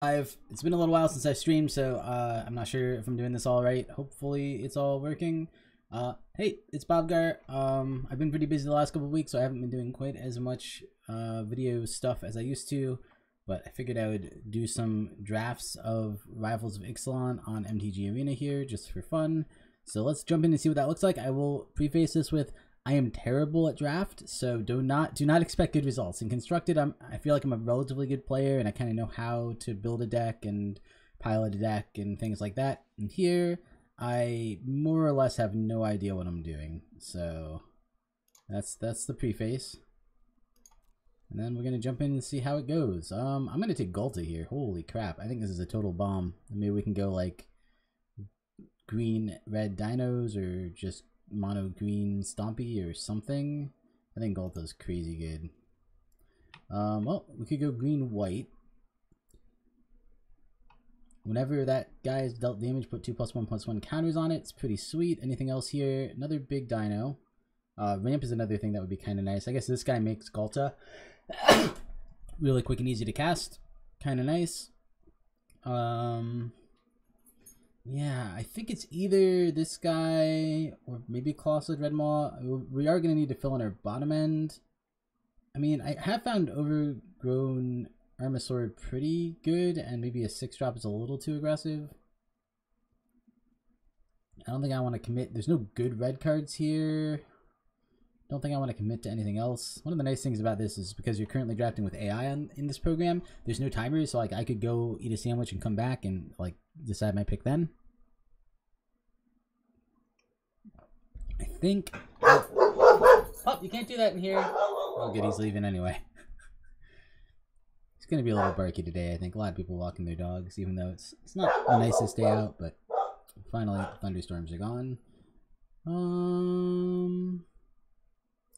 Live. It's been a little while since I streamed, so I'm not sure if I'm doing this all right. Hopefully it's all working. Hey, it's Bobgar. I've been pretty busy the last couple of weeks, so I haven't been doing quite as much video stuff as I used to, but I figured I would do some drafts of Rivals of Ixalan on MTG Arena here just for fun. So let's jump in and see what that looks like. I will preface this with I am terrible at draft, so do not expect good results. In Constructed, I feel like I'm a relatively good player, and I kind of know how to build a deck and pilot a deck and things like that. And here, I more or less have no idea what I'm doing. So that's the preface. And then we're gonna jump in and see how it goes. I'm gonna take Gulta here. Holy crap! I think this is a total bomb. Maybe we can go like green, red dinos, or just mono green Stompy or something. I think Gulta's crazy good. Well, we could go green white. Whenever that guy is dealt damage, put 2+1/+1 counters on it. It's pretty sweet. Anything else here? Another big dino. Ramp is another thing that would be kind of nice. I guess this guy makes Gulta really quick and easy to cast. Kind of nice. Yeah, I think it's either this guy or maybe Colossal Dreadmaw. We are going to need to fill in our bottom end. I mean, I have found Overgrown Armasaur pretty good, and maybe a 6-drop is a little too aggressive. I don't think I want to commit. There's no good red cards here. Don't think I want to commit to anything else. One of the nice things about this is because you're currently drafting with AI in this program, there's no timers, so like I could go eat a sandwich and come back and like decide my pick then. I think. Oh, you can't do that in here. Oh, good, he's leaving anyway. It's gonna be a little barky today. I think a lot of people walking their dogs, even though it's not the nicest day out. But finally, thunderstorms are gone.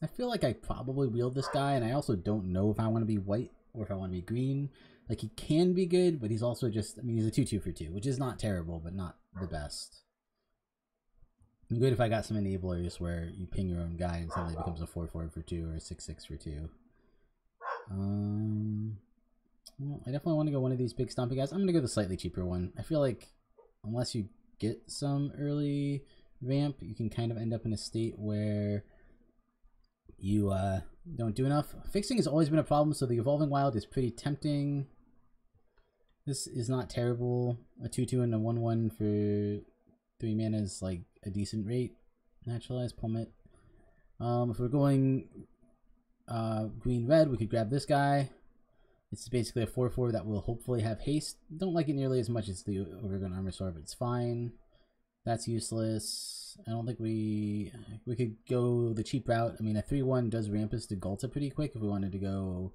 I feel like I probably wield this guy, and I also don't know if I want to be white or if I want to be green. Like, he can be good, but he's also just, I mean, he's a 2/2 for 2, which is not terrible, but not the best. I'm good if I got some enablers where you ping your own guy and suddenly it becomes a 4/4 for 2 or a 6/6 for 2. Well, I definitely want to go one of these big stompy guys. I'm going to go the slightly cheaper one. I feel like unless you get some early ramp, you can kind of end up in a state where you don't do enough. Fixing has always been a problem, so the Evolving Wild is pretty tempting. This is not terrible. A 2/2 and a 1/1 for 3 mana is like a decent rate. Naturalized Plummet. If we're going green-red, we could grab this guy. It's basically a 4/4 that will hopefully have haste. Don't like it nearly as much as the Overgrown Armasaur, but it's fine. That's useless. I don't think we could go the cheap route. I mean, a 3/1 does ramp us to Gulta pretty quick if we wanted to go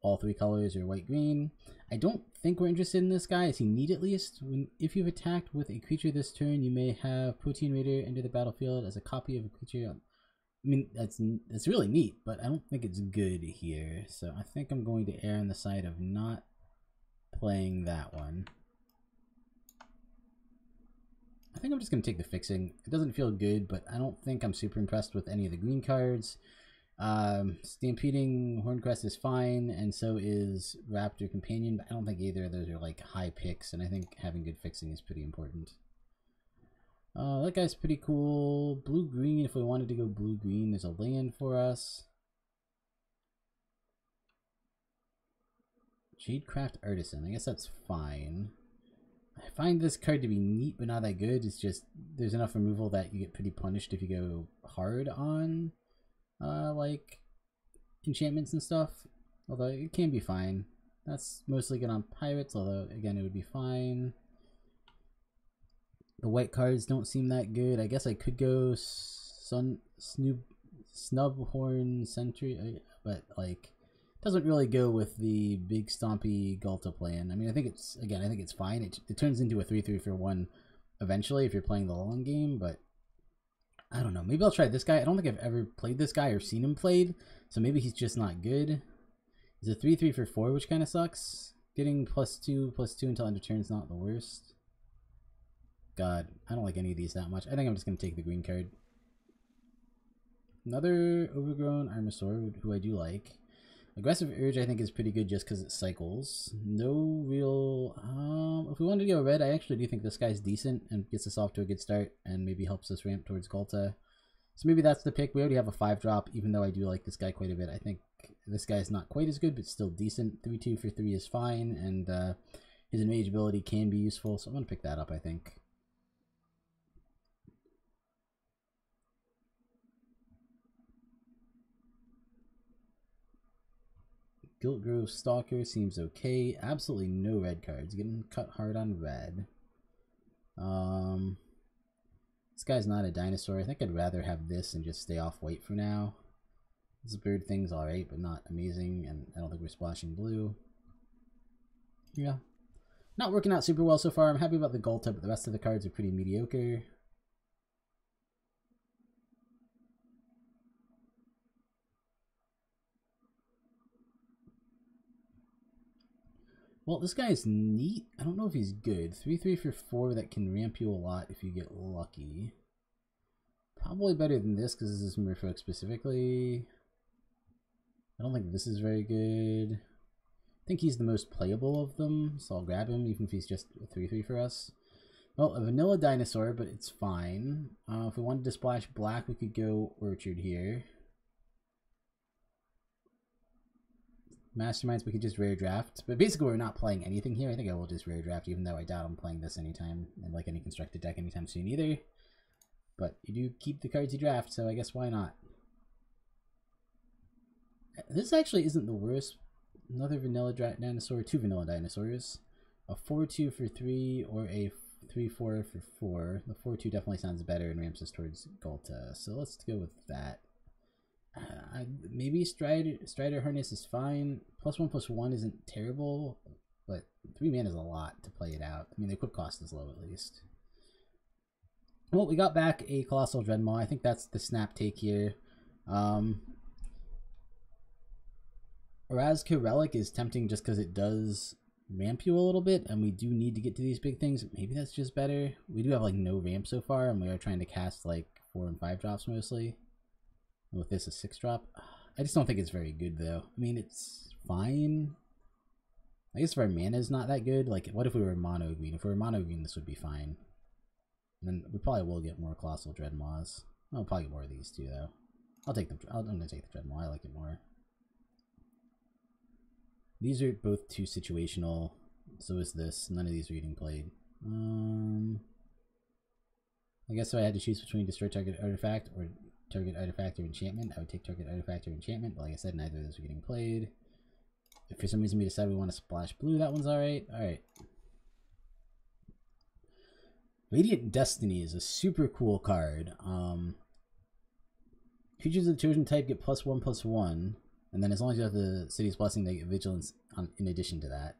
all 3 colors or white-green. I don't think we're interested in this guy. Does he need at least? If you've attacked with a creature this turn, you may have Protein Raider enter the battlefield as a copy of a creature. I mean, that's really neat, but I don't think it's good here. So I think I'm going to err on the side of not playing that one. I think I'm just going to take the fixing. It doesn't feel good, but I don't think I'm super impressed with any of the green cards. Stampeding Horncrest is fine, and so is Raptor Companion, but I don't think either of those are like high picks, and I think having good fixing is pretty important. That guy's pretty cool. Blue-green, if we wanted to go blue-green, there's a land for us. Jadecraft Artisan, I guess that's fine. I find this card to be neat, but not that good. It's just, there's enough removal that you get pretty punished if you go hard on, like, enchantments and stuff. Although, it can be fine. That's mostly good on pirates, although, again, it would be fine. The white cards don't seem that good. I guess I could go Snubhorn Sentry, but, like, doesn't really go with the big stompy Gulta plan. I mean, I think it's, again, I think it's fine. It turns into a 3/3 for 1 eventually if you're playing the long game, but I don't know. Maybe I'll try this guy. I don't think I've ever played this guy or seen him played, so maybe he's just not good. He's a 3/3 for 4, which kind of sucks. Getting +2/+2 until end of turn is not the worst. God, I don't like any of these that much. I think I'm just going to take the green card. Another Overgrown Armasaur, who I do like. Aggressive Urge I think is pretty good just because it cycles. No real... if we wanted to go red, I actually do think this guy's decent and gets us off to a good start and maybe helps us ramp towards Ghalta. So maybe that's the pick. We already have a 5-drop, even though I do like this guy quite a bit. I think this guy's not quite as good, but still decent. 3-2 for 3 is fine, and his enrage ability can be useful, so I'm going to pick that up, I think. Guiltgrove Stalker seems okay. Absolutely no red cards. Getting cut hard on red. This guy's not a dinosaur. I think I'd rather have this and just stay off white for now. This bird thing's alright, but not amazing, and I don't think we're splashing blue. Yeah. Not working out super well so far. I'm happy about the Ghalta, but the rest of the cards are pretty mediocre. Well, this guy is neat. I don't know if he's good. 3-3 for 4 that can ramp you a lot if you get lucky. Probably better than this because this is Merfolk specifically. I don't think this is very good. I think he's the most playable of them, so I'll grab him even if he's just a 3-3 for us. Well, a vanilla dinosaur, but it's fine. If we wanted to splash black, we could go Orchard here. Masterminds, we could just rare draft, but basically we're not playing anything here. I think I will just rare draft, even though I doubt I'm playing this anytime, and like any constructed deck anytime soon either. But you do keep the cards you draft, so I guess why not? This actually isn't the worst. Another vanilla dinosaur, 2 vanilla dinosaurs. A 4-2 for 3 or a 3-4 for 4. The 4-2 definitely sounds better and ramps us towards Ghalta, so let's go with that. Maybe Strider Harness is fine. +1/+1 isn't terrible, but 3 mana is a lot to play it out. I mean, the equip cost is low at least. Well, we got back a Colossal Dreadmaw. I think that's the snap take here. Razka Relic is tempting just because it does ramp you a little bit, and we do need to get to these big things. Maybe that's just better. We do have like no ramp so far, and we are trying to cast like 4 and 5 drops mostly. With this a 6-drop. I just don't think it's very good though. I mean, it's fine. I guess if our mana is not that good, like what if we were mono green? If we were mono green, this would be fine. And then we probably will get more Colossal Dreadmaws. I'll probably get more of these too though. I'll take them. I'm gonna take the Dreadmaw. I like it more. These are both too situational. So is this. None of these are getting played. I guess if I had to choose between Destroy Target Artifact or Target Artifact or Enchantment, I would take Target Artifact or Enchantment, but like I said, neither of those are getting played. If for some reason we decide we want to splash blue, that one's alright. Alright. Radiant Destiny is a super cool card. Creatures of the chosen type get +1/+1, and then as long as you have the City's Blessing, they get Vigilance in addition to that.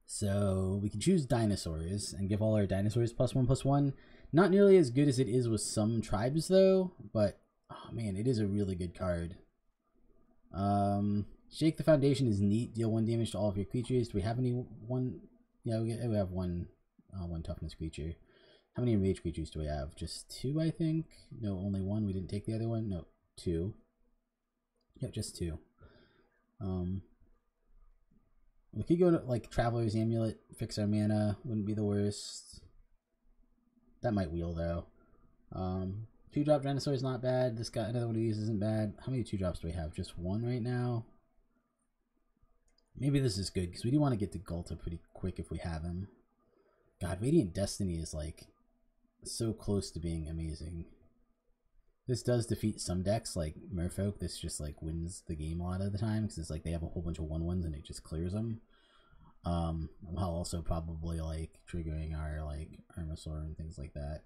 So we can choose dinosaurs and give all our dinosaurs +1/+1. Not nearly as good as it is with some tribes though, but oh man, it is a really good card. Shake the Foundation is neat. Deal 1 damage to all of your creatures. Do we have any one? Yeah, we have one toughness creature. How many enraged creatures do we have? Just 2, I think. No, only 1. We didn't take the other one. No, 2. Yep, just 2. We could go to like Traveler's Amulet, fix our mana. Wouldn't be the worst. That might wheel though. 2-drop dinosaur is not bad. This guy, another one of these isn't bad. How many 2-drops do we have? Just 1 right now. Maybe this is good because we do want to get to Ghalta pretty quick if we have him. God, Radiant Destiny is like so close to being amazing. This does defeat some decks like Merfolk. This just like wins the game a lot of the time because it's like they have a whole bunch of 1/1s and it just clears them. While also probably like triggering our like Armasaur and things like that.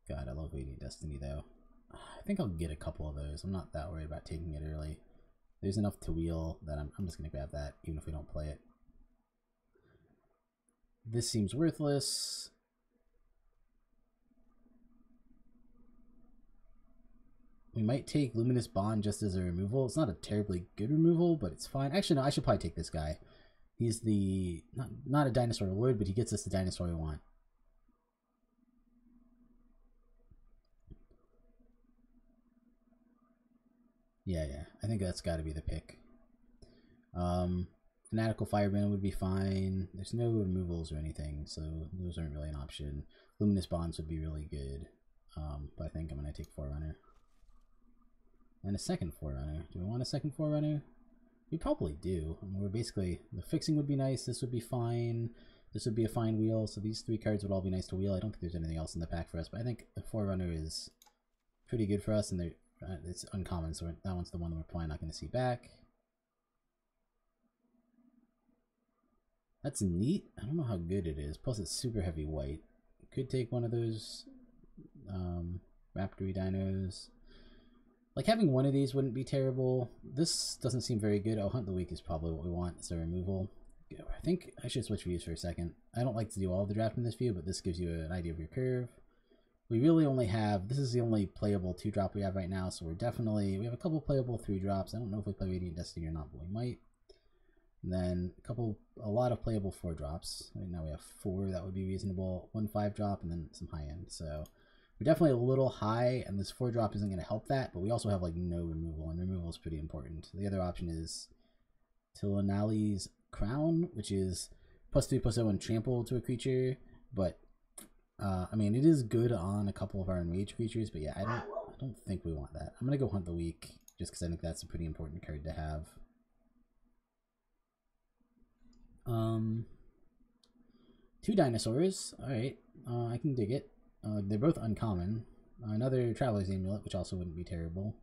God, I love Radiant Destiny though. I think I'll get a couple of those. I'm not that worried about taking it early. There's enough to wheel that I'm just gonna grab that even if we don't play it. This seems worthless. We might take Luminous Bond just as a removal. It's not a terribly good removal, but it's fine. Actually, no, I should probably take this guy. He's the, not a dinosaur lord, but he gets us the dinosaur we want. Yeah, yeah. I think that's got to be the pick. Fanatical Firebrand would be fine. There's no removals or anything, so those aren't really an option. Luminous Bonds would be really good. But I think I'm going to take Forerunner. And a second Forerunner. Do we want a second Forerunner? We probably do. I mean, we're basically... The fixing would be nice. This would be fine. This would be a fine wheel. So these 3 cards would all be nice to wheel. I don't think there's anything else in the pack for us. But I think the Forerunner is pretty good for us. And it's uncommon. So that one's the one that we're probably not going to see back. That's neat. I don't know how good it is. Plus, it's super heavy white. Could take one of those Raptory dinos. Like, having one of these wouldn't be terrible. This doesn't seem very good. Oh, Hunt the Weak is probably what we want. It's a removal. I think I should switch views for a second. I don't like to do all of the draft in this view, but this gives you an idea of your curve. We really only have... This is the only playable 2-drop we have right now, so we're definitely... We have a couple playable 3-drops. I don't know if we play Radiant Destiny or not, but we might. And then a lot of playable 4-drops. Right now we have 4 that would be reasonable. 1 5-drop and then some high end. So we're definitely a little high, and this 4-drop isn't going to help that. But we also have like no removal, and removal is pretty important. The other option is Tilanali's Crown, which is +3/+0 and trample to a creature. But I mean, it is good on a couple of our enraged creatures. But yeah, I don't think we want that. I'm gonna go Hunt the Weak just because I think that's a pretty important card to have. 2 dinosaurs. Alright, I can dig it. They're both uncommon. Another Traveler's Amulet, which also wouldn't be terrible.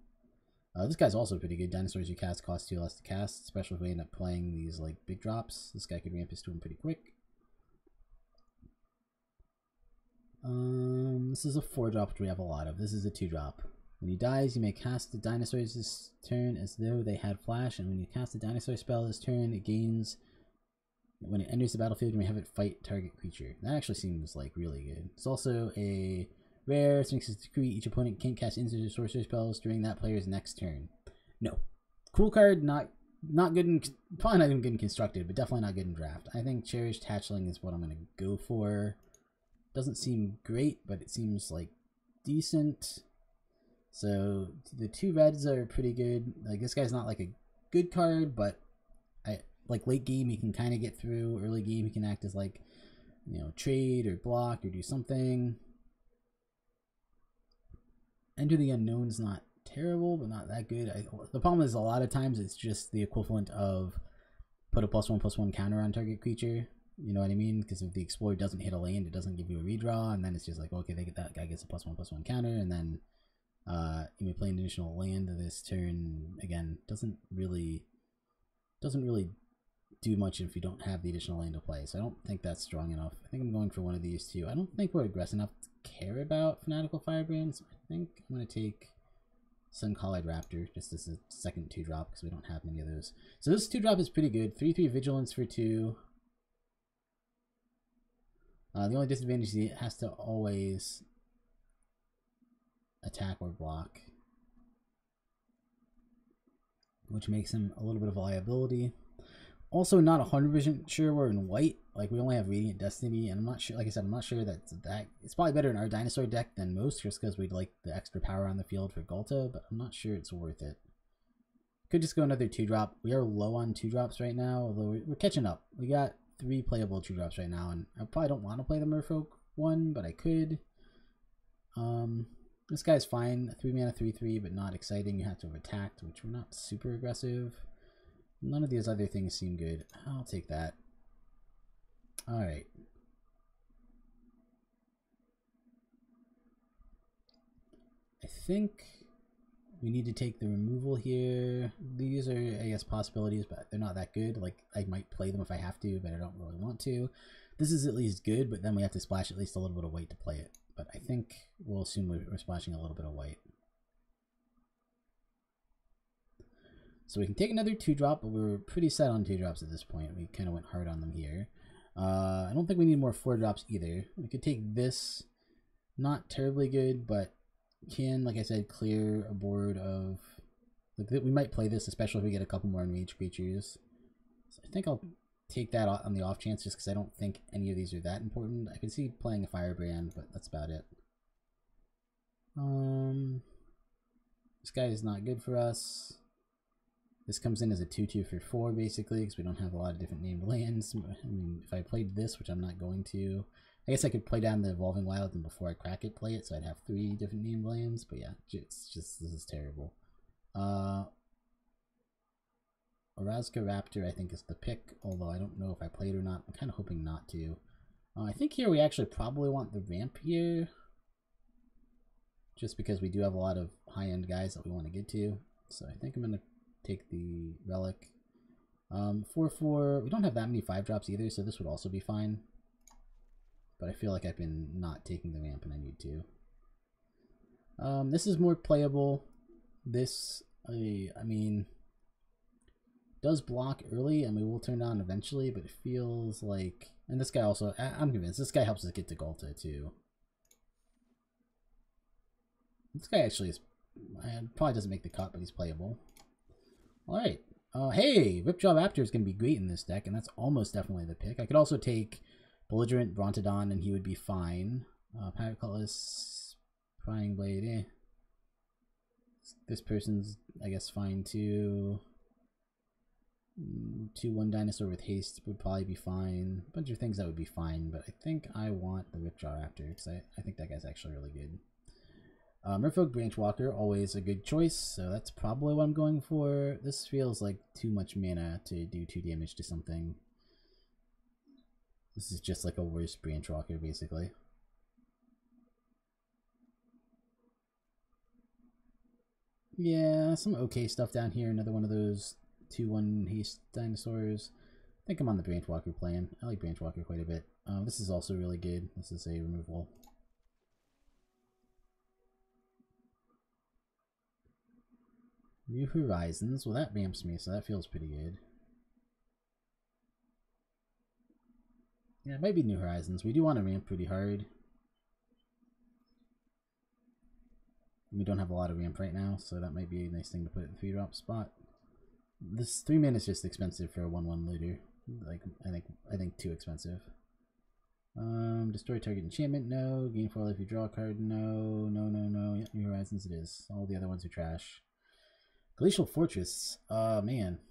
This guy's also pretty good. Dinosaurs you cast cost 2 less to cast, especially if we end up playing these like big drops. This guy could ramp his to him pretty quick. This is a 4-drop, which we have a lot of. This is a 2-drop. When he dies, you may cast the dinosaurs this turn as though they had flash, and when you cast the dinosaur spell this turn, it gains... When it enters the battlefield, you may have it fight target creature. That actually seems like really good. It's also a rare Sphinx's Decree. Each opponent can't cast instant or sorcery spells during that player's next turn. No. Cool card, not good in... Probably not even good in constructed, but definitely not good in draft. I think Cherished Hatchling is what I'm going to go for. Doesn't seem great, but it seems like decent. So the 2 reds are pretty good. Like, this guy's not like a good card, but like late game he can kind of get through. Early game he can act as like, you know, trade or block or do something. Enter the Unknown's not terrible, but not that good. The problem is a lot of times it's just the equivalent of put a +1/+1 counter on target creature. You know what I mean? Because if the Explorer doesn't hit a land, it doesn't give you a redraw, and then it's just like, okay, that guy gets a +1/+1 counter, and then you may play an additional land this turn. Again, doesn't really do much if you don't have the additional land to play, so I don't think that's strong enough. I think I'm going for one of these 2. I don't think we're aggressive enough to care about Fanatical Firebrand, so I think I'm going to take Sun-Collide Raptor, just as a second 2-drop, because we don't have many of those. So this 2-drop is pretty good. 3/3 Vigilance for 2. The only disadvantage is it has to always attack or block, which makes him a little bit of a liability. Also, not 100% sure we're in white. Like, we only have Radiant Destiny, and I'm not sure, like I said, I'm not sure that it's probably better in our dinosaur deck than most, just because we'd like the extra power on the field for Ghalta, but I'm not sure it's worth it. Could just go another 2-drop. We are low on 2-drops right now, although we're catching up. We got 3 playable 2-drops right now, and I probably don't want to play the Merfolk one, but I could. This guy's fine. 3 mana 3/3, but not exciting. You have to have attacked, which we're not super aggressive. None of these other things seem good. I'll take that. Alright. I think we need to take the removal here. These are, I guess, possibilities, but they're not that good. Like, I might play them if I have to, but I don't really want to. This is at least good, but then we have to splash at least a little bit of white to play it. But I think we'll assume we're splashing a little bit of white. So we can take another 2-drop, but we're pretty set on 2-drops at this point. We kind of went hard on them here. I don't think we need more 4-drops either. We could take this. Not terribly good, but can, like I said, clear a board of... Like, we might play this, especially if we get a couple more enraged creatures. So I think I'll take that on the off chance, just because I don't think any of these are that important. I can see playing a Firebrand, but that's about it. This guy is not good for us. This comes in as a 2/2 for 4 basically, because we don't have a lot of different named lands. I mean, if I played this, which I'm not going to, I guess I could play down the Evolving Wild and before I crack it, play it, so I'd have 3 different named lands. But yeah, it's just this is terrible. Orazca Raptor, I think, is the pick, although I don't know if I played or not. I'm kind of hoping not to. I think here we actually probably want the ramp here, just because we do have a lot of high-end guys that we want to get to. So I think I'm going to take the Relic. 4/4, we don't have that many 5-drops either, so this would also be fine. But I feel like I've been not taking the ramp and I need to. This is more playable. This, I mean, does block early and we will turn on eventually, but it feels like, and this guy also, I'm convinced this guy helps us get to Galta too. This guy actually is, probably doesn't make the cut, but he's playable. Alright. Hey, Ripjaw Raptor is going to be great in this deck, and that's almost definitely the pick. I could also take Belligerent Brontodon, and he would be fine. Pirate Cutlass, Prying Blade, eh. This person's, I guess, fine too. 2/1 Dinosaur with haste would probably be fine. A bunch of things that would be fine, but I think I want the Ripjaw Raptor, because I think that guy's actually really good. Merfolk Branchwalker, always a good choice, so that's probably what I'm going for. This feels like too much mana to do 2 damage to something. This is just like a worse Branchwalker, basically. Yeah, some okay stuff down here. Another one of those 2/1 haste dinosaurs. I think I'm on the Branchwalker plan. I like Branchwalker quite a bit. This is also really good. This is a removal. New Horizons. Well, that ramps me, so that feels pretty good. Yeah, it might be New Horizons. We do want to ramp pretty hard. We don't have a lot of ramp right now, so that might be a nice thing to put in the 3-drop spot. This 3 mana is just expensive for a 1/1 looter. Like, I think too expensive. Destroy target enchantment, no. Gain 4 life if you draw a card, no. Yeah, New Horizons it is. All the other ones are trash. Glacial Fortress, man,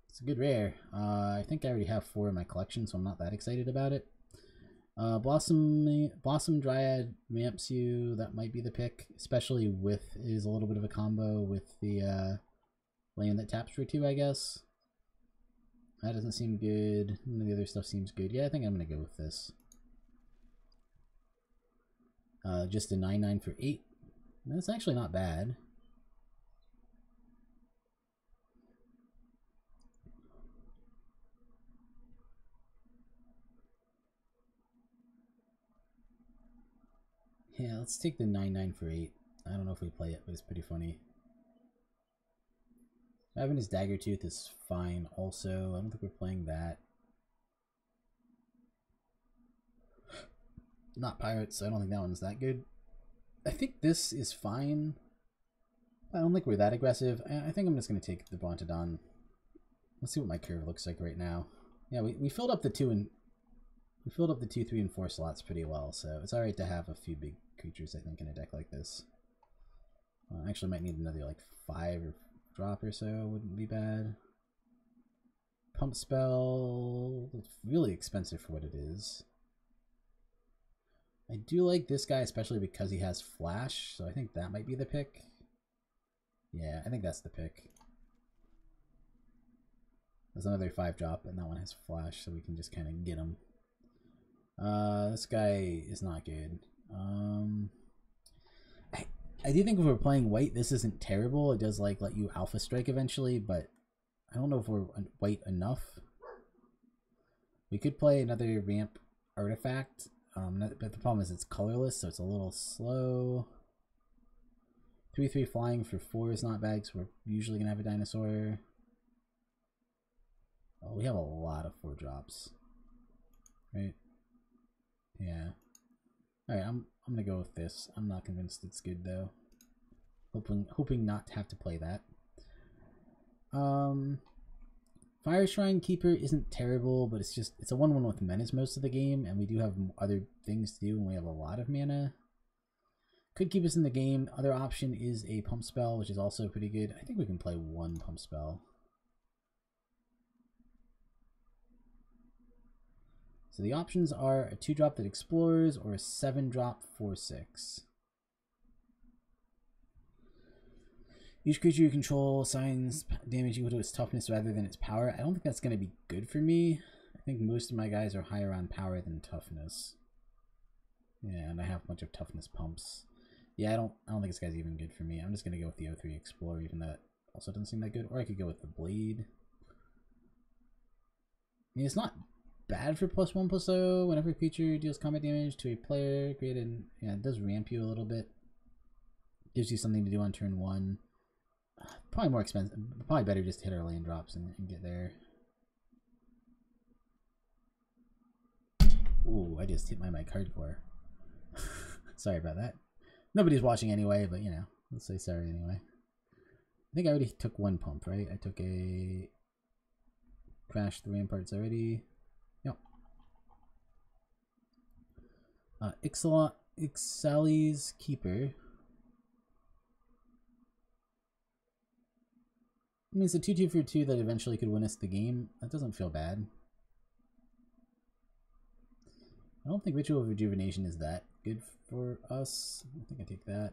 it's a good rare. I think I already have 4 in my collection, so I'm not that excited about it. Blossom Dryad ramps you. That might be the pick, especially with is a little bit of a combo with the land that taps for 2, I guess. That doesn't seem good. None of the other stuff seems good. Yeah, I think I'm gonna go with this. Just a 9/9 for 8. That's actually not bad. Yeah, let's take the 9/9 for 8. I don't know if we play it, but it's pretty funny. Having his Dagger Tooth is fine also. I don't think we're playing that. Not Pirates, so I don't think that one's that good. I think this is fine. I don't think we're that aggressive. I think I'm just going to take the Brontodon. Let's see what my curve looks like right now. Yeah, we filled up the 2, 3, and 4 slots pretty well, so it's alright to have a few big creatures, I think, in a deck like this. I actually might need another, like, 5 or drop or so. Wouldn't be bad. Pump Spell. It's really expensive for what it is. I do like this guy, especially because he has Flash, so I think that might be the pick. Yeah, I think that's the pick. There's another 5-drop, and that one has Flash, so we can just kind of get him. This guy is not good. I do think if we're playing white, this isn't terrible. It does like let you Alpha Strike eventually, but I don't know if we're white enough. We could play another ramp artifact, but the problem is it's colorless, so it's a little slow. 3/3 flying for 4 is not bad, because we're usually gonna have a dinosaur. Oh, we have a lot of 4-drops, right? Yeah. Alright, I'm gonna go with this. I'm not convinced it's good though. Hoping not to have to play that. Fire Shrine Keeper isn't terrible, but it's a 1/1 with menace most of the game, and we do have other things to do when we have a lot of mana. Could keep us in the game. Other option is a pump spell, which is also pretty good. I think we can play one pump spell. So the options are a 2-drop that explores or a 7-drop 4/6. Each creature you control assigns damage equal to its toughness rather than its power. I don't think that's going to be good for me. I think most of my guys are higher on power than toughness. Yeah, and I have a bunch of toughness pumps. Yeah, I don't think this guy's even good for me. I'm just gonna go with the 0/3 Explorer, even though that also doesn't seem that good. Or I could go with the Blade. I mean, it's not bad for +1/+0. Whenever a creature deals combat damage to a player created, yeah, it does ramp you a little bit. Gives you something to do on turn 1. Probably more expensive. Probably better just to hit our land drops and get there. Ooh, I just hit my mic hardcore. Sorry about that. Nobody's watching anyway, but you know, let's say sorry anyway. I think I already took one pump, right? I took a Crash the Ramparts already. Yep. Ixalan's Keeper. I mean, it's a 2/2 for 2 that eventually could win us the game. That doesn't feel bad. I don't think Ritual of Rejuvenation is that good for us. I think I take that.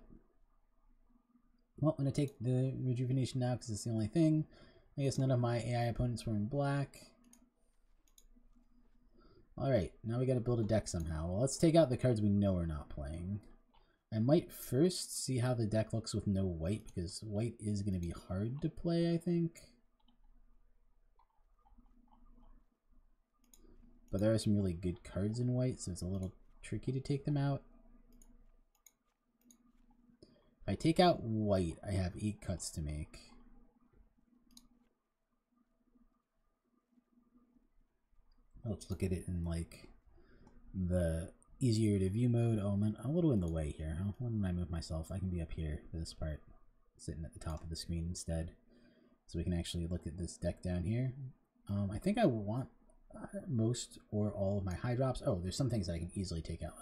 Well, I'm going to take the Rejuvenation now because it's the only thing. I guess none of my AI opponents were in black. Alright, now we got to build a deck somehow. Well, let's take out the cards we know are not playing. I might first see how the deck looks with no white, because white is going to be hard to play, I think. But there are some really good cards in white, so it's a little tricky to take them out. If I take out white, I have 8 cuts to make. Let's look at it in like the easier to view mode. Oh, I'm a little in the way here. Why don't I move myself? I can be up here for this part, sitting at the top of the screen instead, so we can actually look at this deck down here. I think I want most or all of my high drops. Oh, there's some things that I can easily take out.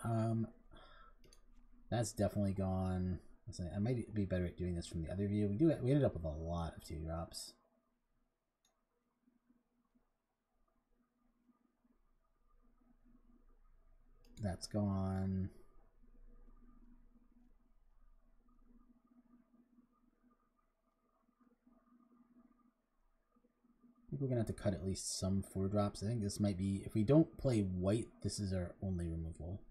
That's definitely gone. I might be better at doing this from the other view. We ended up with a lot of 2-drops. That's gone. I think we're gonna have to cut at least some 4-drops. I think this might be, if we don't play white, this is our only removal.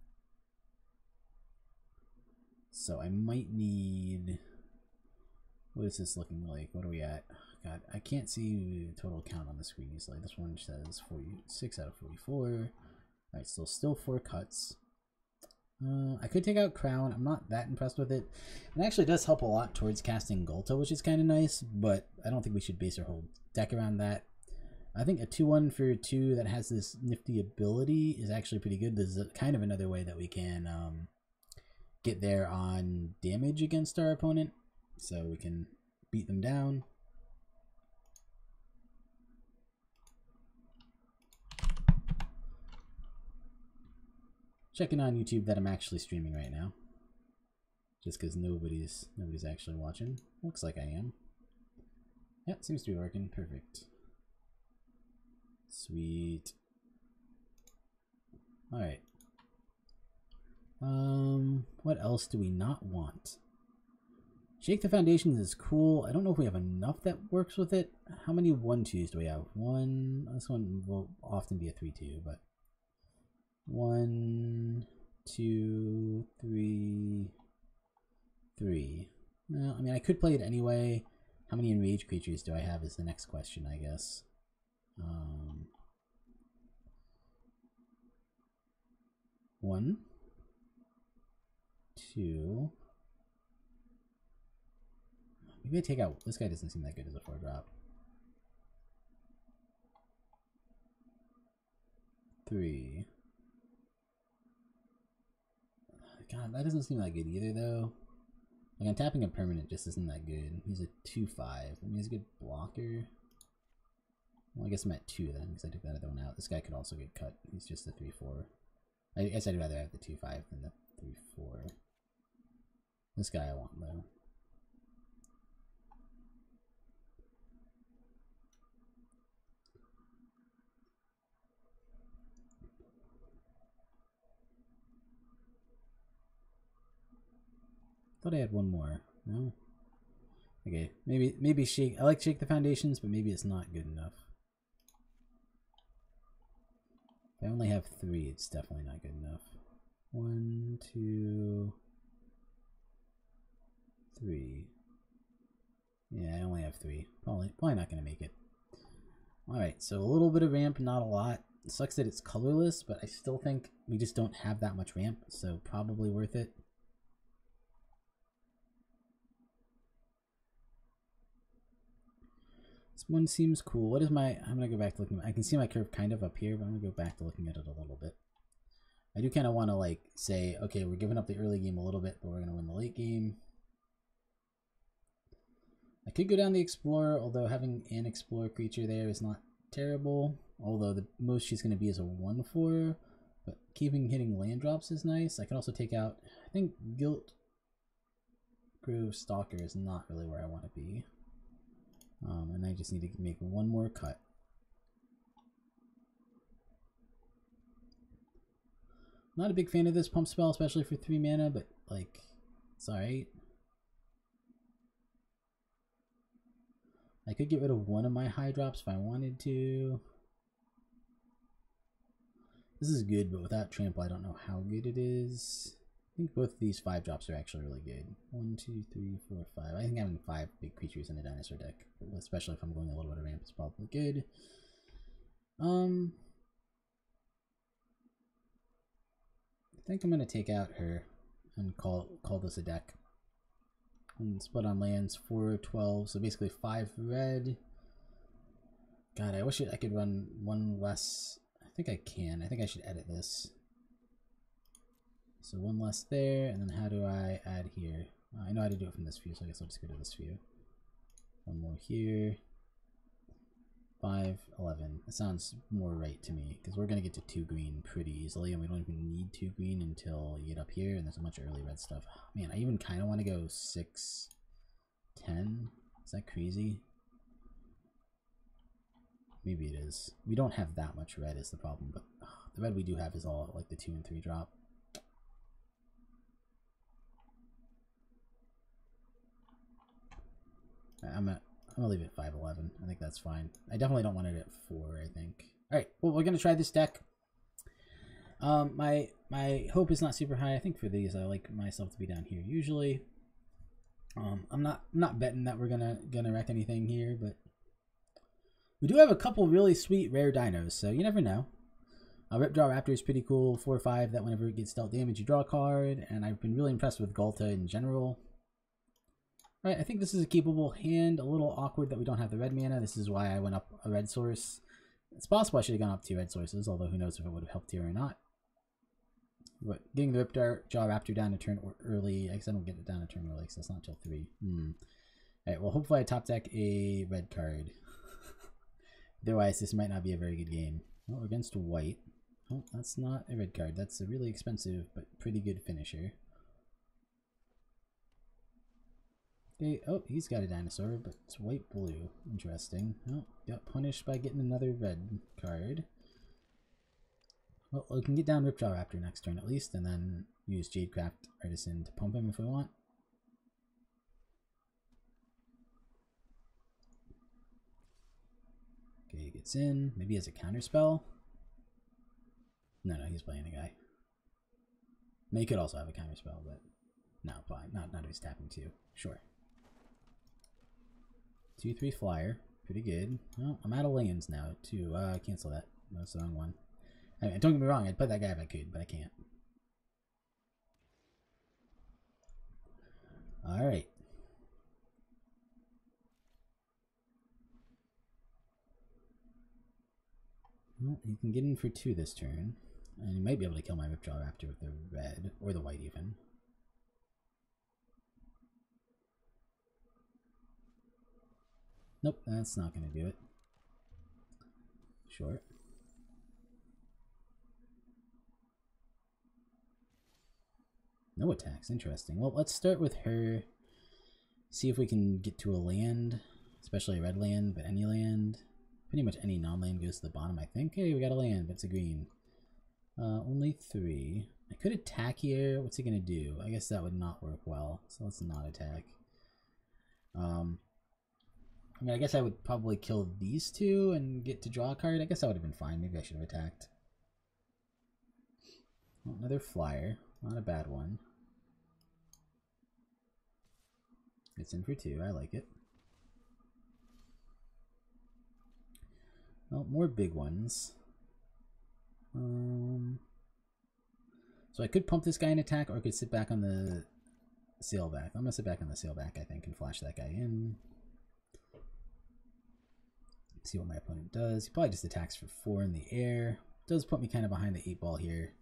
So I might need, what is this looking like? What are we at? God, I can't see the total count on the screen easily. This one says 46 out of 44. Alright, still 4 cuts. I could take out Crown. I'm not that impressed with it. It actually does help a lot towards casting Gulta, which is kind of nice, but I don't think we should base our whole deck around that. I think a 2/1 for 2 that has this nifty ability is actually pretty good. This is kind of another way that we can get there on damage against our opponent, so we can beat them down. Checking on YouTube that I'm actually streaming right now, just because nobody's actually watching. Looks like I am. Yeah, it seems to be working. Perfect. Sweet. All right. What else do we not want? Shake the Foundations is cool. I don't know if we have enough that works with it. How many 1/2s do we have? This one will often be a 3/2, but 1, 2, 3, 3. Well, I mean, I could play it anyway. How many enraged creatures do I have is the next question, I guess. 1, 2. Maybe I take out, this guy doesn't seem that good as a 4-drop. 3. God, that doesn't seem that good either, though. Like, I'm tapping a permanent just isn't that good. He's a 2/5. I mean, he's a good blocker. Well, I guess I'm at 2 then, because I took that other one out. This guy could also get cut. He's just a 3/4. I guess I'd rather have the 2/5 than the 3/4. This guy I want, though. Thought I had one more. No? Okay, maybe shake. I like shake the foundations, but maybe it's not good enough. If I only have 3, it's definitely not good enough. 1, 2, 3. Yeah, I only have 3. Probably not gonna make it. Alright, so a little bit of ramp, not a lot. It sucks that it's colorless, but I still think we just don't have that much ramp, so probably worth it. This one seems cool. What is my... I'm going to go back to looking... I can see my curve kind of up here, but I'm going to go back to looking at it a little bit. I do kind of want to, like, say, okay, we're giving up the early game a little bit, but we're going to win the late game. I could go down the Explorer, although having an Explorer creature there is not terrible. Although the most she's going to be is a 1/4. But hitting land drops is nice. I can also take out... I think Gilt Grove Stalker is not really where I want to be. And I just need to make one more cut. Not a big fan of this pump spell, especially for 3 mana, but like, it's alright. I could get rid of one of my high drops if I wanted to. This is good, but without trample, I don't know how good it is. I think both of these 5 drops are actually really good. 1, 2, 3, 4, 5. I think having 5 big creatures in a dinosaur deck, especially if I'm going a little bit of ramp, is probably good. I think I'm gonna take out her and call this a deck. And split on lands 4, 12, so basically 5 red. God, I wish I could run one less. I think I can. I think I should edit this. So 1 less there, and then how do I add here? I know how to do it from this view, so I guess I'll just go to this view. 1 more here. 5, 11. That sounds more right to me, because we're going to get to 2 green pretty easily, and we don't even need 2 green until you get up here, and there's a bunch of early red stuff. Man, I even kind of want to go 6, 10. Is that crazy? Maybe it is. We don't have that much red is the problem, but the red we do have is all like the 2 and 3 drop. I'm gonna leave it 5-11. I think that's fine. I definitely don't want it at 4, I think. Alright, well, we're gonna try this deck. My hope is not super high. I think for these I like myself to be down here usually. I'm not betting that we're gonna wreck anything here, but we do have a couple really sweet rare dinos, so you never know. Ripjaw Raptor is pretty cool, 4/5, that whenever it gets dealt damage you draw a card, and I've been really impressed with Ghalta in general. Alright, I think this is a keepable hand. A little awkward that we don't have the red mana. This is why I went up a red source. It's possible I should have gone up 2 red sources, although who knows if it would have helped here or not. But getting the Ripjaw Raptor down a turn early, I guess I don't get it down a turn early, because that's not until 3. Alright, well hopefully I top deck a red card. Otherwise this might not be a very good game. Oh, against white. Oh, that's not a red card. That's a really expensive but pretty good finisher. Okay, oh, he's got a dinosaur, but it's white-blue. Interesting. Oh, got punished by getting another red card. Well, we can get down Ripjaw Raptor next turn at least, and then use Jadecraft Artisan to pump him if we want. Okay, he gets in. Maybe he has a counter spell. No, he's playing a guy. I mean, he could also have a counter spell, but no, fine. Not if he's tapping 2. Sure. 2/3 flyer, pretty good. Well, I'm out of lands now too. Cancel that. That's the wrong one. I mean, don't get me wrong, I'd play that guy if I could, but I can't. Alright. Well, you can get in for 2 this turn. And you might be able to kill my Ripjaw Raptor with the red, or the white even. Nope, that's not going to do it. Short. No attacks. Interesting. Well, let's start with her. See if we can get to a land, especially a red land, but any land. Pretty much any non-land goes to the bottom, I think. Hey, we got a land, but it's a green. Only 3. I could attack here. What's he gonna do? I guess that would not work well, so let's not attack. I mean, I guess I would probably kill these two and get to draw a card. I guess that would have been fine. Maybe I should have attacked. Well, another flyer. Not a bad one. It's in for 2. I like it. Well, more big ones. So I could pump this guy in attack, or I could sit back on the sailback. I'm gonna sit back on the sailback, I think, and flash that guy in. See what my opponent does. He probably just attacks for 4 in the air. Does put me kind of behind the 8 ball here.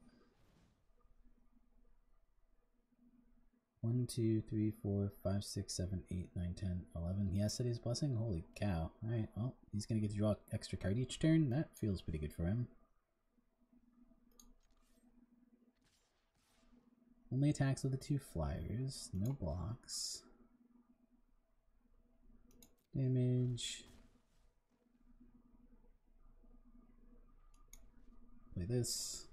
1, 2, 3, 4, 5, 6, 7, 8, 9, 10, 11. He has said his blessing. Holy cow! All right, well, he's gonna get to draw extra card each turn. That feels pretty good for him. Only attacks with the 2 flyers. No blocks. Damage. Play this.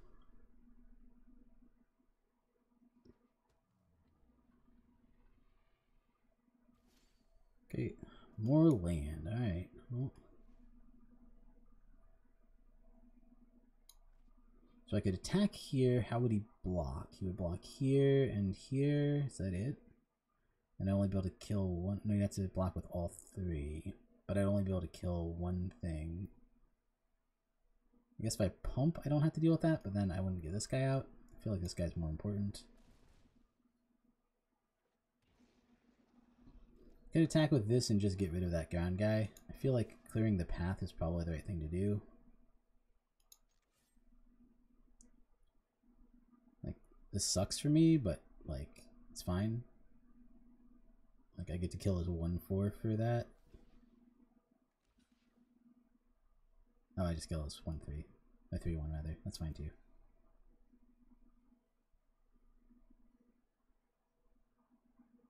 Okay, more land. All right. Well, so I could attack here. How would he block? He would block here and here. Is that it? And I'd only be able to kill one. No, you have to block with all 3. But I'd only be able to kill one thing. I guess if I pump, I don't have to deal with that. But then I wouldn't get this guy out. I feel like this guy's more important. Could attack with this and just get rid of that ground guy. I feel like clearing the path is probably the right thing to do. Like, this sucks for me, but, like, it's fine. Like, I get to kill his 1/4 for that. Oh, I just kill his 1/3. My 3/1 rather. That's fine too.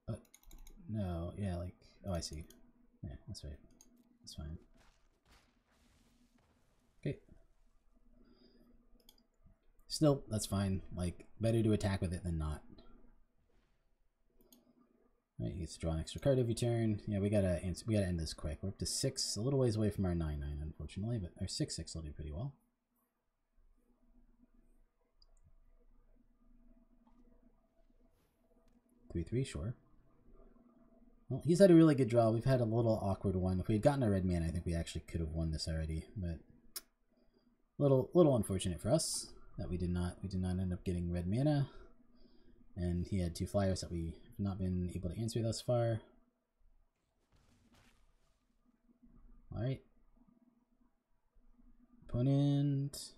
Oh, no, yeah, like, oh, I see. Yeah, that's right. That's fine. Okay. Still, that's fine. Like, better to attack with it than not. Alright, he gets to draw an extra card every turn. Yeah, we gotta end this quick. We're up to 6, a little ways away from our 9/9, unfortunately, but our 6/6 will do pretty well. Three, sure. Well, he's had a really good draw. We've had a little awkward one. If we had gotten a red man, I think we actually could have won this already. But little unfortunate for us that we did not end up getting red mana. And he had 2 flyers that we have not been able to answer thus far. Alright. Opponent.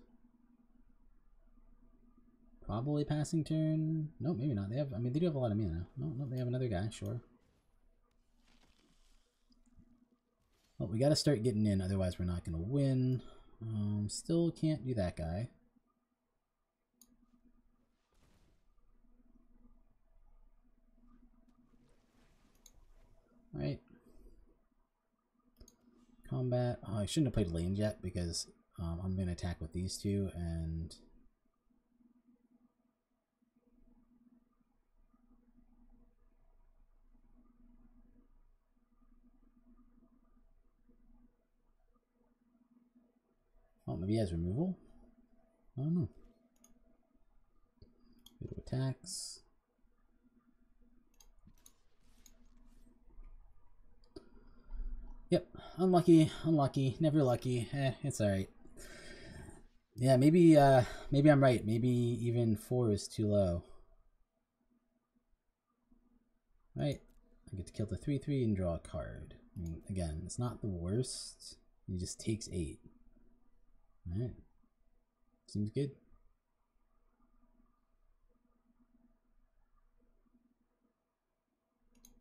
Probably passing turn. No, maybe not. They have, I mean, they do have a lot of mana. No, they have another guy, sure. Well, we gotta start getting in, otherwise we're not gonna win. Still can't do that guy. Alright. Combat. Oh, I shouldn't have played land yet because I'm going to attack with these 2 and... Oh, maybe he has removal? I don't know. Go to attacks. Yep, unlucky, never lucky. It's alright. Yeah, maybe I'm right. Maybe even 4 is too low. Right, I get to kill the 3/3 and draw a card. I mean, again, it's not the worst. He just takes 8. Alright, seems good.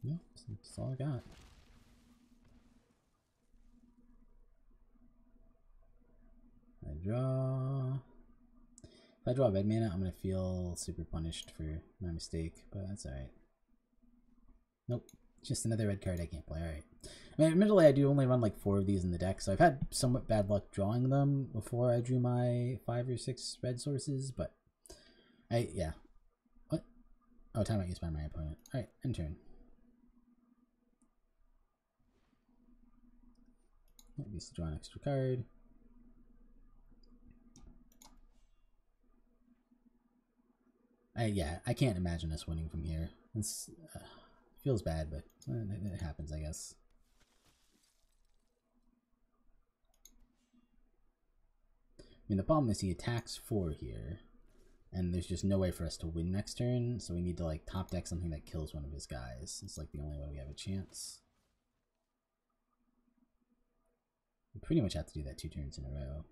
Yeah, that's all I got. I draw. If I draw red mana, I'm going to feel super punished for my mistake, but that's alright. Nope. Just another red card I can't play. Alright. I mean, admittedly, I do only run like 4 of these in the deck, so I've had somewhat bad luck drawing them before I drew my 5 or 6 red sources, but yeah. What? Oh, timeout used by my opponent. Alright, end turn. At least draw an extra card. Yeah, I can't imagine us winning from here. It's feels bad, but it happens, I guess. I mean, the problem is he attacks 4 here, and there's just no way for us to win next turn, so we need to like top deck something that kills one of his guys. It's like the only way we have a chance. We pretty much have to do that 2 turns in a row.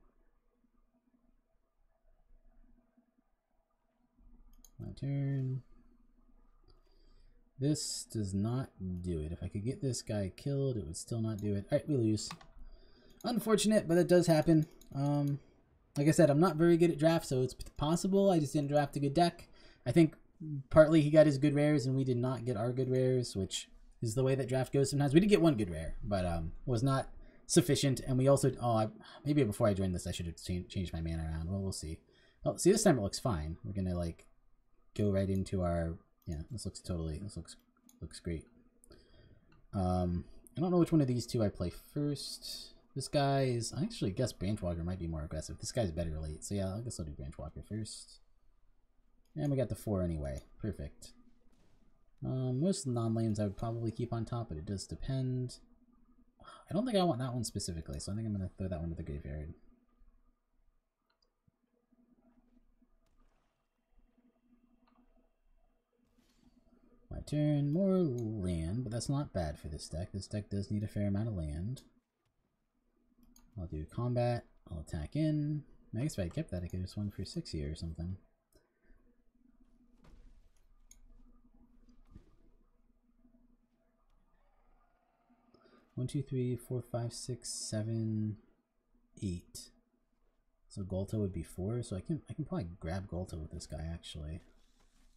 My turn. This does not do it. If I could get this guy killed, it would still not do it. Alright, we lose. Unfortunate, but it does happen. Like I said, I'm not very good at draft, so it's possible I just didn't draft a good deck. I think partly he got his good rares and we did not get our good rares, which is the way that draft goes sometimes. We did get 1 good rare, but was not sufficient. And we also, maybe before I joined this, I should have changed my mana around. Well, we'll see. Oh, see, this time it looks fine. We're gonna like go right into our, yeah, this looks great. I don't know which one of these 2 I play first. This guy is, I actually guess Branchwalker might be more aggressive. This guy's better late, so yeah, I guess I'll do Branchwalker first. And we got the 4 anyway. Perfect. Most non-lanes I would probably keep on top, but it does depend. I don't think I want that one specifically, so I think I'm going to throw that one to the graveyard. My turn. More land, but that's not bad for this deck. This deck does need a fair amount of land. I'll do combat. I'll attack in. I guess if I kept that, I could have swung for 6 here or something. One, two, three, 4, 5, 6, 7, 8. So Golta would be 4. So I can probably grab Golta with this guy actually.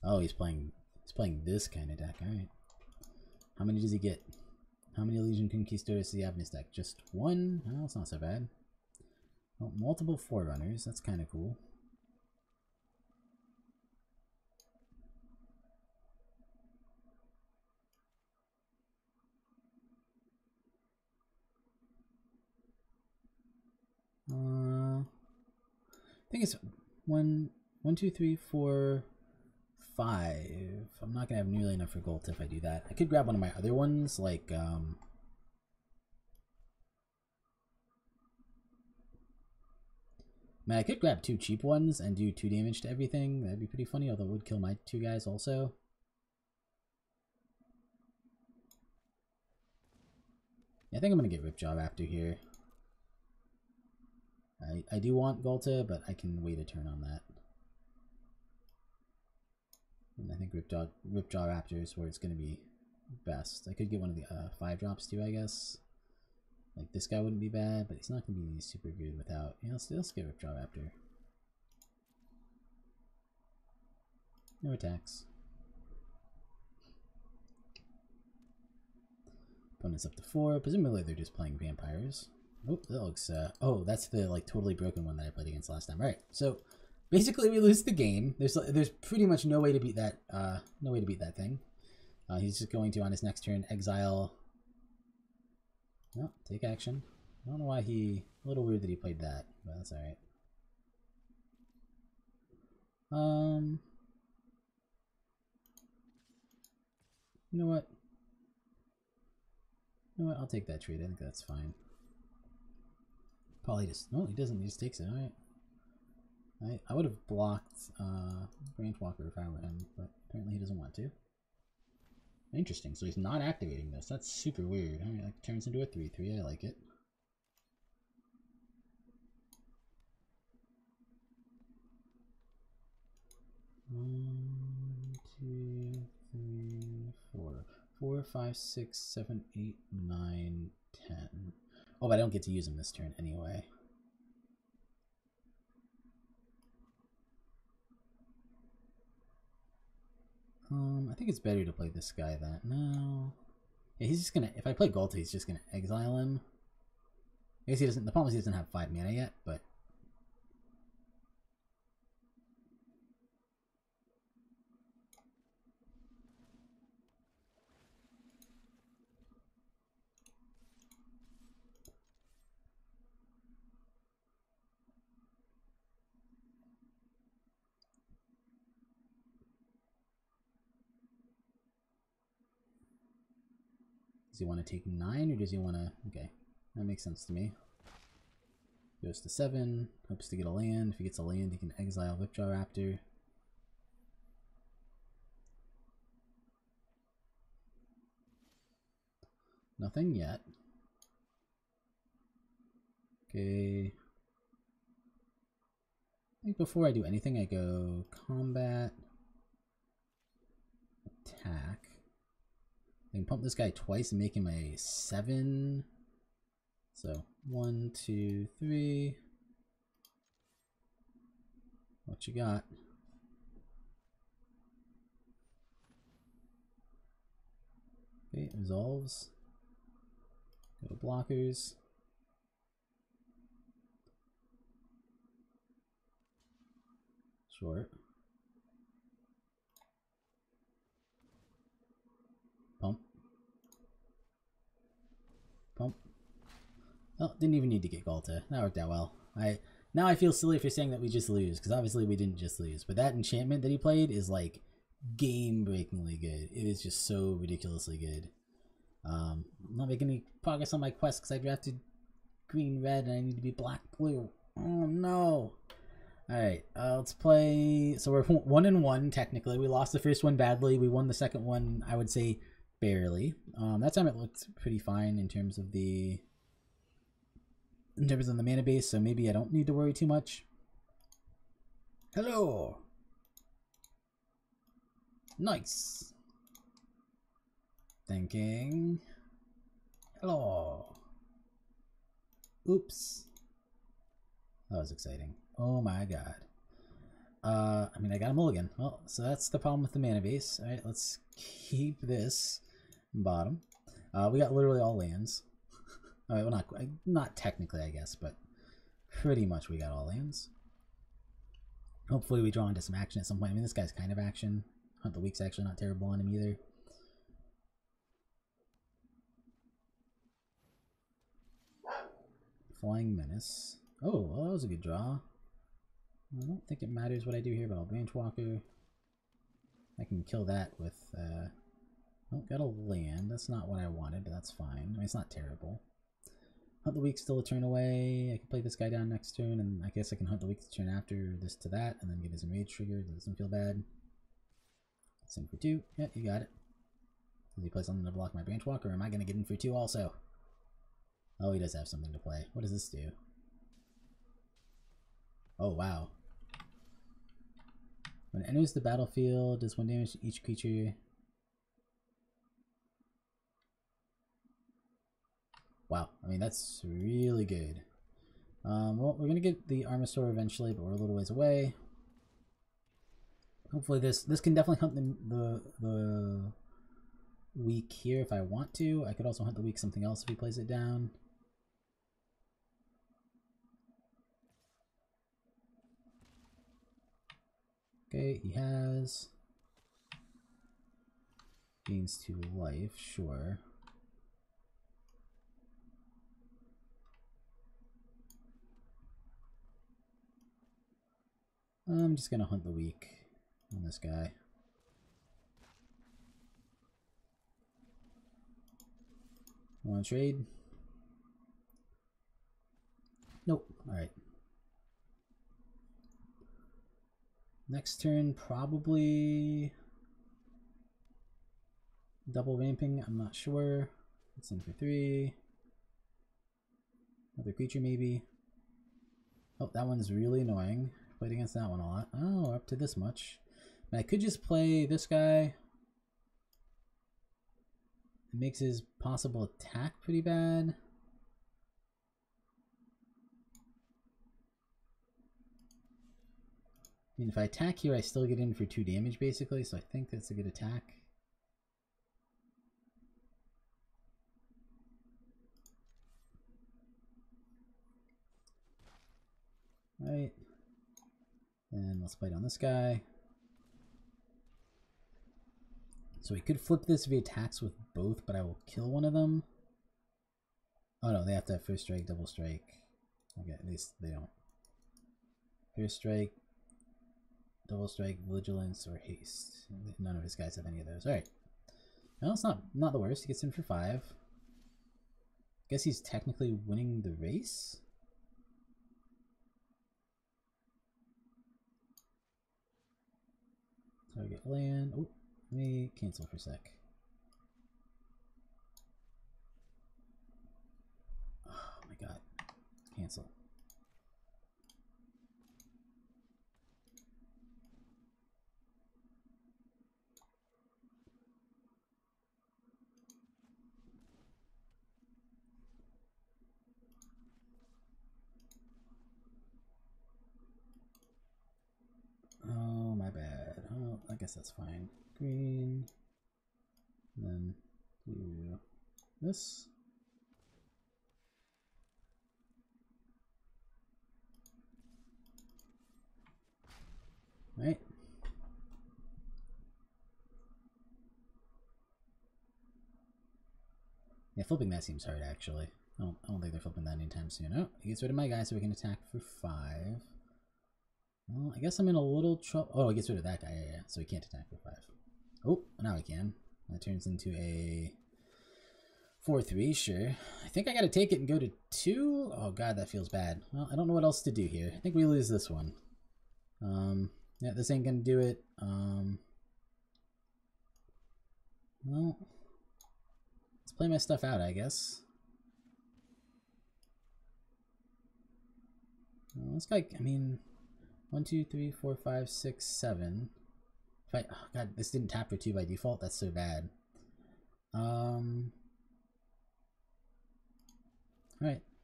Oh, he's playing this kind of deck. All right. How many does he get? How many Legion Conquistadors does he have in his deck? Just 1? Oh, that's not so bad. Well, multiple Forerunners. That's kind of cool. I think it's 1, 2, 3, 4, 5. I'm not gonna have nearly enough for gold if I do that. I could grab one of my other ones, like man, I could grab 2 cheap ones and do 2 damage to everything. That'd be pretty funny, although it would kill my 2 guys also. Yeah, I think I'm gonna get Ripjaw Raptor here. I do want Golta, but I can wait a turn on that. And I think Ripjaw Raptor is where it's going to be best. I could get one of the 5 drops too, I guess. Like this guy wouldn't be bad, but he's not going to be super good without. Yeah, let's get Ripjaw Raptor. No attacks. Opponent's up to 4. Presumably they're just playing vampires. Oh, that looks, oh, that's the, like, totally broken one that I played against last time. All right, so basically we lose the game. There's pretty much no way to beat that, no way to beat that thing. He's just going to, on his next turn, exile. No, take action. I don't know why a little weird that he played that, but that's all right. You know what? I'll take that trade. I think that's fine. Probably just, no, he doesn't. He just takes it. All right. I would have blocked Branchwalker if I were him, but apparently he doesn't want to. Interesting. So he's not activating this. That's super weird. All right, that turns into a 3/3. I like it. One, 2, 3, 4. 4, 5, 6, 7, 8, 9, 10. Oh, but I don't get to use him this turn anyway. I think it's better to play this guy then. No. Yeah, he's just gonna, if I play Galta, he's just gonna exile him. I guess he doesn't, the problem is he doesn't have 5 mana yet, but... Does he want to take 9 or does he want to... Okay, that makes sense to me. Goes to 7, hopes to get a land. If he gets a land, he can exile Victor Raptor. Nothing yet. Okay. I think before I do anything, I go combat, attack. I can pump this guy twice and make him a 7. So 1, 2, 3. What you got? Okay, it resolves. Go to blockers. Short. Pump. Pump. Oh, didn't even need to get Galta. That worked out well. Now I feel silly for saying that we just lose, because obviously we didn't just lose. But that enchantment that he played is like game-breakingly good. It is just so ridiculously good. I'm not making any progress on my quest because I drafted green-red and I need to be black-blue. Oh no! Alright, let's play... So we're 1-1 technically. We lost the first one badly. We won the second one, I would say, barely. That time it looked pretty fine in terms of the mana base, so maybe I don't need to worry too much. Hello! Nice! Thinking. Hello! Oops. That was exciting. Oh my god. I mean, I got a mulligan. Well, so that's the problem with the mana base. Alright, let's keep this bottom. We got literally all lands. Alright, well, not technically, I guess, but pretty much we got all lands. Hopefully we draw into some action at some point. I mean, this guy's kind of action. Hunt the Week's actually not terrible on him either. Flying Menace. Oh, well, that was a good draw. I don't think it matters what I do here, but I'll Branchwalker. I can kill that with, oh, got a land. That's not what I wanted, but that's fine. I mean, it's not terrible. Hunt the Week still a turn away. I can play this guy down next turn, and I guess I can Hunt the Week the turn after this to that, and then get his Enrage trigger. That doesn't feel bad. Send for 2. Yeah, you got it. Does he play something to block my Branchwalker, or am I going to get in for 2 also? Oh, he does have something to play. What does this do? Oh, wow. When it enters the battlefield, does 1 damage to each creature. Wow, I mean, that's really good. Well, we're going to get the Armasaur eventually, but we're a little ways away. Hopefully this can definitely hunt the Week here if I want to. I could also hunt the Week something else if he plays it down. Okay, he has gains 2 life, sure. I'm just gonna hunt the Week on this guy. Want to trade? Nope. Alright. Next turn, probably double ramping. I'm not sure. It's in for 3. Another creature, maybe. Oh, that one's really annoying. Played against that one a lot. Oh, up to this much. And I could just play this guy. It makes his possible attack pretty bad. mean, if I attack here, I still get in for 2 damage, basically, so I think that's a good attack. Right. And let's play down this guy. So we could flip this if he attacks with both, but I will kill one of them. Oh no, they have to have first strike, double strike. Okay, at least they don't. First strike, double strike, vigilance, or haste. None of his guys have any of those. Alright. No, it's not the worst. He gets in for 5. Guess he's technically winning the race. Target land. Oh, let me cancel for a sec. Oh my god. Cancel. Oh, my bad. Oh, I guess that's fine. Green. And then do this. Right. Yeah, flipping that seems hard, actually. I don't think they're flipping that anytime soon. Oh, he gets rid of my guy so we can attack for 5. Well, I guess I'm in a little trouble. Oh, he gets rid of that guy. Yeah. So he can't attack for 5. Oh, now he can. That turns into a 4-3, sure. I think I gotta take it and go to 2. Oh god, that feels bad. Well, I don't know what else to do here. I think we lose this one. Yeah, this ain't gonna do it. Well, let's play my stuff out, I guess. Well, this guy, I mean, 1, 2, 3, 4, 5, 6, 7. If I, oh god, this didn't tap for 2 by default. That's so bad. Alright,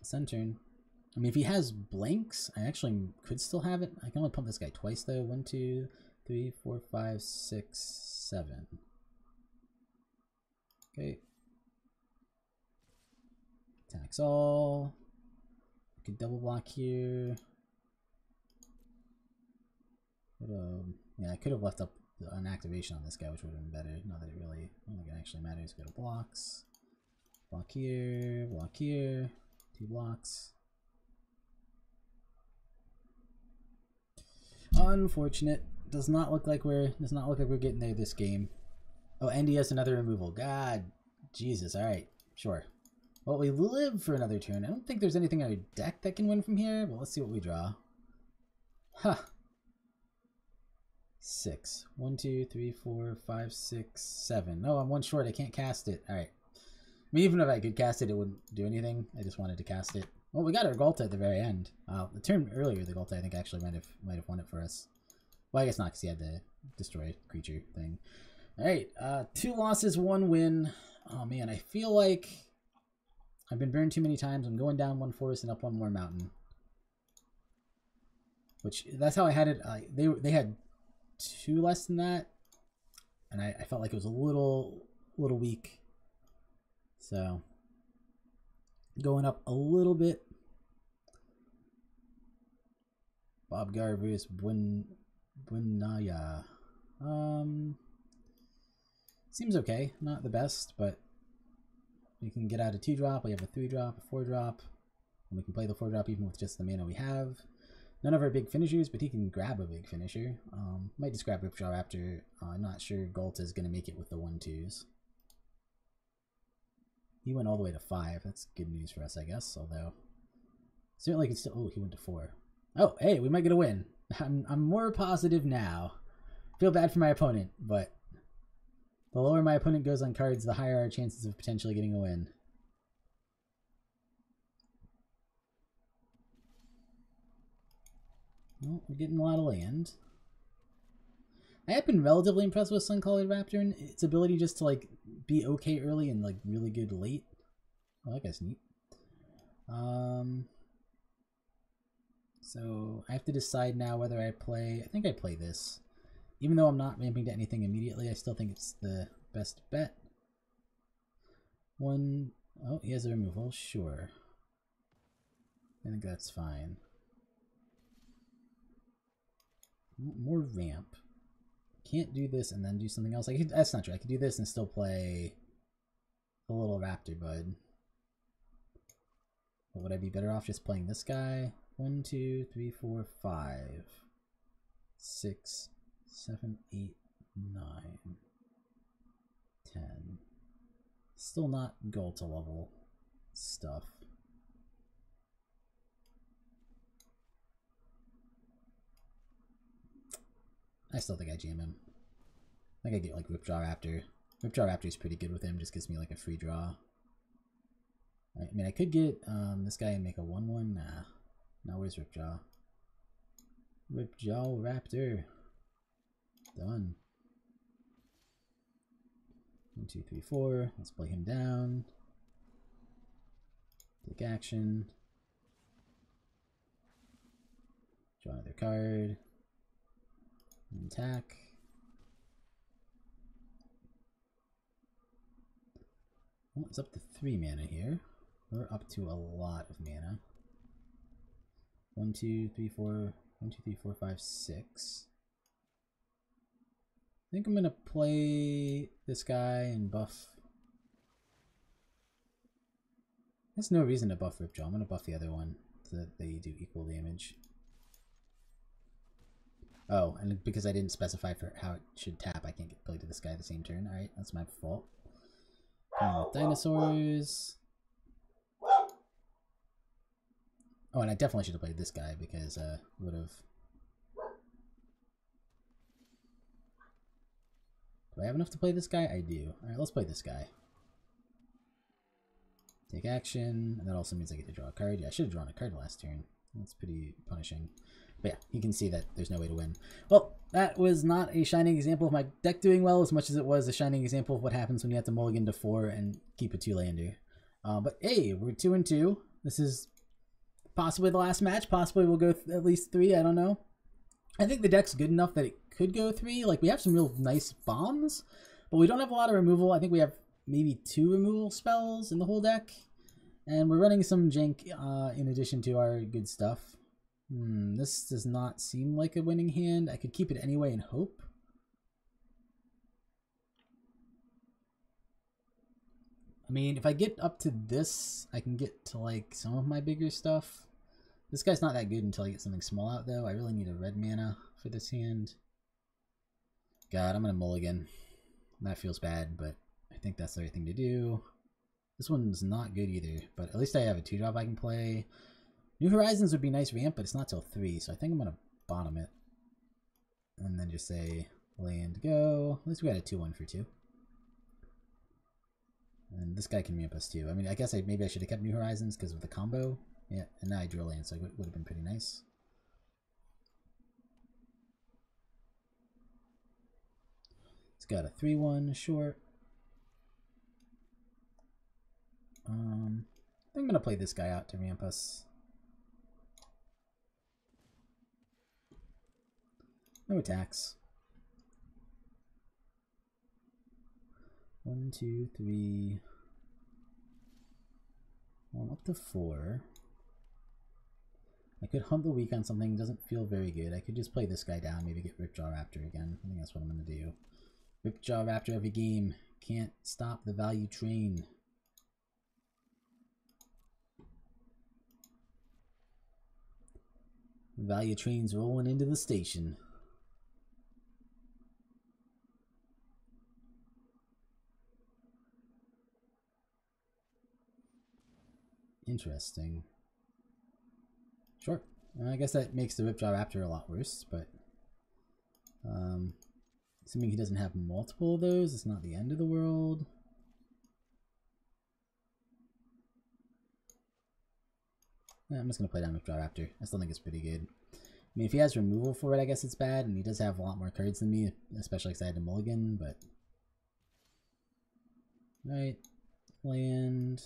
send turn. I mean, if he has blanks, I actually could still have it. I can only pump this guy twice, though. 1, 2, 3, 4, 5, 6, 7. Okay. Attacks all. I could double block here. Yeah, I could have left up an activation on this guy, which would have been better. Not that it really, I don't think it actually matters. Go to blocks. Block here, 2 blocks. Unfortunate. Does not look like we're getting there this game. Oh, NDS another removal. God, Jesus. All right, sure. Well, we live for another turn. I don't think there's anything in our deck that can win from here, but let's see what we draw. Huh. 6. 1, 2, 3, 4, 5, 6, 7. No, I'm 1 short. I can't cast it. All right. I mean, even if I could cast it, it wouldn't do anything. I just wanted to cast it. Well, we got our Ghalta at the very end. The turn earlier, the Ghalta I think actually might have won it for us. Well, I guess not, because he had the destroy creature thing. All right, 2 losses, 1 win. Oh man, I feel like I've been burned too many times. I'm going down 1 forest and up 1 more mountain. Which that's how I had it. They had 2 less than that, and I felt like it was a little weak. So going up a little bit. Bob Gar versus Buenaya. Seems okay. Not the best, but we can get out a 2-drop. We have a 3-drop, a 4-drop, and we can play the 4-drop even with just the mana we have. None of our big finishers, but he can grab a big finisher. Might just grab Ripjaw Raptor. I'm not sure Ghalta is going to make it with the 1/2s. He went all the way to 5. That's good news for us, I guess. Although, certainly can still. Oh, he went to 4. Oh, hey, we might get a win. I'm more positive now. Feel bad for my opponent, but the lower my opponent goes on cards, the higher our chances of potentially getting a win. Well, we're getting a lot of land. I have been relatively impressed with Sun-Colored Raptor and its ability just to like be okay early and like really good late. Oh, that guy's neat. So I have to decide now whether I play... I think I play this. Even though I'm not ramping to anything immediately, I still think it's the best bet. One... Oh, he has a removal. Sure. I think that's fine. More ramp. Can't do this and then do something else. That's not true. I could do this and still play a little Raptor Bud. But would I be better off just playing this guy? 1, 2, 3, 4, 5, 6, 7, 8, 9, 10. Still not goal to level stuff. I still think I jam him. I think I get like Ripjaw Raptor. Ripjaw Raptor is pretty good with him, just gives me like a free draw. I mean, I could get this guy and make a 1/1. Nah. Now where's Ripjaw? Ripjaw Raptor. Done. 1, 2, 3, 4. Let's play him down. Take action. Draw another card. Attack. Oh, it's up to 3 mana here. We're up to a lot of mana. 1, 2, 3, 4. 1, 2, 3, 4, 5, 6. I think I'm gonna play this guy and buff. There's no reason to buff Ripjaw. I'm gonna buff the other one so that they do equal damage. Oh, and because I didn't specify for how it should tap, I can't get played to this guy the same turn. Alright, that's my fault. Dinosaurs. Oh, and I definitely should have played this guy because would have. Do I have enough to play this guy? I do. Alright, let's play this guy. Take action, and that also means I get to draw a card. Yeah, I should have drawn a card last turn. That's pretty punishing. But yeah, you can see that there's no way to win. Well, that was not a shining example of my deck doing well as much as it was a shining example of what happens when you have to mulligan to 4 and keep a 2-lander. But hey, we're 2-2. This is possibly the last match. Possibly we'll go at least 3. I don't know. I think the deck's good enough that it could go 3. Like, we have some real nice bombs, but we don't have a lot of removal. I think we have maybe 2 removal spells in the whole deck. And we're running some jank in addition to our good stuff. This does not seem like a winning hand. I could keep it anyway and hope. I mean, if I get up to this, I can get to like some of my bigger stuff. This guy's not that good until I get something small out though. I really need a red mana for this hand. God, I'm gonna mulligan. That feels bad, but I think that's the right thing to do. This one's not good either, but at least I have a 2-drop I can play. New Horizons would be nice ramp, but it's not till 3, so I think I'm gonna bottom it. And then just say land go. At least we got a 2/1 for 2. And this guy can ramp us too. I mean, I guess maybe I should have kept New Horizons because of the combo. Yeah, and now I drew a land, so it would have been pretty nice. It's got a 3/1 short. I think I'm gonna play this guy out to ramp us. No attacks. 1, 2, 3. Well, up to 4. I could hunt the weak on something. Doesn't feel very good. I could just play this guy down. Maybe get Ripjaw Raptor again. I think that's what I'm gonna do. Ripjaw Raptor every game. Can't stop the value train. The value train's rolling into the station. Interesting. Sure. I guess that makes the Ripjaw Raptor a lot worse, but assuming he doesn't have multiple of those, it's not the end of the world. Yeah, I'm just going to play down Ripjaw Raptor. I still think it's pretty good. I mean, if he has removal for it, I guess it's bad, and he does have a lot more cards than me, especially because I had to mulligan, but... Right. Land...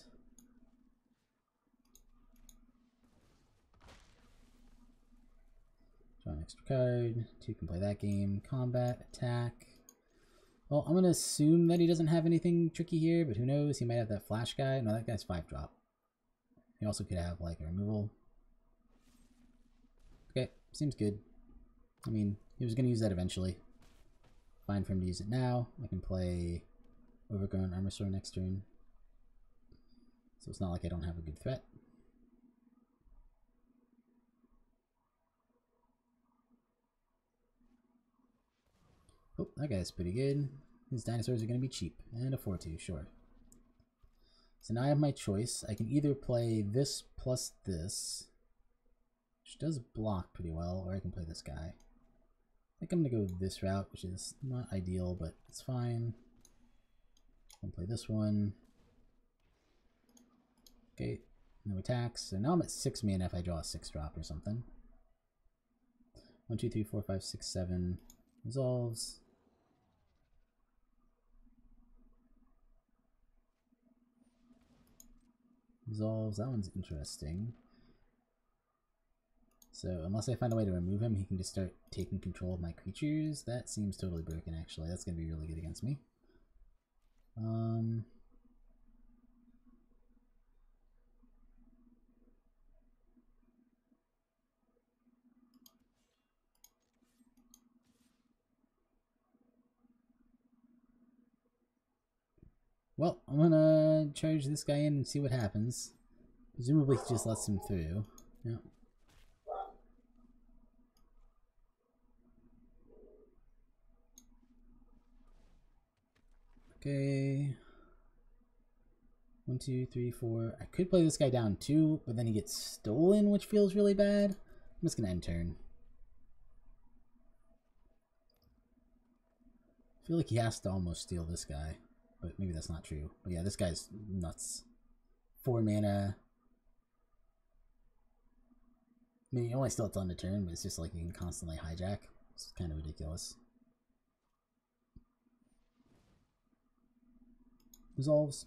Draw an extra card. 2 can play that game. Combat, attack. Well, I'm gonna assume that he doesn't have anything tricky here, but who knows? He might have that flash guy. No, that guy's 5-drop. He also could have like a removal. Okay, seems good. I mean, he was gonna use that eventually. Fine for him to use it now. I can play Overgrown Armorsaur next turn. So it's not like I don't have a good threat. Oh, that guy's pretty good. His dinosaurs are going to be cheap. And a 4-2, sure. So now I have my choice. I can either play this plus this, which does block pretty well, or I can play this guy. I think I'm going to go this route, which is not ideal, but it's fine. I can play this one. Okay, no attacks. So now I'm at 6 mana if I draw a 6-drop or something. 1, 2, 3, 4, 5, 6, 7. Resolves. Resolves. That one's interesting. So unless I find a way to remove him, he can just start taking control of my creatures. That seems totally broken, actually. That's going to be really good against me. Well, I'm gonna charge this guy in and see what happens. Presumably he just lets him through. Yeah. Okay. 1, 2, 3, 4. I could play this guy down too, but then he gets stolen, which feels really bad. I'm just gonna end turn. I feel like he has to almost steal this guy, but maybe that's not true. But yeah, this guy's nuts. 4 mana. I mean, he only still has on the turn, but it's just like you can constantly hijack. It's kind of ridiculous. Resolves.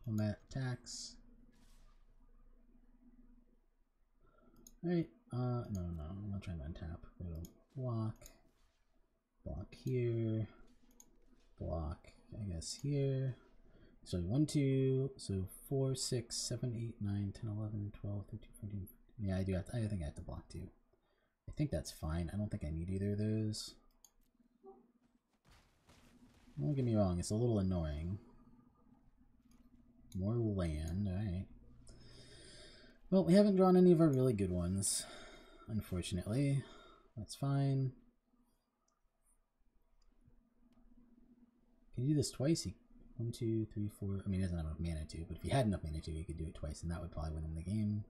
Combat attacks. Alright, no, I'm not trying to untap. Go block. Block here. Block, I guess, here. So 1, 2, so 4, 6, 7, 8, 9, 10, 11, 12, 13, 14. Yeah, I do have to, I think I have to block too. I think that's fine. I don't think I need either of those. Don't get me wrong, it's a little annoying. More land, alright. Well, we haven't drawn any of our really good ones, unfortunately. That's fine. Can you do this twice? 1, 2, 3, 4. I mean, he doesn't have enough mana to, but if he had enough mana to, he could do it twice, and that would probably win him the game.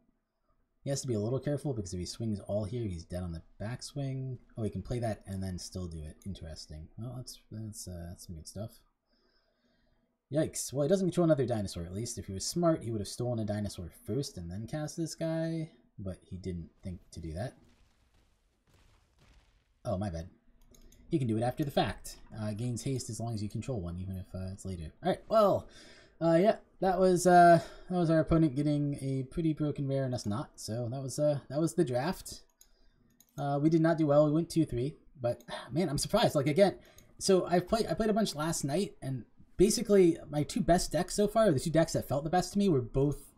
He has to be a little careful because if he swings all here, he's dead on the backswing. Oh, he can play that and then still do it. Interesting. Well, that's some good stuff. Yikes. Well, he doesn't control another dinosaur, at least. If he was smart, he would have stolen a dinosaur first and then cast this guy, but he didn't think to do that. Oh, my bad. He can do it after the fact. Gains haste as long as you control one, even if it's later. Alright, well, yeah, that was our opponent getting a pretty broken rare and us not. So that was the draft. We did not do well. We went 2-3, but man, I'm surprised. Like again, so I played a bunch last night, and basically my 2 best decks so far, the 2 decks that felt the best to me, were both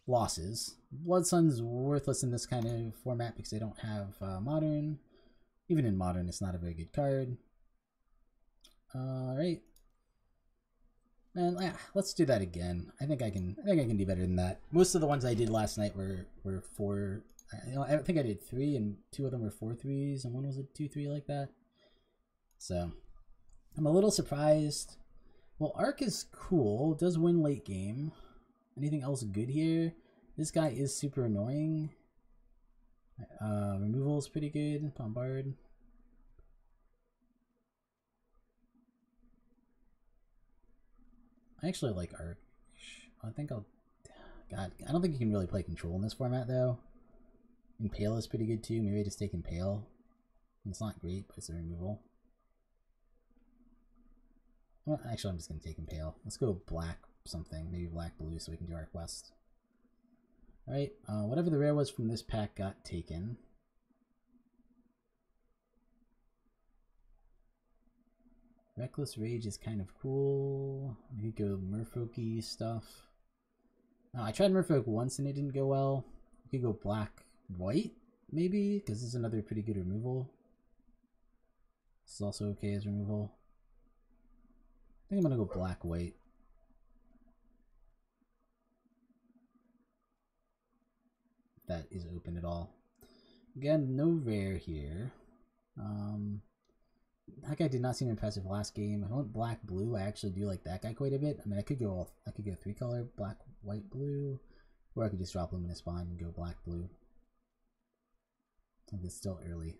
losses. Blood Sun's worthless in this kind of format because they don't have Modern. Even in Modern, it's not a very good card. Alright. And let's do that again. I think I can do better than that. Most of the ones I did last night were 4. I think I did 3, and 2 of them were 4-3s, and one was a 2-3 like that. So I'm a little surprised. Well, Arc is cool. Does win late game. Anything else good here? This guy is super annoying. Removal is pretty good. Bombard. I actually like Arc. I think I'll... God, I don't think you can really play control in this format, though. Impale is pretty good, too. Maybe I just take Impale. It's not great, but it's a removal. Well, actually, I'm just going to take Impale. Let's go black something. Maybe black blue so we can do Arc West. Alright, whatever the rare was from this pack got taken. Reckless Rage is kind of cool. We could go Merfolk-y stuff. I tried Merfolk once and it didn't go well. We could go Black-White, maybe, because this is another pretty good removal. This is also okay as removal. I think I'm gonna go Black-White. If that is open at all. Again, no rare here. That guy did not seem impressive last game. I went black blue. I actually do like that guy quite a bit. I mean, I could go 3-color, black, white, blue, or I could just drop Luminous Bond and go black blue. I think it's still early.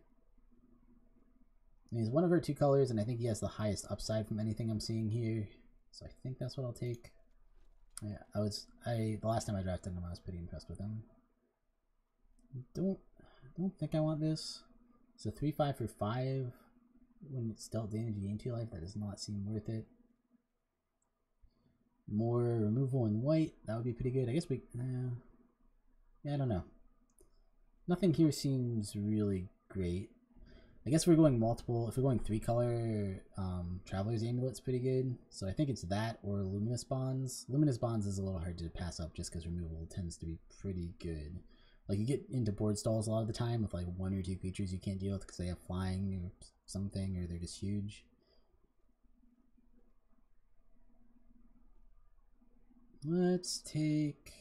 And he's one of our 2 colors, and I think he has the highest upside from anything I'm seeing here. So I think that's what I'll take. Yeah, the last time I drafted him, I was pretty impressed with him. Don't think I want this. It's a 3/5 for 5. When it's dealt damage, you gain 2 life. That does not seem worth it. More removal in white. That would be pretty good. I guess yeah, I don't know. Nothing here seems really great. I guess we're going multiple. If we're going 3-color, Traveler's Amulet's pretty good. So I think it's that or Luminous Bonds. Luminous Bonds is a little hard to pass up just because removal tends to be pretty good. Like, you get into board stalls a lot of the time with like 1 or 2 creatures you can't deal with because they have flying or something, or they're just huge. Let's take...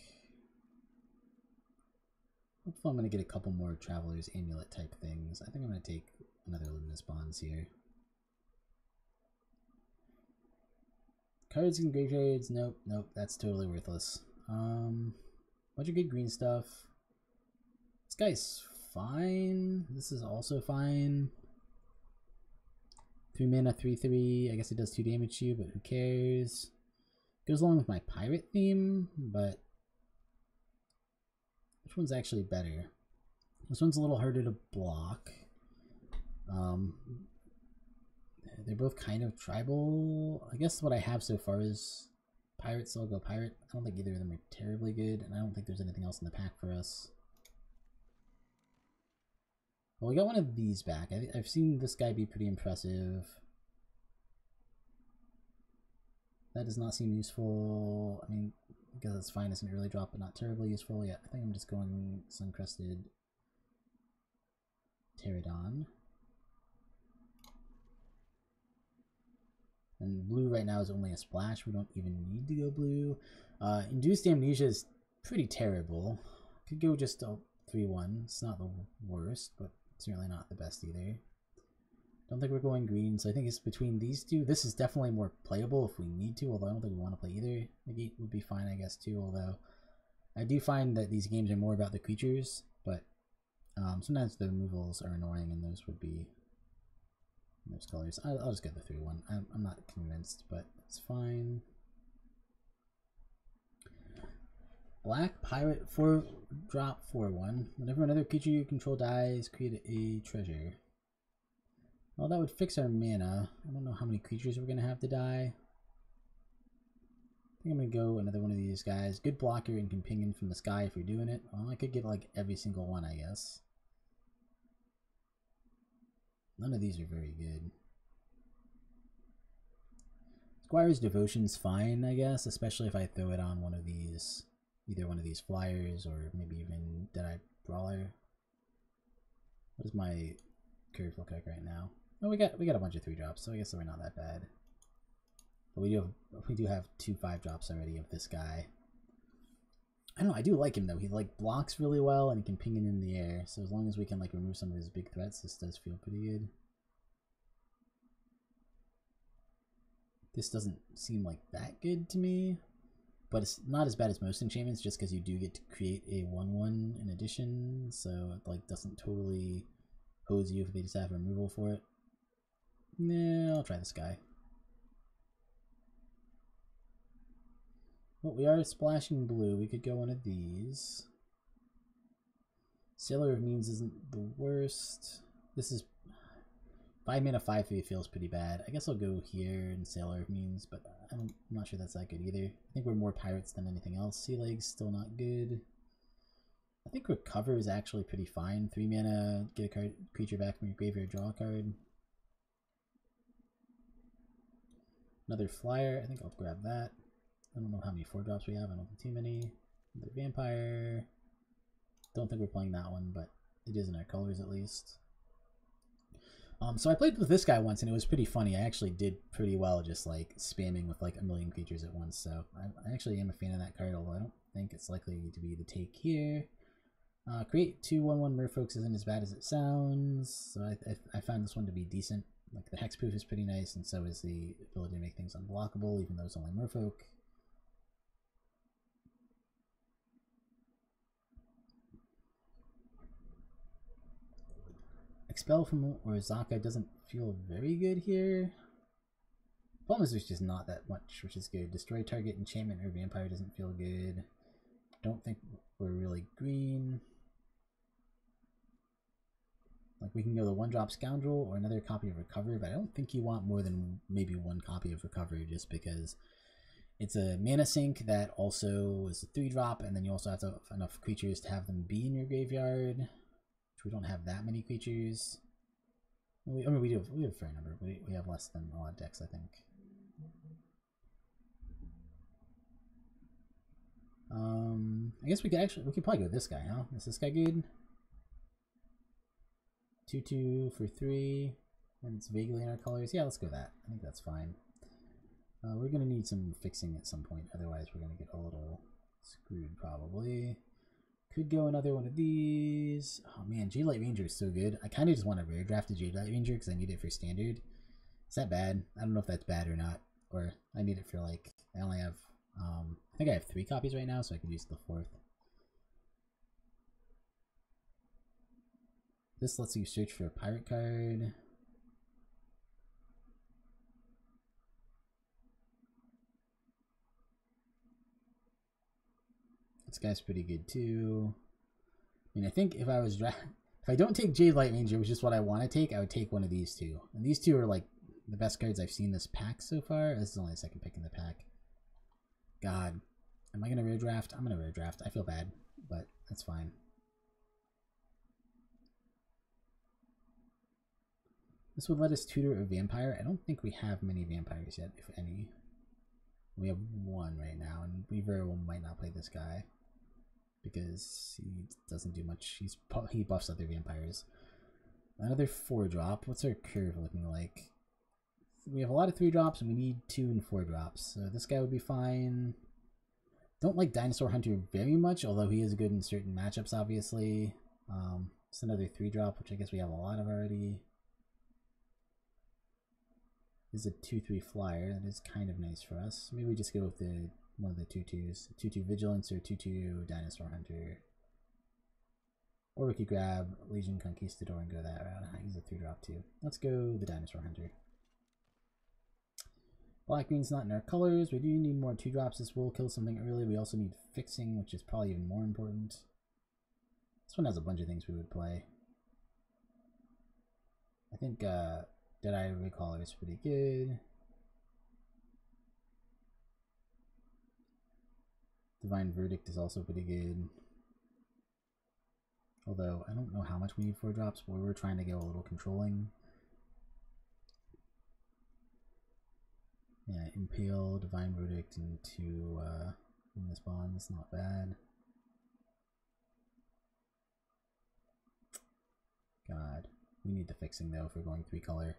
hopefully I'm going to get a couple more Traveler's Amulet type things. I think I'm going to take another Luminous Bonds here. Cards and graveyards, nope, that's totally worthless. Bunch of good green stuff. This guy's fine. This is also fine. 3 mana, 3/3. I guess it does 2 damage to you, but who cares? Goes along with my pirate theme, but which one's actually better? This one's a little harder to block. They're both kind of tribal. I guess what I have so far is pirate, so I'll go pirate. I don't think either of them are terribly good, and I don't think there's anything else in the pack for us. Well, we got one of these back. I've seen this guy be pretty impressive. That does not seem useful. I mean, I guess it's fine as an early drop, but not terribly useful. Yeah, I think I'm just going Suncrested Pterodon. And blue right now is only a splash. We don't even need to go blue. Induced Amnesia is pretty terrible. Could go just a 3/1. It's not the worst, but certainly not the best either. Don't think we're going green, so I think it's between these two. This is definitely more playable if we need to, although I don't think we want to play either. Negate would be fine, I guess, too, although I do find that these games are more about the creatures, but sometimes the removals are annoying, and those would be those colors. I'll just get the 3/1. I'm not convinced, but it's fine. Black Pirate 4-drop 4/1. Whenever another creature you control dies, create a treasure. Well, that would fix our mana. I don't know how many creatures we're going to have to die. I think I'm going to go another one of these guys. Good blocker and Companion from the Sky if you're doing it. Well, I could get like every single one, I guess. None of these are very good. Squire's Devotion's fine, I guess, especially if I throw it on one of these, either one of these flyers or maybe even Deadeye Brawler. What is my curve look like right now? Oh, we got a bunch of 3-drops, so I guess we're not that bad. But we do have 2 5-drops already of this guy. I don't know, I do like him though. He like blocks really well and he can ping it in the air. So as long as we can like remove some of his big threats, this does feel pretty good. This doesn't seem like that good to me, but it's not as bad as most enchantments just because you do get to create a 1/1 in addition, so it like doesn't totally hose you if they just have removal for it. Nah, I'll try this guy. Well, we are splashing blue. We could go one of these. Sailor of Means isn't the worst. This is 5 mana 5/3 feels pretty bad. I guess I'll go here and Sailor of Means, but I'm not sure that's that good either. I think we're more pirates than anything else. Sea Leg's still not good. I think Recover is actually pretty fine. 3 mana, get a card, creature back from your graveyard, draw a card. Another Flyer, I think I'll grab that. I don't know how many 4-drops we have, I don't think too many. Another Vampire. Don't think we're playing that one, but it is in our colors at least. So I played with this guy once and it was pretty funny. I actually did pretty well just like spamming with like a million creatures at once. So I actually am a fan of that card, although I don't think it's likely to be the take here. Create 2/1/1 Merfolks isn't as bad as it sounds. So I found this one to be decent. Like the hexproof is pretty nice, and so is the ability to make things unblockable, even though it's only Merfolk. Expel from Orzaka doesn't feel very good here. Problem is there's just not that much, which is good. Destroy target enchantment or vampire doesn't feel good. Don't think we're really green. Like we can go the 1-drop Scoundrel or another copy of Recover, but I don't think you want more than maybe 1 copy of Recover just because it's a mana sink that also is a 3-drop, and then you also have to have enough creatures to have them be in your graveyard. We don't have that many creatures. I mean, we have a fair number. We have less than a lot of decks, I think. I guess we could probably go with this guy, huh? Is this guy good? 2/2 for 3, and it's vaguely in our colors. Yeah, let's go that. I think that's fine. We're gonna need some fixing at some point, otherwise we're gonna get a little screwed probably. Could go another one of these. Oh man, Jadelight Ranger is so good. I kind of just want to rare draft a Jadelight Ranger because I need it for standard. Is that bad? I don't know if that's bad or not. Or I need it for like, I only have, I think I have 3 copies right now, so I could use the 4th. This lets you search for a pirate card. This guy's pretty good too. I mean, I think if I don't take Jadelight Ranger, which is what I want to take, I would take one of these two. And these two are like the best cards I've seen this pack so far. This is only the 2nd pick in the pack. God, am I gonna rare draft? I'm gonna rare draft. I feel bad, but that's fine. This would let us tutor a vampire. I don't think we have many vampires yet, if any. We have 1 right now, and we very well might not play this guy because he doesn't do much. He buffs other vampires. Another 4-drop. What's our curve looking like? We have a lot of 3-drops, and we need 2 and 4-drops. So this guy would be fine. Don't like Dinosaur Hunter very much, although he is good in certain matchups, obviously. It's another 3-drop, which I guess we have a lot of already. This is a 2/3 flyer. That is kind of nice for us. Maybe we just go with one of the 2/2s. 2/2 Vigilance or 2/2 Dinosaur Hunter. Or we could grab Legion Conquistador and go that route. He's a 3-drop too. Let's go the Dinosaur Hunter. Black green's not in our colors. We do need more 2-drops. This will kill something early. We also need fixing, which is probably even more important. This one has a bunch of things we would play. I think Deadeye Recaller is pretty good. Divine Verdict is also pretty good. Although, I don't know how much we need 4-drops, but we're trying to go a little controlling. Yeah, Impale, Divine Verdict, and 2 Luminous Bond. That's not bad. God. We need the fixing, though, if we're going 3-color.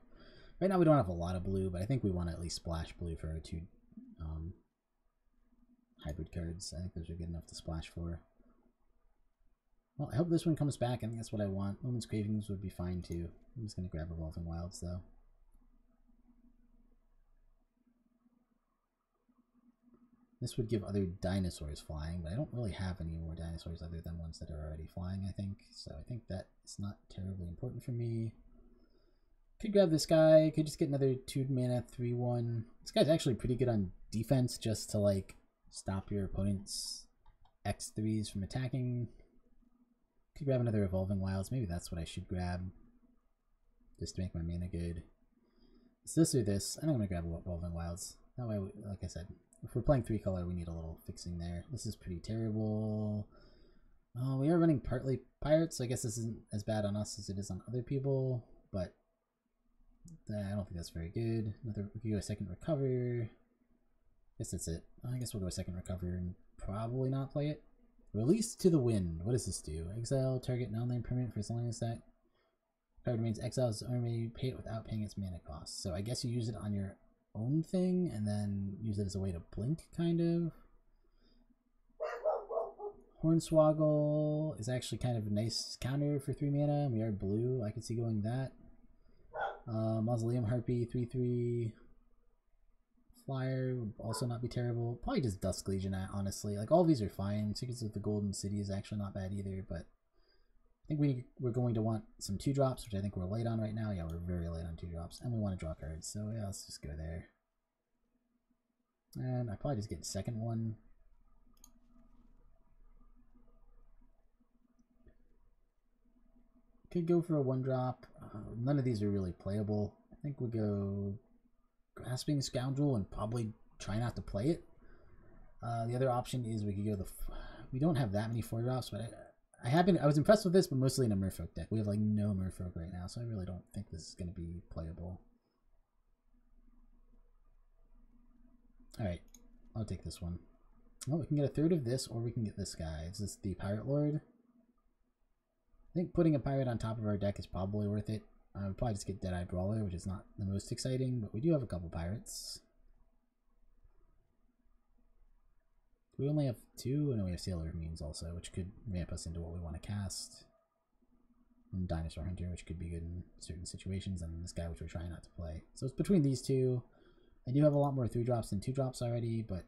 Right now we don't have a lot of blue, but I think we want to at least splash blue for our 2 hybrid cards. I think those are good enough to splash for. Well, I hope this one comes back. I think that's what I want. Woman's Cravings would be fine, too. I'm just going to grab Evolving Wilds, though. This would give other dinosaurs flying, but I don't really have any more dinosaurs other than ones that are already flying, I think. So I think that is not terribly important for me. Could grab this guy. Could just get another 2-mana 3/1. This guy's actually pretty good on defense, just to like stop your opponent's X3s from attacking. Could grab another Evolving Wilds. Maybe that's what I should grab, just to make my mana good. It's this or this. I think I'm gonna grab Evolving Wilds. That way, like I said, if we're playing 3-color, we need a little fixing there. This is pretty terrible. We are running partly pirates, so I guess this isn't as bad on us as it is on other people, but I don't think that's very good. Another, we could go a second recover. Guess that's it. I guess we'll go a second recover and probably not play it. Release to the wind. What does this do? Exile target non-land permanent for as long as that card remains exiled. Or may pay it without paying its mana cost. So I guess you use it on your own thing and then use it as a way to blink, kind of. Hornswoggle is actually kind of a nice counter for 3 mana. We are blue. I could see going that. Mausoleum Harpy, 3/3. Flyer would also not be terrible. Probably just Dusk Legion, honestly. Like, all these are fine. Secrets of the Golden City is actually not bad either, but I think we're going to want some 2-drops, which I think we're late on right now. Yeah, we're very late on 2-drops, and we want to draw cards, so yeah, let's just go there. And I probably just get the second one. Could go for a 1-drop. None of these are really playable. I think we'll go Grasping Scoundrel and probably try not to play it. The other option is we could go we don't have that many 4-drops, but I was impressed with this, but mostly in a Merfolk deck. We have like no Merfolk right now, so I really don't think this is going to be playable. Alright, I'll take this one. Well, we can get a third of this, or we can get this guy. Is this the Pirate Lord? I think putting a pirate on top of our deck is probably worth it. I would probably just get Deadeye Brawler, which is not the most exciting, but we do have a couple pirates. We only have 2, and then we have Sailor Means also, which could ramp us into what we want to cast. And Dinosaur Hunter, which could be good in certain situations, and this guy, which we're trying not to play. So it's between these two. I do have a lot more 3-drops than 2-drops already, but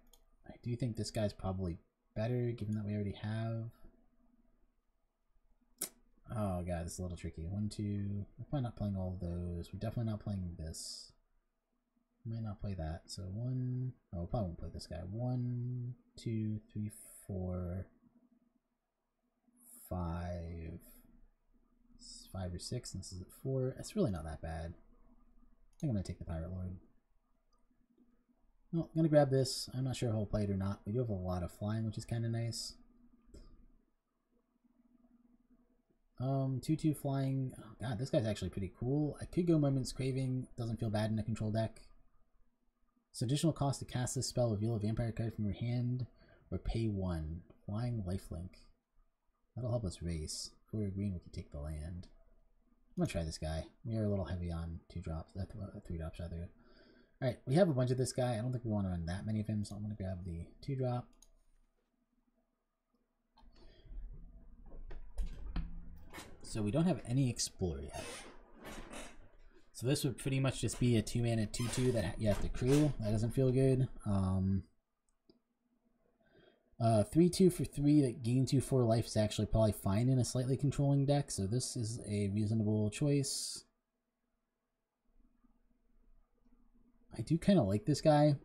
I do think this guy's probably better, given that we already have. Oh god, this is a little tricky. 1, 2. We're probably not playing all of those. We're definitely not playing this. We might not play that. So 1. Oh, we probably won't play this guy. 1, 2, 3, 4, 5. 5 or 6. And this is at 4. It's really not that bad. I think I'm gonna take the Pirate Lord. Well, I'm gonna grab this. I'm not sure if I'll play it or not. We do have a lot of flying, which is kind of nice. 2/2 flying. Oh god, this guy's actually pretty cool. I could go Moment's Craving. Doesn't feel bad in a control deck. So additional cost to cast this spell, reveal a vampire card from your hand, or pay 1. Flying Lifelink. That'll help us race. If we're green, we can take the land. I'm gonna try this guy. We are a little heavy on 2-drops, 3-drops rather. Alright, we have a bunch of this guy. I don't think we want to run that many of him, so I'm gonna grab the 2-drop. So we don't have any Explore yet. So this would pretty much just be a 2-mana 2/2 that you have to crew. That doesn't feel good. 3/2 for 3 that gains you 4 life is actually probably fine in a slightly controlling deck. So this is a reasonable choice. I do kind of like this guy.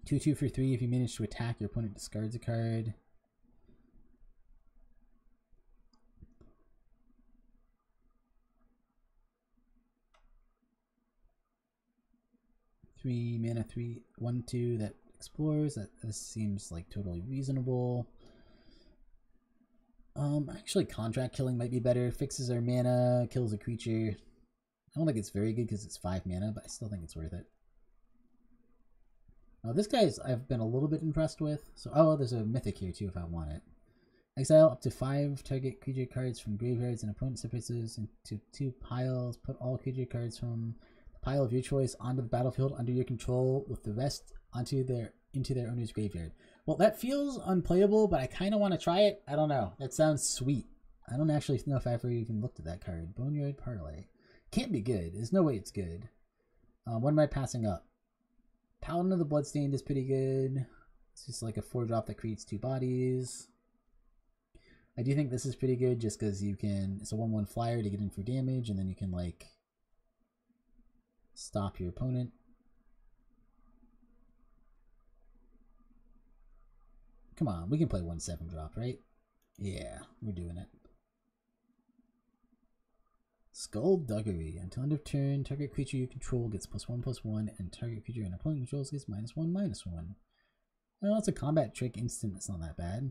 2/2 for 3. If you manage to attack, your opponent discards a card. Three mana, 3, 1, 2 that explores. This seems like totally reasonable. Actually, Contract Killing might be better. Fixes our mana, kills a creature. I don't think it's very good because it's 5 mana, but I still think it's worth it. Now this guy's I've been a little bit impressed with. So there's a Mythic here too if I want it. Exile up to 5 target creature cards from graveyards and opponent separates into 2 piles. Put all creature cards from pile of your choice onto the battlefield under your control, with the rest into their owner's graveyard. Well, that feels unplayable, but I kind of want to try it. I don't know. That sounds sweet. I don't actually know if I ever even looked at that card. Boneyard Parlay. Can't be good. There's no way it's good. What am I passing up? Paladin of the Bloodstained is pretty good. It's just like a 4-drop that creates 2 bodies. I do think this is pretty good just because it's a 1/1 flyer to get in for damage, and then you can like stop your opponent. Come on, we can play 1 7-drop, right? Yeah, we're doing it. Skullduggery. Until end of turn, target creature you control gets +1/+1, and target creature an opponent controls gets -1/-1. Well, it's a combat trick instant. It's not that bad.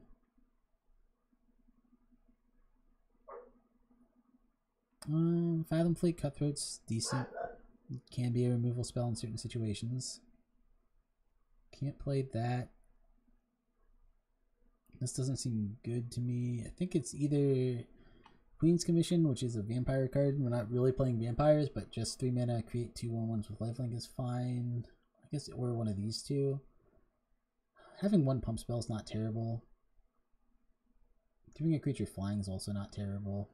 Fathom Fleet Cutthroat's decent. Can be a removal spell in certain situations. Can't play that. This doesn't seem good to me. I think it's either Queen's Commission, which is a vampire card. We're not really playing vampires, but just 3 mana, create 2 1/1s with lifelink is fine. I guess, or one of these two. Having 1 pump spell is not terrible. Giving a creature flying is also not terrible.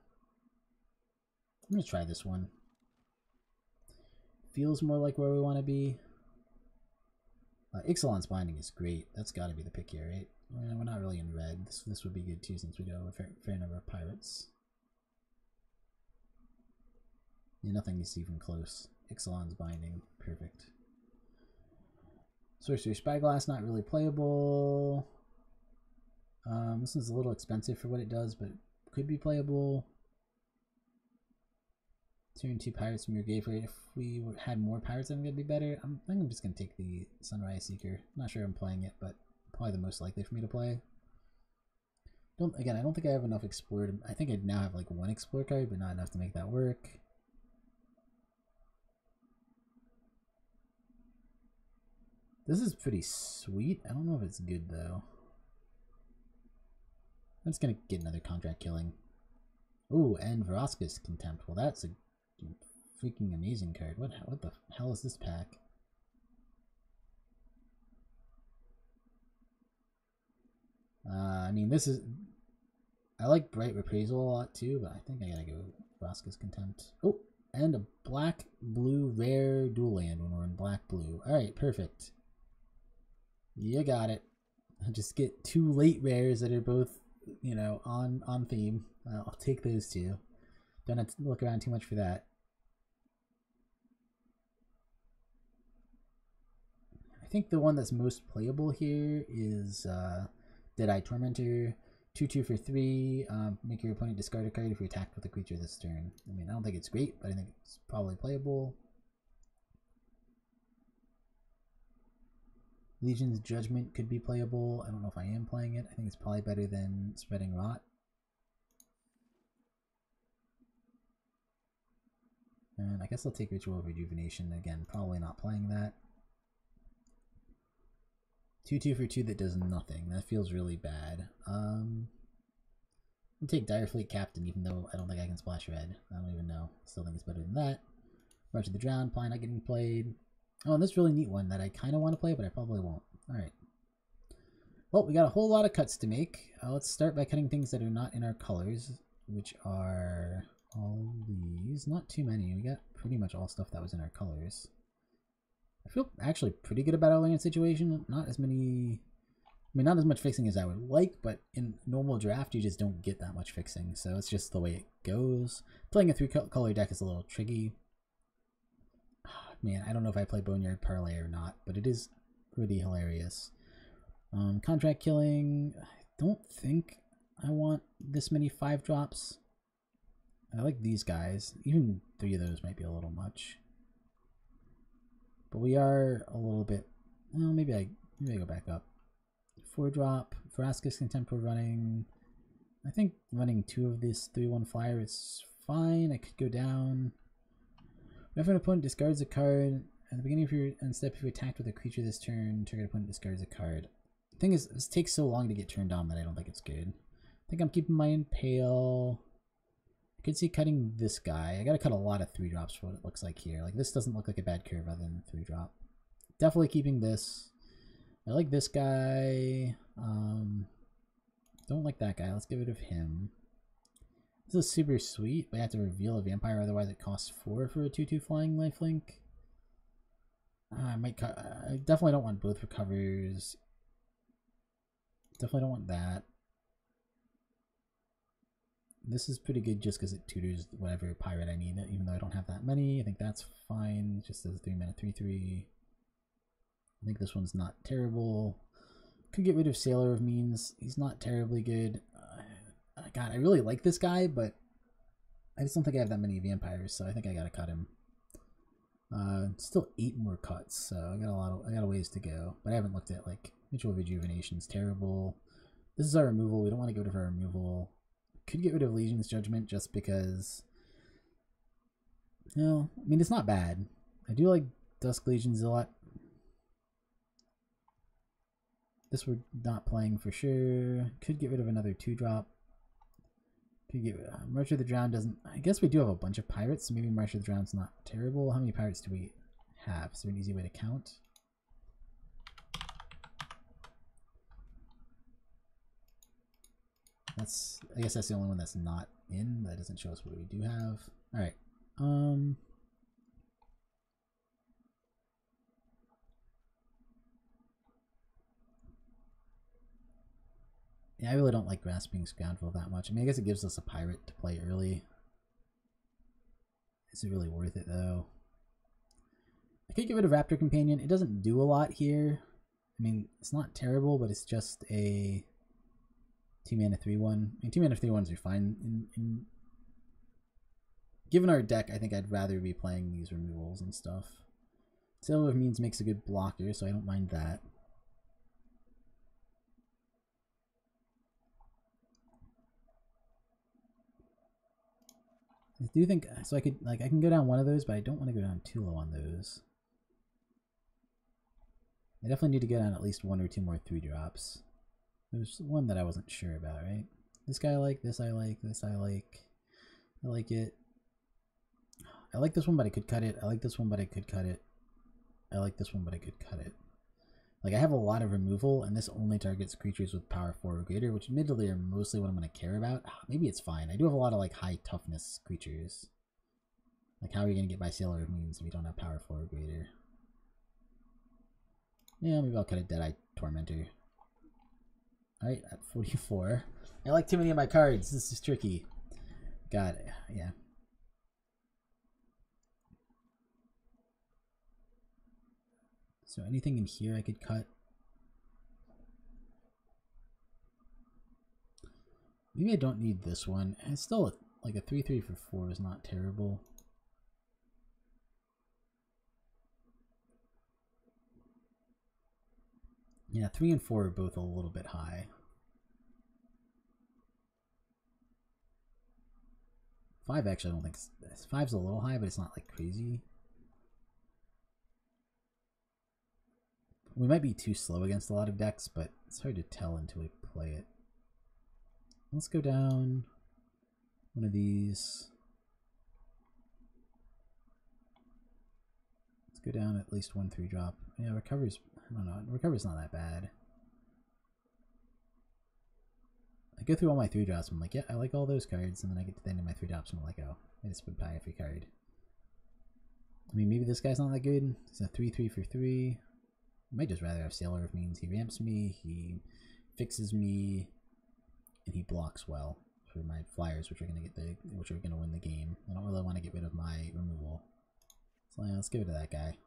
I'm going to try this one. Feels more like where we want to be. Ixalan's Binding is great. That's got to be the pick here, right? We're not really in red. This would be good too, since we do have a fair number of pirates. Yeah, nothing is even close. Ixalan's Binding, perfect. Sorcerer Spyglass, not really playable. This is a little expensive for what it does, but could be playable. Turn 2 pirates from your graveyard. If we had more pirates, I think it'd be better. I think I'm just going to take the Sunrise Seeker. Not sure I'm playing it, but probably the most likely for me to play. Again, I don't think I have enough Explore. I think I now have like 1 Explore card, but not enough to make that work. This is pretty sweet. I don't know if it's good, though. I'm just going to get another Contract Killing. Ooh, and Vraska's Contempt. Well, that's a freaking amazing card. What the hell is this pack? I mean, this is... I like Bright Reprisal a lot too, but I think I gotta go Vraska's Contempt. Oh, and a black-blue rare dual land when we're in black-blue. Alright, perfect. You got it. I'll just get 2 late rares that are both, you know, on theme. I'll take those 2. Don't have to look around too much for that. I think the one that's most playable here is Deadeye Tormentor. 2/2 for 3. Make your opponent discard a card if you're attacked with a creature this turn. I mean, I don't think it's great, but I think it's probably playable. Legion's Judgment could be playable. I don't know if I am playing it. I think it's probably better than Spreading Rot. And I guess I'll take Ritual of Rejuvenation again. Probably not playing that. 2/2 for 2 that does nothing. That feels really bad. I'll take Direfleet Captain, even though I don't think I can splash red. I don't even know. Still think it's better than that. March of the Drowned, probably not getting played. Oh, and this really neat one that I kind of want to play, but I probably won't. Alright. Well, we got a whole lot of cuts to make. Let's start by cutting things that are not in our colors, which are all these. Not too many. We got pretty much all stuff that was in our colors. I feel actually pretty good about our land situation. Not as many... I mean, not as much fixing as I would like, but in normal draft, you just don't get that much fixing. So it's just the way it goes. Playing a 3-color deck is a little tricky. Man, I don't know if I play Boneyard Parlay or not, but it is pretty hilarious. Contract Killing. I don't think I want this many 5-drops. I like these guys. Even 3 of those might be a little much. But we are a little bit... Well, maybe I go back up. 4-drop. Vraska's Contempt we're running. I think running 2 of this 3/1 flyer is fine. I could go down. Whenever an opponent discards a card, at the beginning of your end step, if you're attacked with a creature this turn, target opponent discards a card. The thing is, this takes so long to get turned on that I don't think it's good. I think I'm keeping my Impale. I could see cutting this guy. I gotta cut a lot of 3-drops for what it looks like here. Like, this doesn't look like a bad curve other than 3-drop. Definitely keeping this. I like this guy. Don't like that guy. Let's get rid of him. This is super sweet, but I have to reveal a vampire, otherwise it costs 4 for a 2/2 flying lifelink. I might cut. I definitely don't want both recovers. Definitely don't want that. This is pretty good just because it tutors whatever pirate I need, even though I don't have that many. I think that's fine, just as a 3-mana 3/3. I think this one's not terrible. Could get rid of Sailor of Means. He's not terribly good. God, I really like this guy, but I just don't think I have that many vampires, so I think I gotta cut him. Still 8 more cuts, so I got a ways to go. But I haven't looked at, like, Ritual Rejuvenation's terrible. This is our removal. We don't want to get rid of our removal. Could get rid of Legion's Judgment just because No, I mean, it's not bad. I do like Dusk Legions a lot. This we're not playing for sure. Could get rid of another 2-drop. Could get March of the Drown doesn't... I guess we do have a bunch of pirates, so maybe March of the Drown's not terrible. How many pirates do we have? Is there an easy way to count? That's... I guess that's the only one that's not in. That doesn't show us what we do have. Alright. Yeah, I really don't like Grasping Scoundrel that much. I mean, I guess it gives us a pirate to play early. Is it really worth it, though? I could get rid of Raptor Companion. It doesn't do a lot here. I mean, it's not terrible, but it's just a 2-mana 3/1. I mean, 2-mana 3/1s are fine. Given our deck, I think I'd rather be playing these removals and stuff. Sailor of Means makes a good blocker, so I don't mind that. I do think so. I can go down one of those, but I don't want to go down too low on those. I definitely need to go down at least 1 or 2 more 3-drops. There's one that I wasn't sure about, right? This guy I like, this I like, this I like. I like it. I like this one, but I could cut it. I like this one, but I could cut it. I like this one, but I could cut it. Like, I have a lot of removal, and this only targets creatures with power 4 or greater, which admittedly are mostly what I'm going to care about. Maybe it's fine. I do have a lot of, like, high toughness creatures. Like, how are you going to get by Sailor of Means if you don't have power 4 or greater? Yeah, maybe I'll cut a Deadeye Tormentor. Alright, at 44. I like too many of my cards. This is tricky. Got it. Yeah. So anything in here I could cut? Maybe I don't need this one. It's still like a 3/3 for 4 is not terrible. Yeah, 3 and 4 are both a little bit high. 5 actually I don't think 5's a little high, but it's not like crazy. We might be too slow against a lot of decks, but it's hard to tell until we play it. Let's go down one of these. Let's go down at least 1 3-drop. Yeah, recovery's, I don't know, recovery's not that bad. I go through all my 3-drops and I'm like, yeah, I like all those cards, and then I get to the end of my 3-drops and I'm like, oh, I just would buy every card. I mean, maybe this guy's not that good. It's a 3/3 for 3. I might just rather have Sailor of Means. He ramps me, he fixes me, and he blocks well for my flyers, which are gonna win the game. I don't really want to get rid of my removal. So yeah, let's give it to that guy.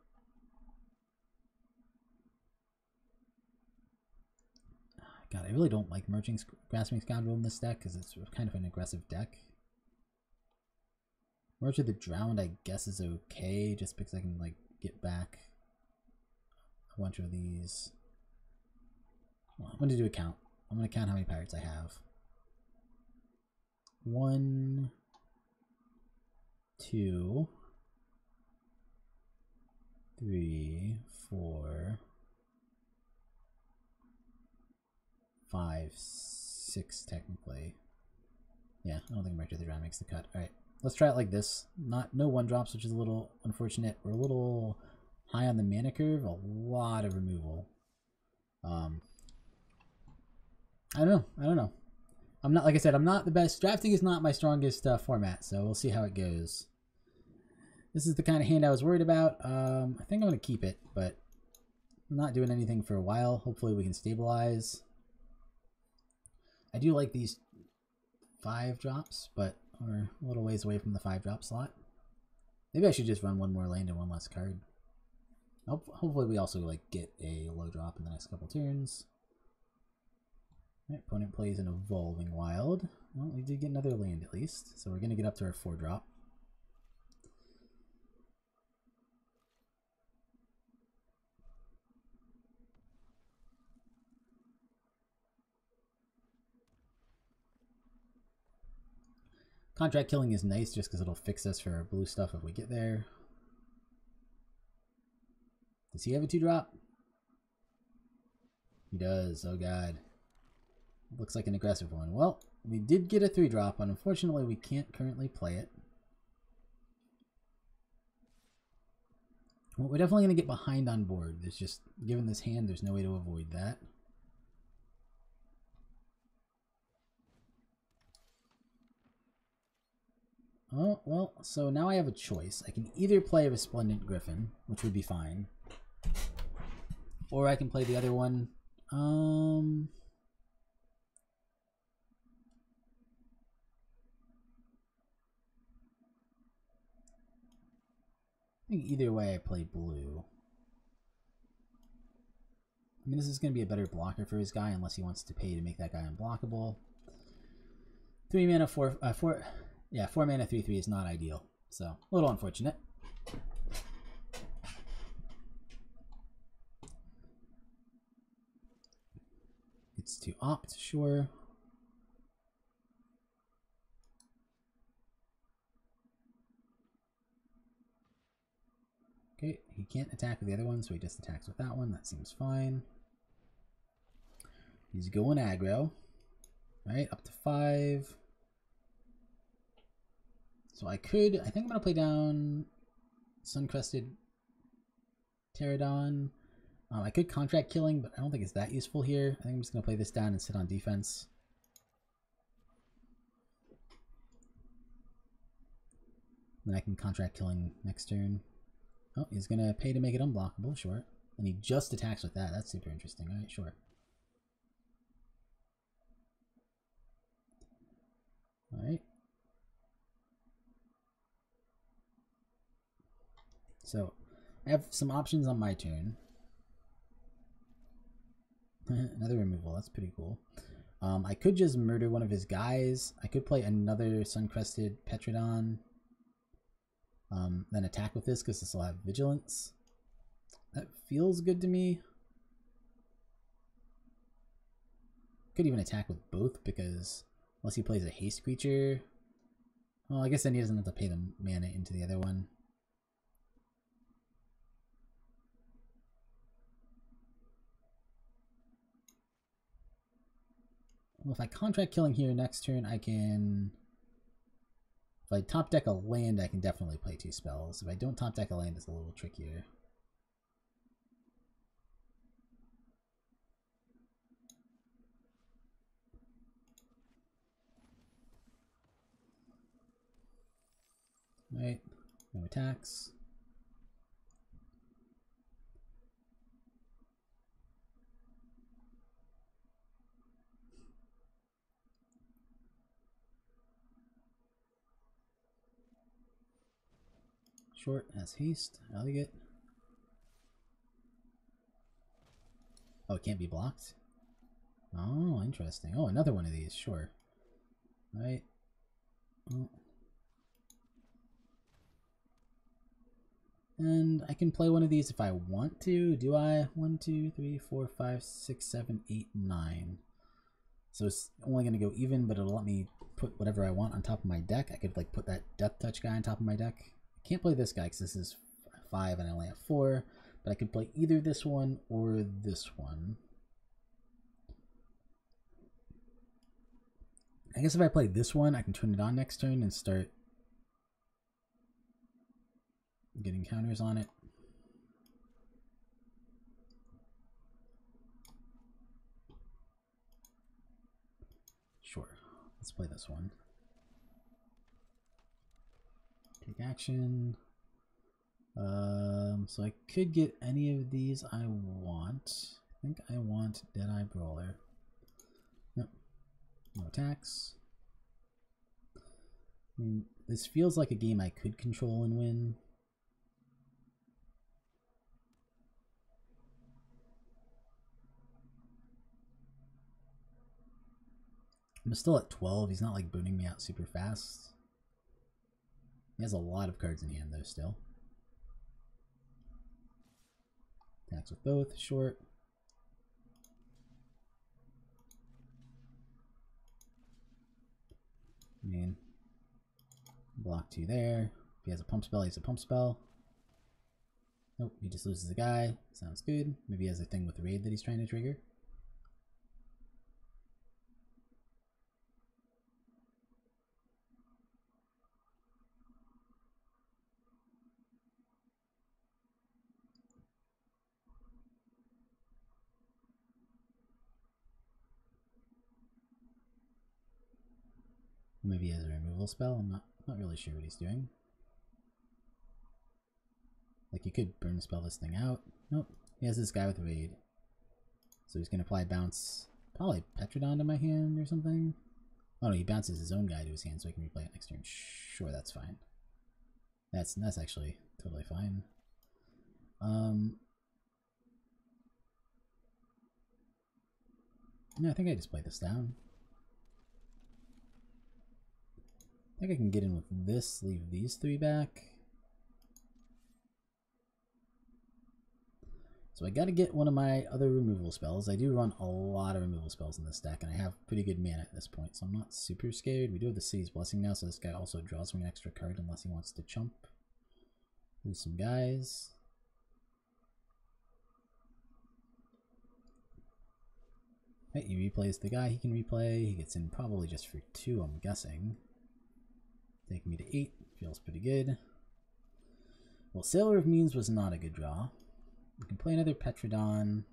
God, I really don't like Grasping Scoundrel in this deck because it's kind of an aggressive deck. March of the Drowned, I guess, is okay, just because I can like get back a bunch of these. Well, I'm going to do a count. I'm going to count how many pirates I have. 1, 2, 3, 4, 5, 6 technically. Yeah, I don't think March of the Drowned makes the cut. Alright, let's try it like this. No 1-drops, which is a little unfortunate. We're a little high on the mana curve, a lot of removal. I don't know. I'm not, like I said, I'm not the best. Drafting is not my strongest format, so we'll see how it goes. This is the kind of hand I was worried about. I think I'm going to keep it, but I'm not doing anything for a while. Hopefully we can stabilize. I do like these 5-drops, but we're a little ways away from the 5-drop slot. Maybe I should just run 1 more land and 1 less card. Hopefully we also like get a low drop in the next couple turns. Right, opponent plays an Evolving Wild. Well, we did get another land at least, so we're going to get up to our 4-drop. Contract killing is nice just because it'll fix us for our blue stuff if we get there. Does he have a 2-drop? He does. Oh god. Looks like an aggressive one. Well, we did get a 3-drop, but unfortunately we can't currently play it. Well, we're definitely going to get behind on board. There's just, given this hand, there's no way to avoid that. Oh, well, so now I have a choice. I can either play a Resplendent Griffin, which would be fine. Or I can play the other one. I think either way I play blue. I mean, this is going to be a better blocker for his guy unless he wants to pay to make that guy unblockable. 3 mana, 4 mana, 3/3 is not ideal. So, a little unfortunate. It's to opt, sure. Okay, he can't attack with the other one, so he just attacks with that one. That seems fine. He's going aggro. Right, up to 5. So I think I'm going to play down Suncrested Pterodon. I could contract killing, but I don't think it's that useful here. I think I'm just going to play this down and sit on defense. Then I can contract killing next turn. Oh, he's going to pay to make it unblockable, sure. And he just attacks with that. That's super interesting. All right, sure. All right. So I have some options on my turn. Another removal. That's pretty cool. I could just murder one of his guys. I could play another Suncrested Petrodon. Then attack with this because this will have vigilance. That feels good to me. Could even attack with both because unless he plays a haste creature. Well, I guess then he doesn't have to pay the mana into the other one. Well, if I contract killing here next turn, I can... If I top deck a land, I can definitely play 2 spells. If I don't top deck a land, it's a little trickier. Right, no attacks. Short has haste. Elegant. Oh, it can't be blocked? Oh, interesting. Oh, another one of these. Sure. Right. Oh. And I can play one of these if I want to. Do I? 1, 2, 3, 4, 5, 6, 7, 8, 9. So it's only going to go even, but it'll let me put whatever I want on top of my deck. I could like put that Death Touch guy on top of my deck. I can't play this guy because this is 5 and I only have 4. But I could play either this one or this one. I guess if I play this one, I can turn it on next turn and start getting counters on it. Sure. Let's play this one. Take action. So I could get any of these I want. I think I want Deadeye Brawler. Nope. No attacks. I mean, this feels like a game I could control and win. I'm still at 12. He's not like booting me out super fast. He has a lot of cards in hand though still. Attacks with both, short. I mean, Block 2 there. If he has a pump spell, he has a pump spell. Nope, he just loses a guy. Sounds good. Maybe he has a thing with raid that he's trying to trigger. Maybe he has a removal spell. I'm not really sure what he's doing. Like, he could burn spell this thing out. Nope. He has this guy with raid. So he's going to apply bounce, probably Petrodon to my hand or something. Oh no, he bounces his own guy to his hand so he can replay it next turn. Sure, that's fine. That's actually totally fine. No, I think I just played this down. I think I can get in with this, leave these 3 back. So I gotta get one of my other removal spells. I do run a lot of removal spells in this deck, and I have pretty good mana at this point, so I'm not super scared. We do have the City's Blessing now, so this guy also draws me an extra card unless he wants to chump. Lose some guys. Right, he replays the guy he can replay. He gets in probably just for 2, I'm guessing. Take me to 8. Feels pretty good. Well, Sailor of Means was not a good draw. We can play another Petrodon.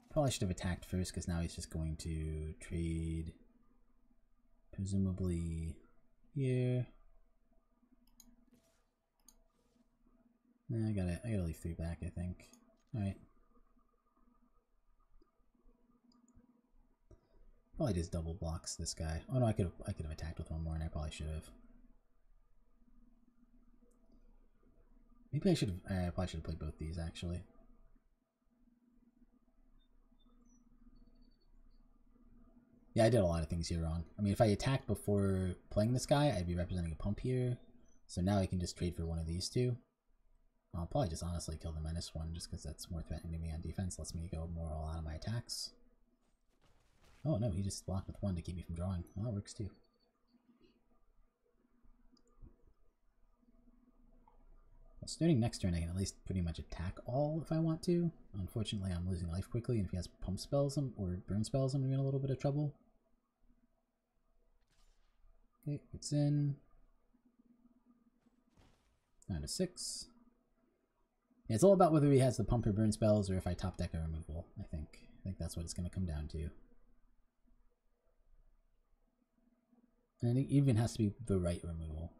Probably should have attacked first because now he's just going to trade presumably here. Nah, I gotta leave 3 back, I think. Alright. Probably just double blocks this guy. Oh no, I could have attacked with 1 more, and I probably should have. Maybe I probably should have played both these actually. Yeah, I did a lot of things here wrong. I mean, if I attacked before playing this guy, I'd be representing a pump here. So now I can just trade for one of these 2. I'll probably just honestly kill the -1 just because that's more threatening to me on defense. Lets me go more all out of my attacks. Oh no, he just blocked with 1 to keep me from drawing. Well, that works too. Well, starting next turn, I can at least pretty much attack all if I want to. Unfortunately, I'm losing life quickly, and if he has pump spells or burn spells, I'm in a little bit of trouble. Okay, it's in. Down to 6. Yeah, it's all about whether he has the pump or burn spells or if I top deck a removal, I think. I think that's what it's going to come down to. And it even has to be the right removal.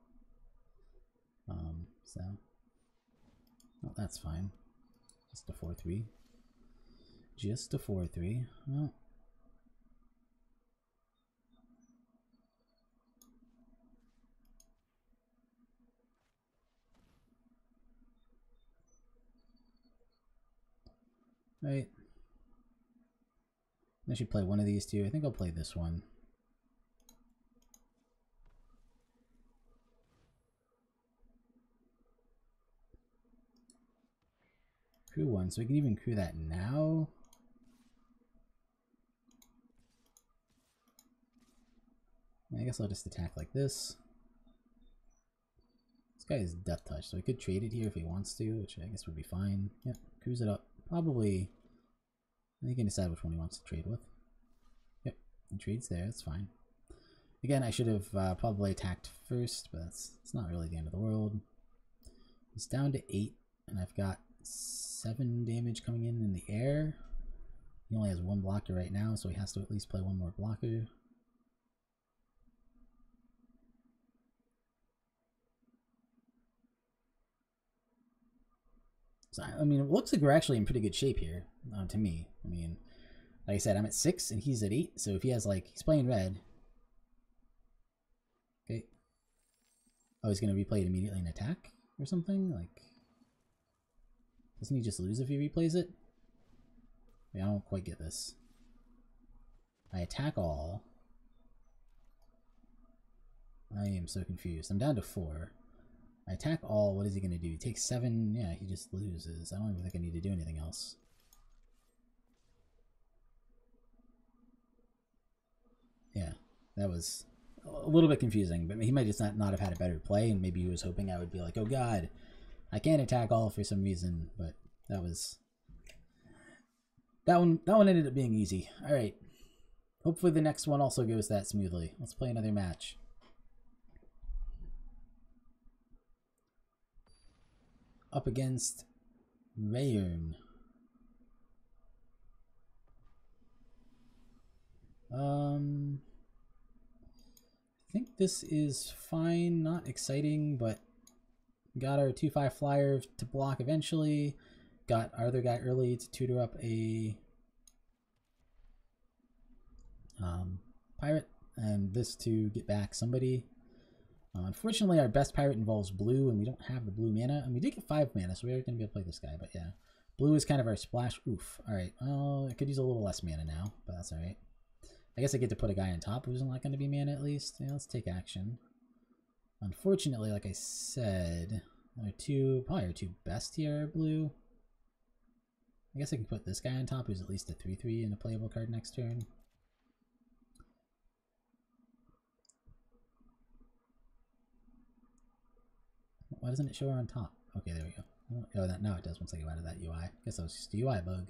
Well, that's fine. Just a 4/3. Just a 4/3. Well. Right. I should play one of these 2. I think I'll play this one. Crew 1, so we can even crew that now. I guess I'll just attack like this. This guy is Death Touch, so he could trade it here if he wants to, which I guess would be fine. Yep, cruise it up. Probably, he can decide which one he wants to trade with. Yep, he trades there, that's fine. Again, I should have probably attacked first, but it's not really the end of the world. He's down to 8, and I've got 7 damage coming in the air. He only has 1 blocker right now, so he has to at least play 1 more blocker. So, I mean, it looks like we're actually in pretty good shape here, to me. I mean, like I said, I'm at 6 and he's at 8, so if he has, like, he's playing red. Okay. Oh, he's going to replay it immediately and attack or something? Like, doesn't he just lose if he replays it? Yeah, I don't quite get this. I attack all. I am so confused. I'm down to 4. I attack all. What is he going to do? He takes 7. Yeah, he just loses. I don't even think I need to do anything else. Yeah. That was a little bit confusing, but he might just not have had a better play, and maybe he was hoping I would be like, oh god, I can't attack all for some reason, but that was... That one ended up being easy. Alright. Hopefully the next one also goes that smoothly. Let's play another match. Up against Rayern. I think this is fine, not exciting, but got our 2/5 flyer to block eventually. Got our other guy early to tutor up a pirate, and this to get back somebody. Unfortunately, our best pirate involves blue, and we don't have the blue mana. And we did get 5 mana, so we're going to be able to play this guy, but yeah. Blue is kind of our splash. Oof. Alright, well, I could use a little less mana now, but that's alright. I guess I get to put a guy on top who's not going to be mana at least. Yeah, let's take action. Unfortunately, like I said, probably our two best here are blue. I guess I can put this guy on top who's at least a 3/3 and a playable card next turn. Why doesn't it show her on top? Okay, there we go. Oh, now it does once I go out of that UI. I guess that was just a UI bug.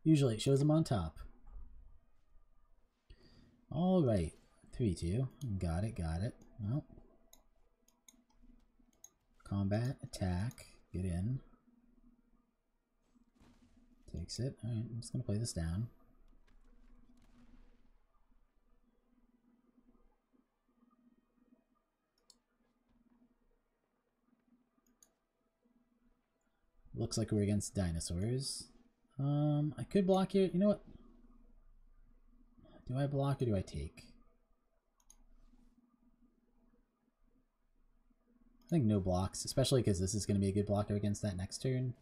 Usually it shows them on top. Alright. 3/2. Got it, got it. Well. Combat, attack, get in. Takes it. Alright, I'm just going to play this down. Looks like we're against dinosaurs. I could block here. You know what? Do I block or do I take? I think no blocks, especially because this is going to be a good blocker against that next turn.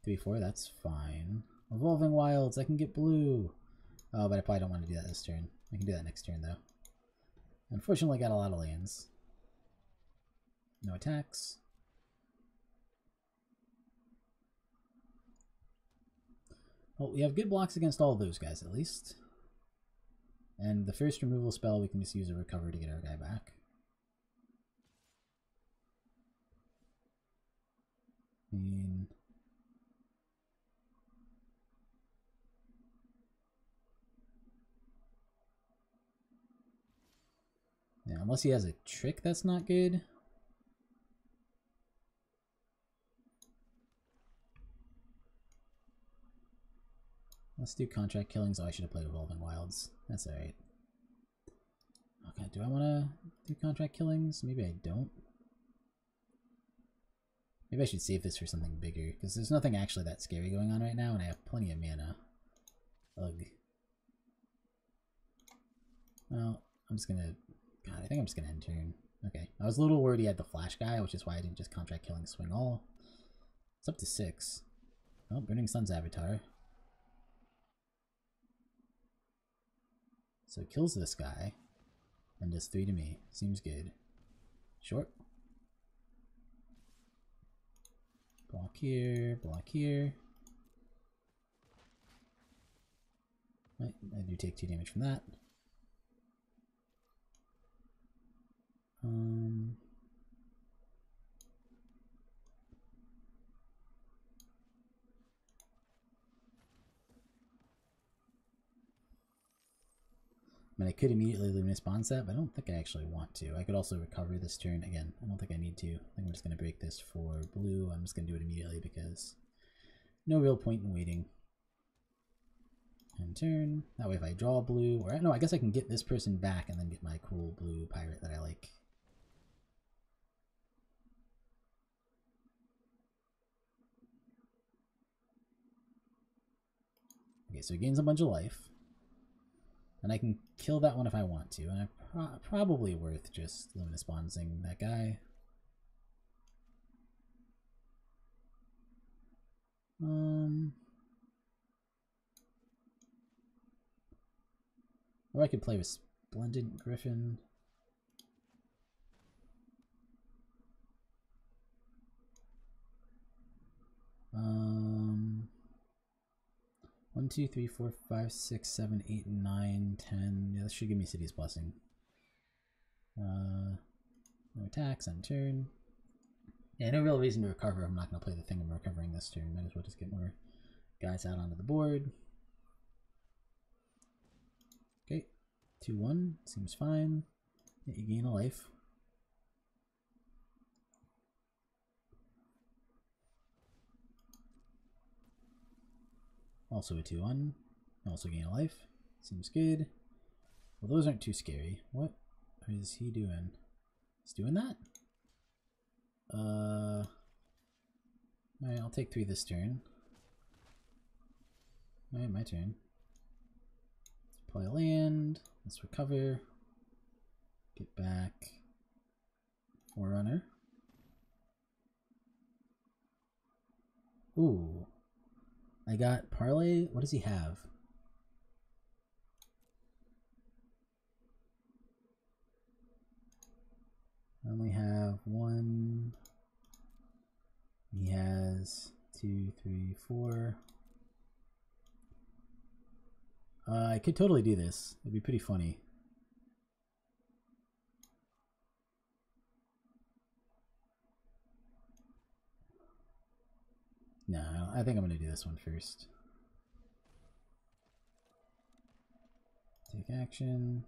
3/4, that's fine. Evolving Wilds, I can get blue. Oh, but I probably don't want to do that this turn. I can do that next turn, though. Unfortunately, got a lot of lands. No attacks. Well, we have good blocks against all of those guys, at least. And the first removal spell, we can just use a recover to get our guy back. Yeah, unless he has a trick that's not good. Let's do contract killings. Oh, I should have played Evolving Wilds. That's alright. Okay, do I want to do contract killings? Maybe I don't. Maybe I should save this for something bigger, because there's nothing actually that scary going on right now, and I have plenty of mana. Ugh. Well, I'm just gonna... God, I think I'm just gonna end turn. Okay, I was a little worried he had the flash guy, which is why I didn't just contract killing swing all. It's up to 6. Oh, Burning Sun's Avatar. So it kills this guy, and does 3 to me. Seems good. Short. Block here, block here. Right, I do take 2 damage from that. I mean, I could immediately Luminous Bond that, but I don't think I actually want to. I could also recover this turn. Again, I don't think I need to. I think I'm just going to break this for blue. I'm just going to do it immediately because no real point in waiting. End turn. That way if I draw blue, or no, I guess I can get this person back and then get my cool blue pirate that I like. Okay, so he gains a bunch of life. And I can kill that one if I want to, and probably worth just Luminous Bondsing that guy. Or I could play with Splendid Griffin. One, 2, 3, 4, 5, 6, 7, 8, 9, 10. Yeah, this should give me City's Blessing. No attacks on turn. Yeah, no real reason to recover. I'm not going to play the thing I'm recovering this turn. Might as well just get more guys out onto the board. Okay, 2-1. Seems fine. Yeah, you gain a life. Also a 2-1. Also gain a life. Seems good. Well, those aren't too scary. What is he doing? He's doing that? Alright, I'll take 3 this turn. Alright, my turn. Let's play a land. Let's recover. Get back. Forerunner. Ooh. I got Parlay. What does he have? I only have 1. He has 2, 3, 4. I could totally do this. It'd be pretty funny. No, I think I'm going to do this one first. Take action.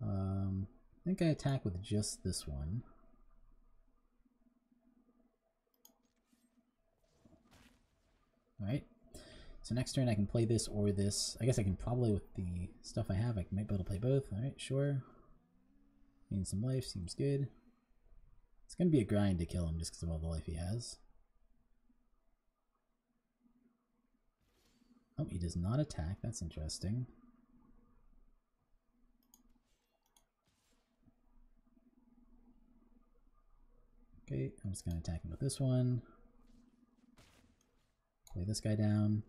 I think I attack with just this one. Alright. So next turn I can play this or this. I guess I can probably, with the stuff I have, I might be able to play both. Alright, sure. Gain some life, seems good. It's going to be a grind to kill him just because of all the life he has. Oh, he does not attack. That's interesting. Okay, I'm just going to attack him with this one. Play this guy down.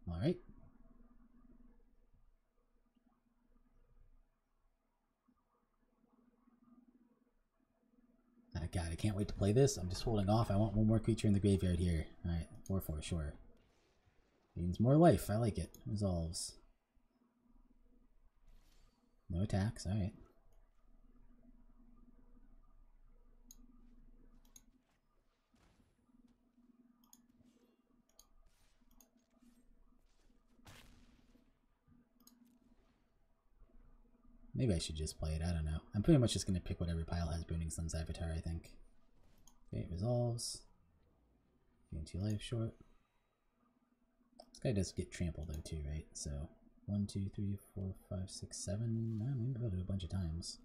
Alright. God, I can't wait to play this. I'm just holding off. I want one more creature in the graveyard here. Alright, 4/4, sure. Gains more life. I like it. Resolves. No attacks. Alright. Maybe I should just play it. I don't know. I'm pretty much just going to pick whatever pile has Burning Sun's Avatar, I think. Okay, it resolves. Gain 2 life short. This guy does get trampled though too, right? So 1, 2, 3, 4, 5, 6, 7. No, maybe I'll do a bunch of times.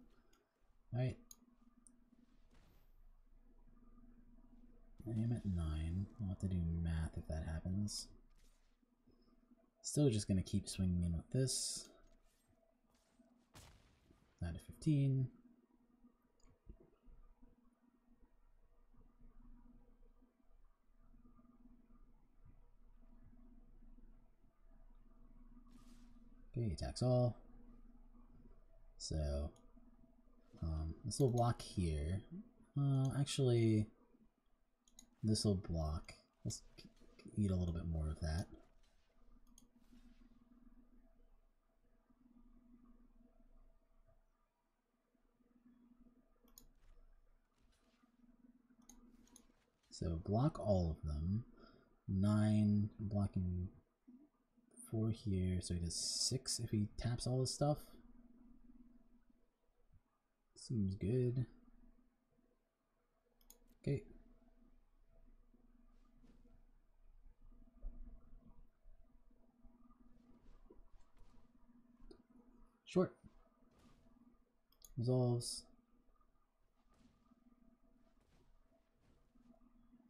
Alright. I am at 9. I'll have to do math if that happens. Still just going to keep swinging in with this. 9 to 15. Okay, attacks all. So, this little block here. Actually, this will block. Let's eat a little bit more of that. So block all of them. 9, blocking 4 here, so he does 6 if he taps all his stuff. Seems good. Okay. Short. Resolves.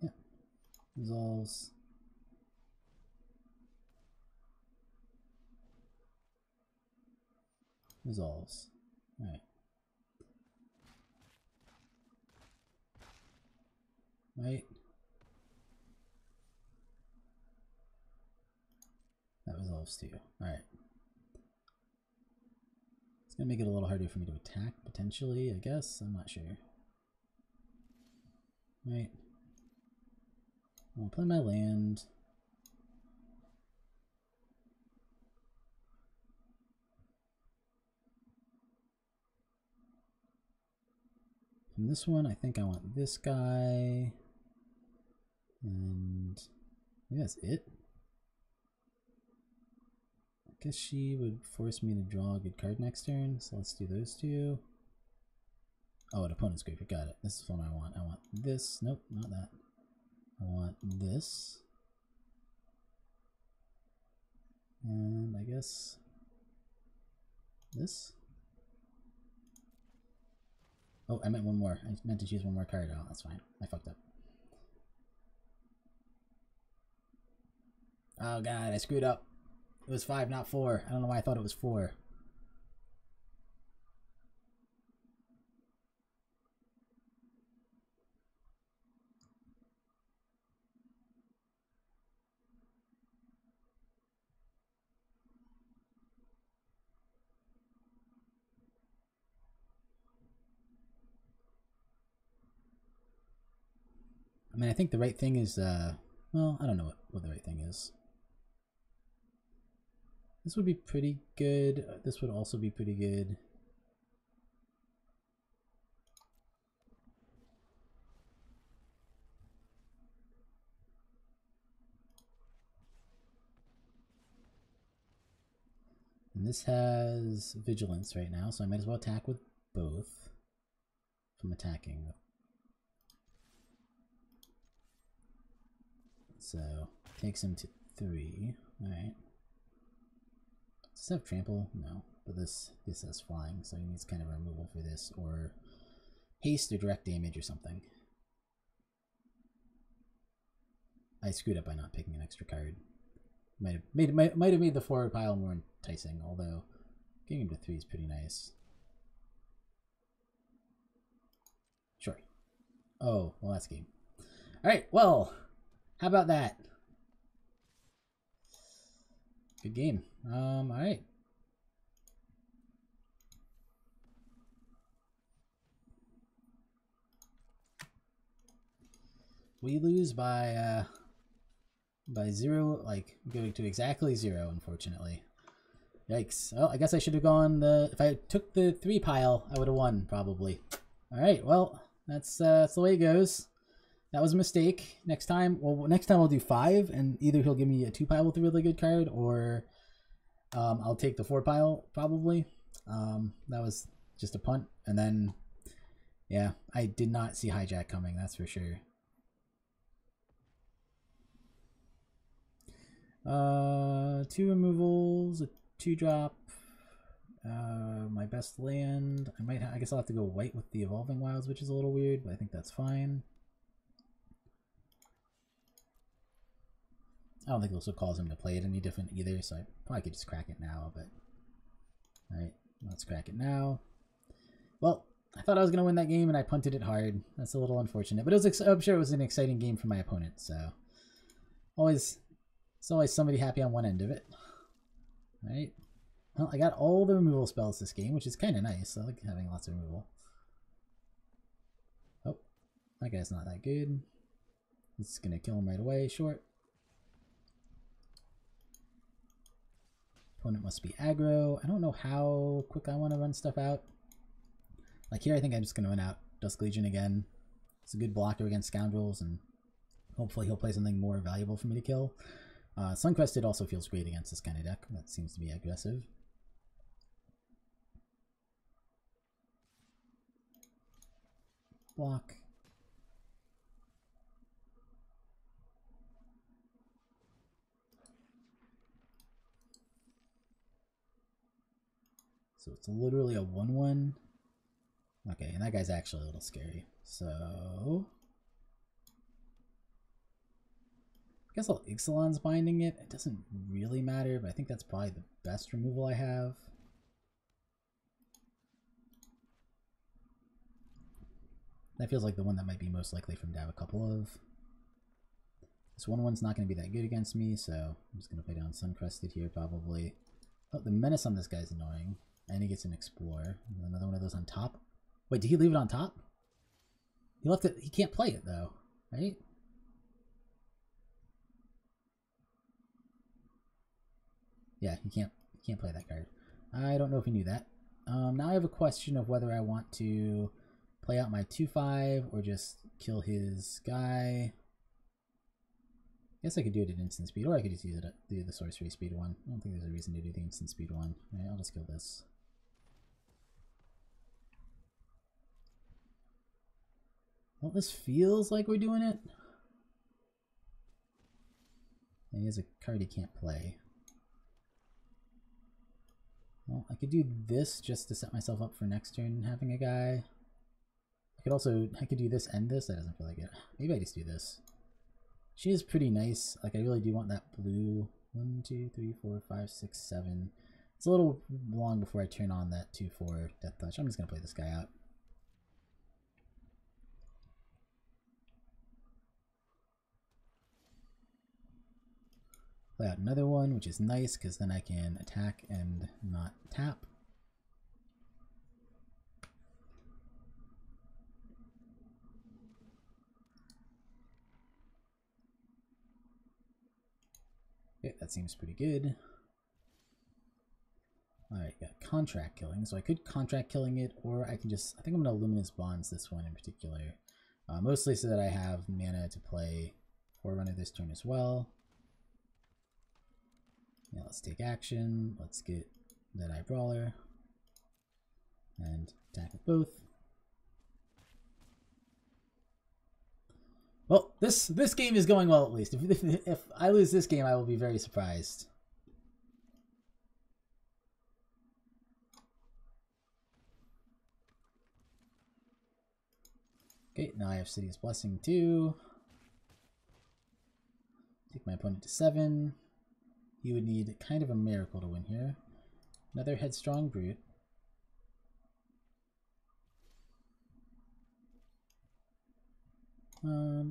Yeah. Resolves. Resolves. Alright. Right. That resolves too. Alright. It's gonna make it a little harder for me to attack, potentially, I guess. I'm not sure. right? I'll play my land. From this one, I think I want this guy. And maybe that's it. I guess she would force me to draw a good card next turn, so let's do those two. Oh, an opponent's graveyard. Got it. This is what I want. I want this. Nope, not that. I want this. And I guess this. Oh, I meant one more. I meant to choose one more card. Oh, that's fine. I fucked up. Oh god, I screwed up. It was 5, not 4. I don't know why I thought it was 4. I mean, I think the right thing is, well, I don't know what the right thing is. This would be pretty good. This would also be pretty good. And this has vigilance right now, so I might as well attack with both. If I'm attacking. So, takes him to 3. Alright. Does this have trample? No. But this has flying, so he needs kind of a removal for this, or haste or direct damage or something. I screwed up by not picking an extra card. Might have made the forward pile more enticing, although getting him to 3 is pretty nice. Sure. Oh, well, that's game. Alright, well, how about that? Good game. Alright. We lose by 0, like going to exactly 0, unfortunately. Yikes. Well, I guess I should have gone if I took the 3 pile, I would have won, probably. Alright, well, that's the way it goes. That was a mistake. Next time we'll do 5, and either he'll give me a 2 pile with a really good card, or I'll take the 4 pile, probably. That was just a punt. And then, yeah, I did not see hijack coming, that's for sure. 2 removals, a 2-drop, my best land. I guess I'll have to go white with the Evolving Wilds, which is a little weird, but I think that's fine. I don't think this will cause him to play it any different either, so I probably could just crack it now, but... Alright, let's crack it now. Well, I thought I was going to win that game, and I punted it hard. That's a little unfortunate, but I'm sure it was an exciting game for my opponent, so... It's always somebody happy on one end of it. Alright. Well, I got all the removal spells this game, which is kind of nice. I like having lots of removal. Oh, that guy's not that good. It's going to kill him right away, short. Opponent must be aggro. I don't know how quick I want to run stuff out. Like here, I think I'm just going to run out Dusk Legion again. It's a good blocker against Scoundrels, and hopefully he'll play something more valuable for me to kill. Suncrested also feels great against this kind of deck. That seems to be aggressive. Block. So it's literally a 1/1. Okay, and that guy's actually a little scary. So... I guess Ixalan's binding it. It doesn't really matter, but I think that's probably the best removal I have. That feels like the one that might be most likely for him to have a couple of. This 1/1's not going to be that good against me, so I'm just going to play down Suncrested here probably. Oh, the Menace on this guy's annoying. And he gets an Explorer. Another one of those on top. Wait, did he leave it on top? He left it. He can't play it though, right? Yeah, he can't play that card. I don't know if he knew that. Now I have a question of whether I want to play out my 2/5 or just kill his guy. I guess I could do it at instant speed, or I could just use it at the sorcery speed one. I don't think there's a reason to do the instant speed one. Right, I'll just kill this. Well, this feels like we're doing it. And he has a card he can't play. Well, I could do this just to set myself up for next turn having a guy. I could do this and this. That doesn't feel like it. Maybe I just do this. She is pretty nice. Like, I really do want that blue. 1, 2, 3, 4, 5, 6, 7. It's a little long before I turn on that 2/4 Death Touch. I'm just going to play this guy out. Play out another one, which is nice because then I can attack and not tap. Okay, that seems pretty good. Alright, got contract killing. So I could contract killing it, or I can just... I think I'm going to Luminous Bonds this one in particular. Mostly so that I have mana to play Forerunner this turn as well. Yeah, let's take action. Let's get Deadeye Brawler. And attack with both. Well, this game is going well at least. If I lose this game, I will be very surprised. Okay, now I have City's Blessing too. Take my opponent to 7. He would need kind of a miracle to win here. Another Headstrong Brute.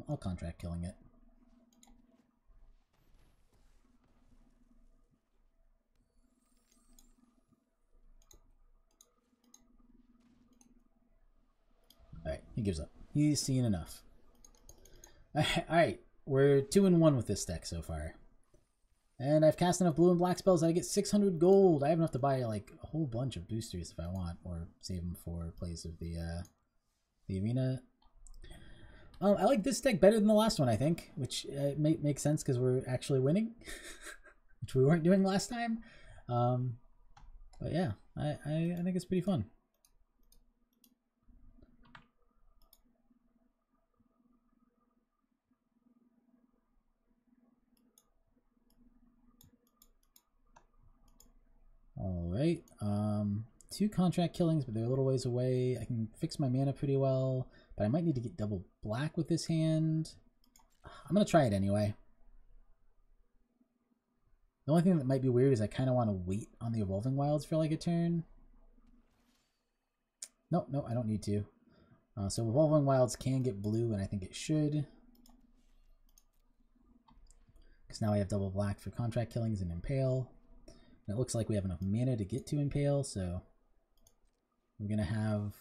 I'll contract killing it. Alright, he gives up. He's seen enough. Alright, we're 2-1 with this deck so far. And I've cast enough blue and black spells that I get 600 gold. I have enough to buy like a whole bunch of boosters if I want, or save them for plays of the arena. I like this deck better than the last one, I think, which makes sense because we're actually winning, which we weren't doing last time. But yeah, I think it's pretty fun. Alright, 2 contract killings, but they're a little ways away. I can fix my mana pretty well, but I might need to get double black with this hand. I'm going to try it anyway. The only thing that might be weird is I kind of want to wait on the Evolving Wilds for like a turn. No, I don't need to. So Evolving Wilds can get blue, and I think it should. Because now I have double black for contract killings and Impale. And it looks like we have enough mana to get to Impale, so we're going to have...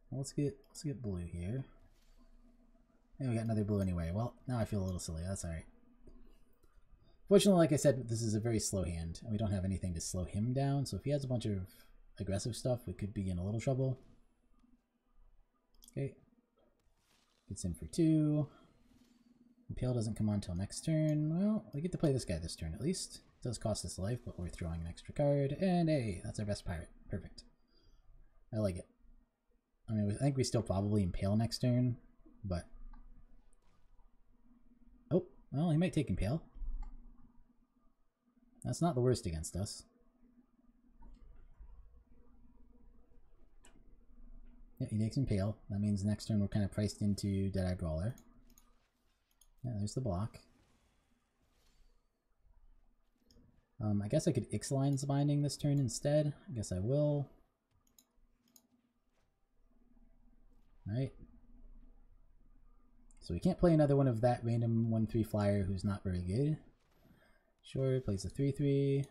Well, let's get blue here. And we got another blue anyway. Well, now I feel a little silly. That's alright. Fortunately, like I said, this is a very slow hand, and we don't have anything to slow him down, so if he has a bunch of aggressive stuff, we could be in a little trouble. Okay. Gets in for 2. Impale doesn't come on until next turn. Well, we get to play this guy this turn at least. It does cost us life, but we're throwing an extra card. And hey, that's our best pirate. Perfect. I like it. I mean, I think we still probably Impale next turn, but... Oh, well, he might take Impale. That's not the worst against us. Yeah, he takes Impale. That means next turn we're kind of priced into Deadeye Brawler. Yeah, there's the block. I guess I could Ixalan's Binding this turn instead. I guess I will. Right. So we can't play another one of that random 1/3 flyer who's not very good. Sure, plays a 3/3.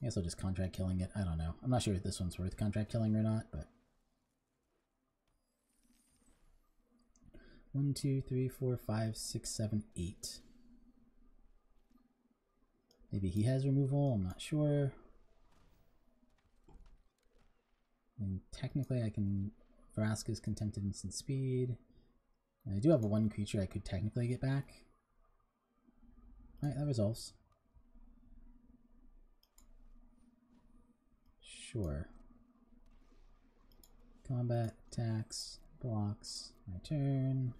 I guess I'll just contract killing it. I don't know. I'm not sure if this one's worth contract killing or not, but 1, 2, 3, 4, 5, 6, 7, 8. Maybe he has removal, I'm not sure. And technically I can Vraska's Contempted Instant Speed. And I do have one creature I could technically get back. Alright, that resolves. Sure. Combat, attacks, blocks, my turn.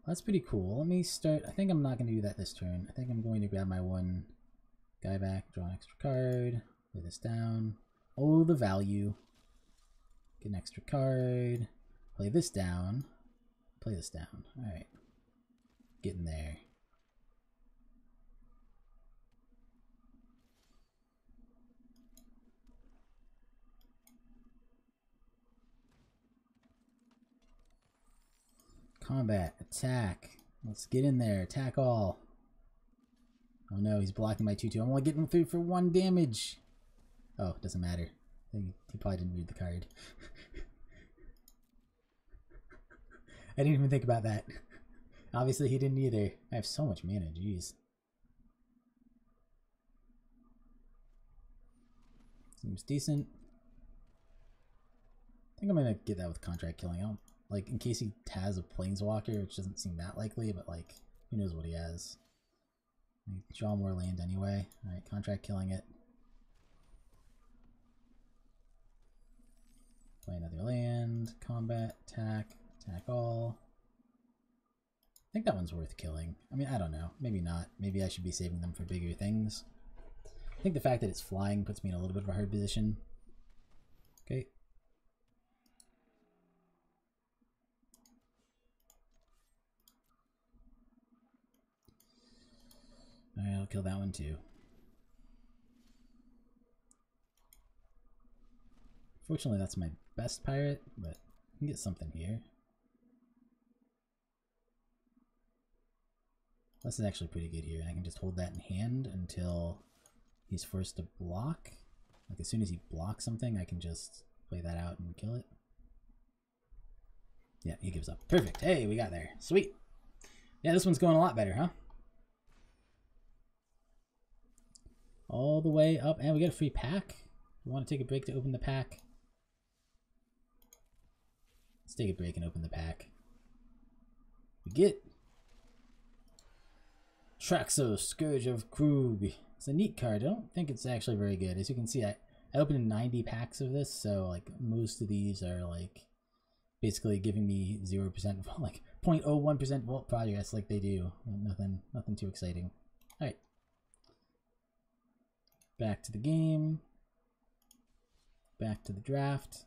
That's pretty cool. Let me start. I think I'm not going to do that this turn. I think I'm going to grab my one guy back, draw an extra card, play this down. Oh, the value. Get an extra card, play this down, play this down. Alright. Getting there. Combat, attack. Let's get in there. Attack all. Oh no, he's blocking my 2/2. I'm only getting through for 1 damage. Oh, doesn't matter. He probably didn't read the card. I didn't even think about that. Obviously he didn't either. I have so much mana, jeez. Seems decent. I think I'm gonna get that with contract killing. I don't, like, in case he has a planeswalker, which doesn't seem that likely, but like, who knows what he has. Draw more land anyway. Alright, contract killing it. Play another land, combat, attack, attack all. I think that one's worth killing. I mean, I don't know. Maybe not. Maybe I should be saving them for bigger things. I think the fact that it's flying puts me in a little bit of a hard position. Okay. Alright, I'll kill that one too. Fortunately, that's my best pirate, but I can get something here. This is actually pretty good here. I can just hold that in hand until he's forced to block. Like, as soon as he blocks something, I can just play that out and kill it. Yeah, he gives up. Perfect. Hey, we got there. Sweet. Yeah, this one's going a lot better, huh? All the way up, and we get a free pack. We want to take a break to open the pack. Let's take a break and open the pack. We get Traxos, Scourge of Krug. It's a neat card. I don't think it's actually very good. As you can see, I opened 90 packs of this, so like most of these are like basically giving me 0%, like 0.01% vault progress like they do. Nothing too exciting. Alright. Back to the game. Back to the draft.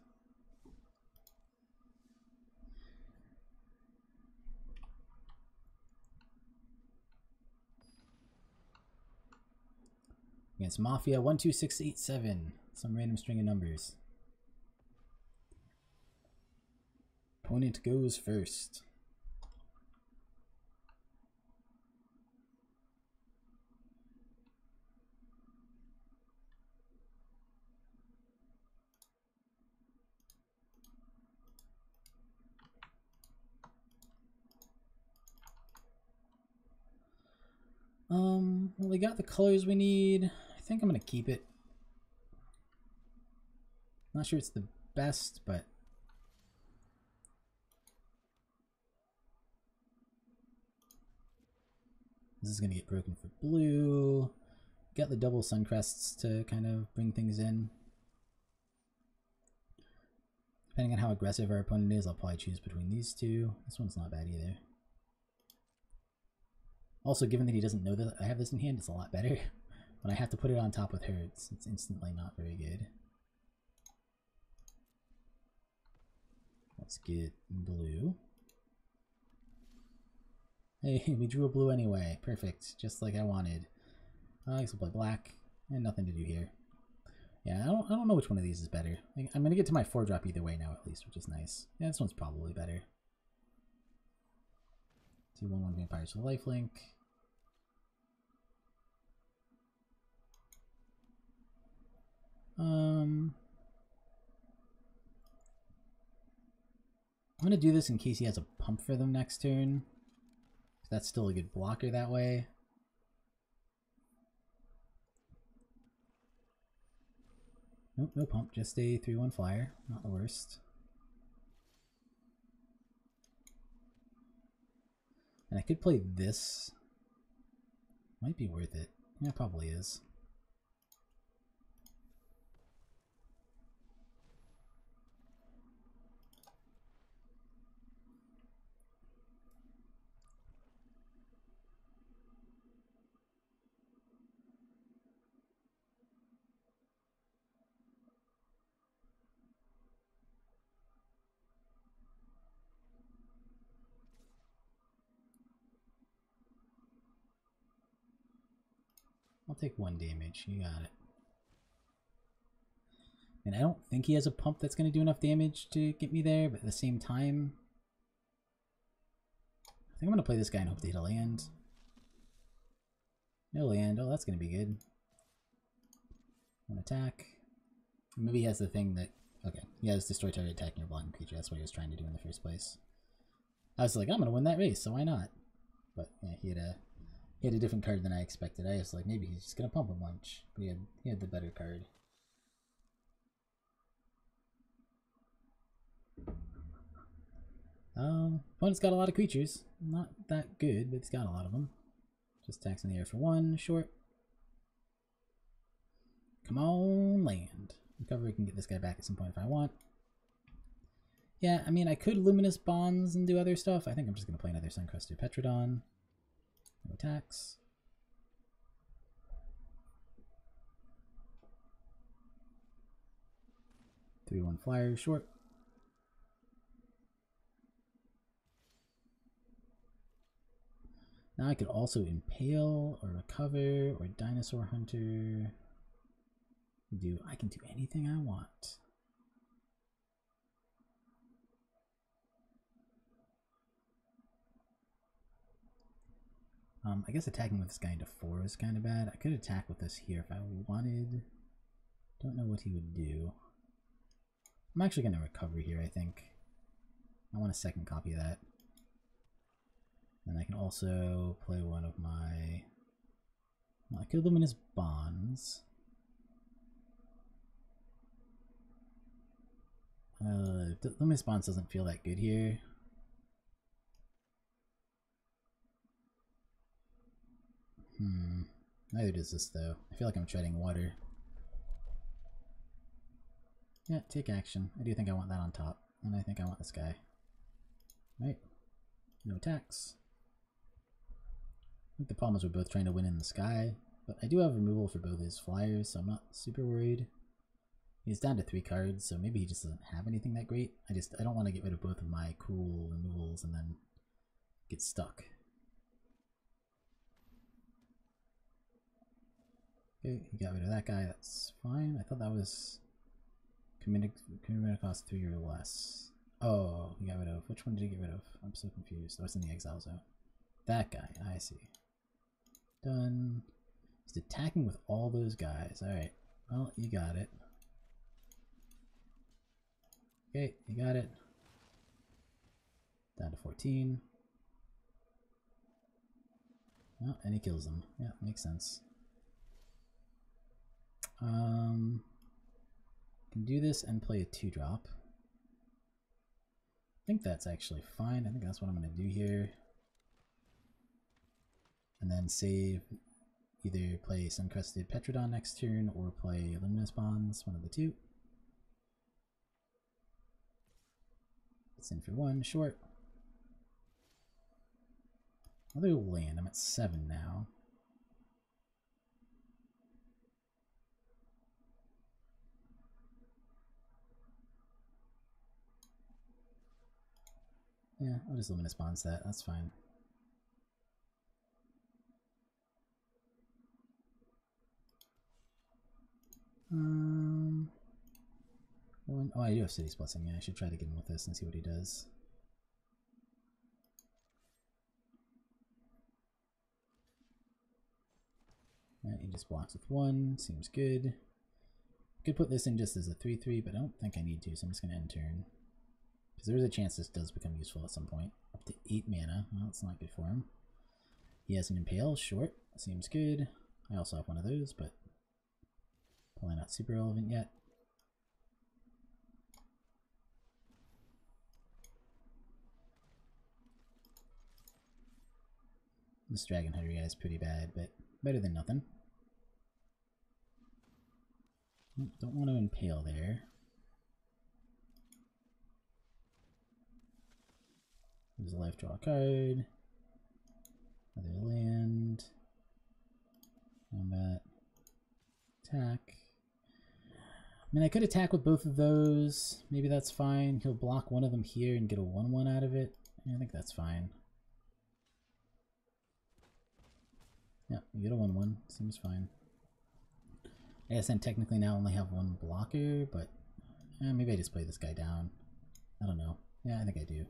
Against Mafia 12687. Some random string of numbers. Opponent goes first. Well, we got the colors we need. I think I'm gonna keep it. Not sure it's the best, but this is gonna get broken for blue. Got the double Suncrests to kind of bring things in. Depending on how aggressive our opponent is, I'll probably choose between these two. This one's not bad either. Also, given that he doesn't know that I have this in hand, it's a lot better. When I have to put it on top with her, it's instantly not very good. Let's get blue. Hey, we drew a blue anyway. Perfect. Just like I wanted. I guess we'll play black. And nothing to do here. Yeah, I don't know which one of these is better. I'm going to get to my 4-drop either way now at least, which is nice. Yeah, this one's probably better. 2/1/1 Vampires with lifelink. I'm going to do this in case he has a pump for them next turn. That's still a good blocker that way. Nope, no pump, just a 3/1 flyer. Not the worst. And I could play this. Might be worth it. Yeah, it probably is. I'll take 1 damage. You got it. And I don't think he has a pump that's going to do enough damage to get me there, but at the same time, I think I'm going to play this guy and hope to hit a land. No land. Oh, that's going to be good. 1 attack. Maybe he has the thing that... Okay, he has destroy target attacking your blocking creature. That's what he was trying to do in the first place. I was like, I'm going to win that race, so why not? But yeah, he had a different card than I expected. I was like, maybe he's just gonna pump a bunch. But he had the better card. Opponent's got a lot of creatures. Not that good, but he's got a lot of them. Just attacks in the air for 1, short. Come on, land. Recovery can get this guy back at some point if I want. Yeah, I mean, I could Luminous Bonds and do other stuff. I think I'm just gonna play another Suncrusted Petrodon. No attacks. Three 1 flyer short. Now I could also impale or recover or dinosaur hunter. I can do anything I want. I guess attacking with this guy into 4 is kind of bad. I could attack with this here if I wanted. Don't know what he would do. I'm actually going to recover here, I think. I want a second copy of that. And I can also play one of my... Well, I could Luminous Bonds. Luminous Bonds doesn't feel that good here. Neither does this though. I feel like I'm treading water. Yeah, take action. I do think I want that on top. And I think I want this guy. Right. No attacks. I think the problem is we're both trying to win in the sky. But I do have removal for both his flyers, so I'm not super worried. He's down to 3 cards, so maybe he just doesn't have anything that great. I don't want to get rid of both of my cool removals and then get stuck. Okay, he got rid of that guy, that's fine. I thought that was committed cost 3 or less. Oh, he got rid of, which one did he get rid of? I'm so confused. Oh, it's in the exile zone. That guy, I see. Done. He's attacking with all those guys. Alright, well, you got it. Okay, you got it. Down to 14. Oh, and he kills them. Yeah, makes sense. Can do this and play a 2-drop. I think that's actually fine. I think that's what I'm going to do here. And then save, either play Suncrusted Petrodon next turn or play Luminous Bonds, one of the two. It's in for 1, short. Another land, I'm at 7 now. Yeah, I'll just Luminous Bonds that, that's fine. Oh, I do have City's Blessing. Yeah, I should try to get him with this and see what he does. Alright, he just blocks with 1. Seems good. Could put this in just as a 3/3, but I don't think I need to, so I'm just going to end turn. Because there's a chance this does become useful at some point. Up to 8 mana. Well, that's not good for him. He has an Impale, short. Seems good. I also have one of those, but probably not super relevant yet. This Dragon Hunter guy is pretty bad, but better than nothing. Don't want to Impale there. There's a life, draw a card. Another land. Combat. Attack. I mean, I could attack with both of those. Maybe that's fine. He'll block one of them here and get a 1/1 out of it. Yeah, I think that's fine. Yeah, you get a 1/1. Seems fine. I guess I technically now only have one blocker, but maybe I just play this guy down. I don't know. Yeah, I think I do.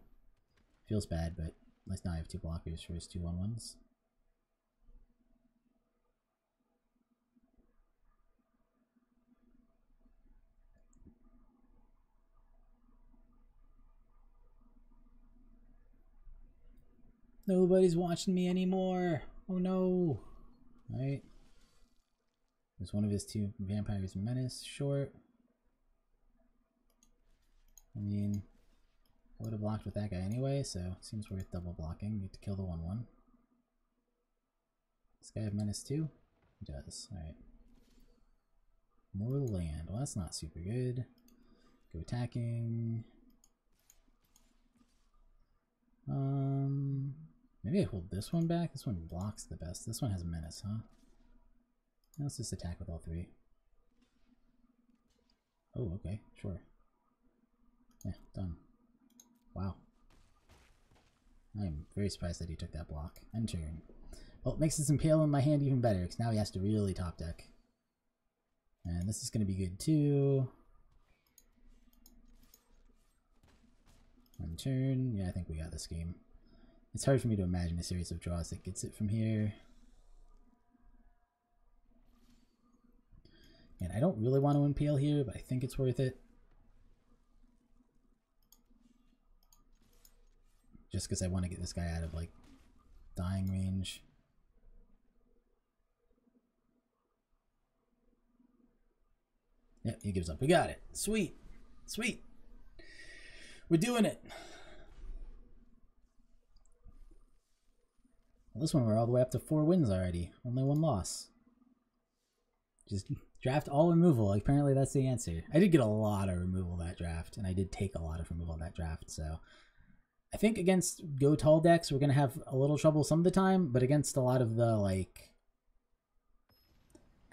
Feels bad, but at least now I have 2 blockers for his 2 1/1s. Nobody's watching me anymore. Oh no. Alright. There's one of his 2 Vampires Menace short. I mean, I would have blocked with that guy anyway, so it seems worth double blocking. You have to kill the 1/1. Does this guy have Menace too? He does. Alright. More land. Well, that's not super good. Go attacking. Maybe I hold this one back. This one blocks the best. This one has Menace, huh? Let's just attack with all 3. Oh, okay, sure. Yeah, done. Wow. I'm very surprised that he took that block. End turn. Well, it makes this Impale in my hand even better, because now he has to really top deck. And this is going to be good too. End turn. Yeah, I think we got this game. It's hard for me to imagine a series of draws that gets it from here. And I don't really want to Impale here, but I think it's worth it. Just because I want to get this guy out of, like, dying range. Yep, he gives up. We got it. Sweet. Sweet. We're doing it. Well, this one we're all the way up to 4 wins already. Only 1 loss. Just draft all removal. Apparently that's the answer. I did get a lot of removal that draft, and I did take a lot of removal that draft, so I think against go tall decks we're gonna have a little trouble some of the time, but against a lot of the like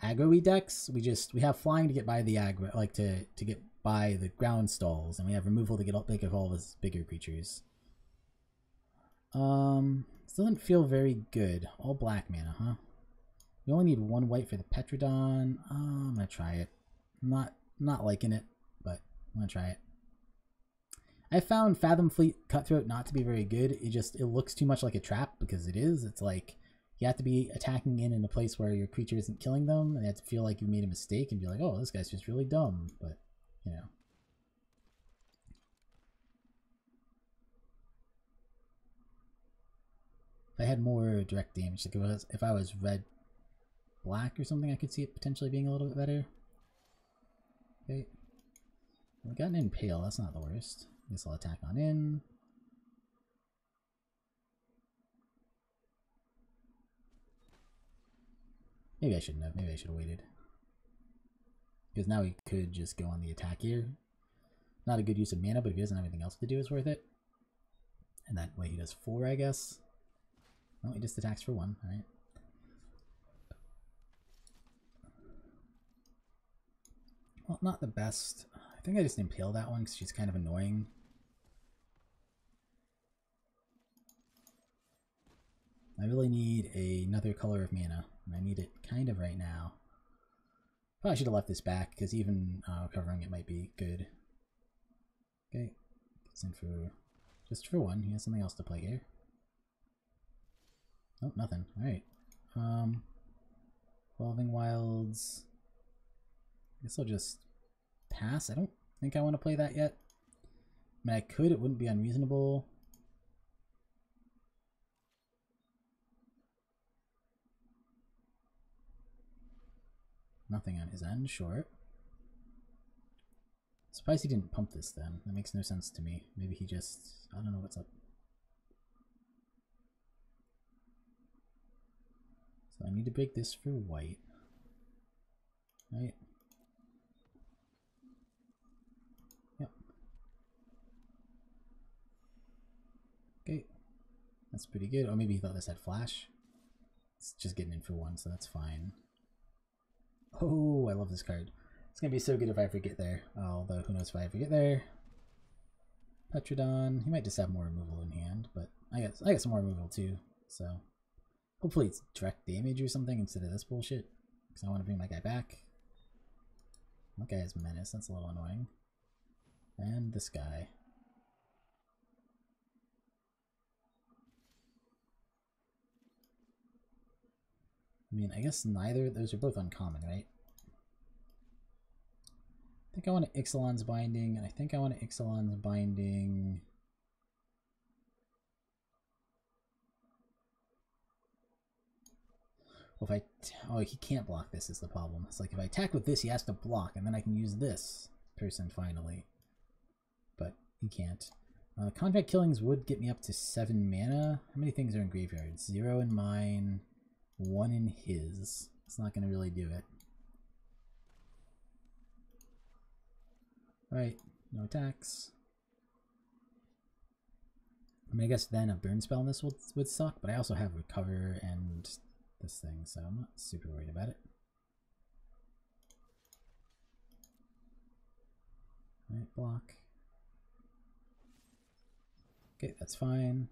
aggro-y decks, we have flying to get by the aggro, like to get by the ground stalls, and we have removal to get up, like of all his bigger creatures. This doesn't feel very good. All black mana, huh? We only need 1 white for the Petrodon. I'm gonna try it. I'm not liking it, but I'm gonna try it. I found Fathom Fleet Cutthroat not to be very good. It looks too much like a trap, because it is. It's like you have to be attacking in a place where your creature isn't killing them, and you have to feel like you made a mistake and be like, oh, this guy's just really dumb. But you know. If I had more direct damage, like if I was red black or something, I could see it potentially being a little bit better. Okay. We got an Impale, that's not the worst. I guess I'll attack on in. Maybe I shouldn't have. Maybe I should have waited. Because now he could just go on the attack here. Not a good use of mana, but if he doesn't have anything else to do, it's worth it. And that way he does 4, I guess. No, he just attacks for 1, alright. Well, not the best. I think I just Impale that one because she's kind of annoying. I really need another color of mana, and I need it kind of right now. Probably should have left this back, because even covering it might be good. Okay, gets in for just for 1. He has something else to play here. Oh, nothing. Alright. Evolving Wilds. I guess I'll just pass. I don't think I want to play that yet. I mean, I could, it wouldn't be unreasonable. Nothing on his end, sure. Surprised he didn't pump this then. That makes no sense to me. Maybe he just... I don't know what's up. So I need to break this for white. Right? Yep. Okay. That's pretty good. Or maybe he thought this had flash. It's just getting in for one, so that's fine. Oh, I love this card. It's going to be so good if I ever get there. Although, who knows if I ever get there. Petrodon. He might just have more removal in hand, but I got some more removal too. So, hopefully it's direct damage or something instead of this bullshit. Because I want to bring my guy back. That guy has Menace. That's a little annoying. And this guy. I mean, I guess neither. Those are both uncommon, right? I think I want to Ixalan's Binding, and I think I want to Ixalan's Binding. Well, if oh, he can't block this is the problem. It's like if I attack with this, he has to block, and then I can use this person finally. But he can't. Contract Killings would get me up to 7 mana. How many things are in graveyard? 0 in mine, 1 in his. It's not going to really do it. Right, no attacks. I mean, I guess then a burn spell in this would suck, but I also have Recover and this thing, so I'm not super worried about it. Right, block. Okay, that's fine.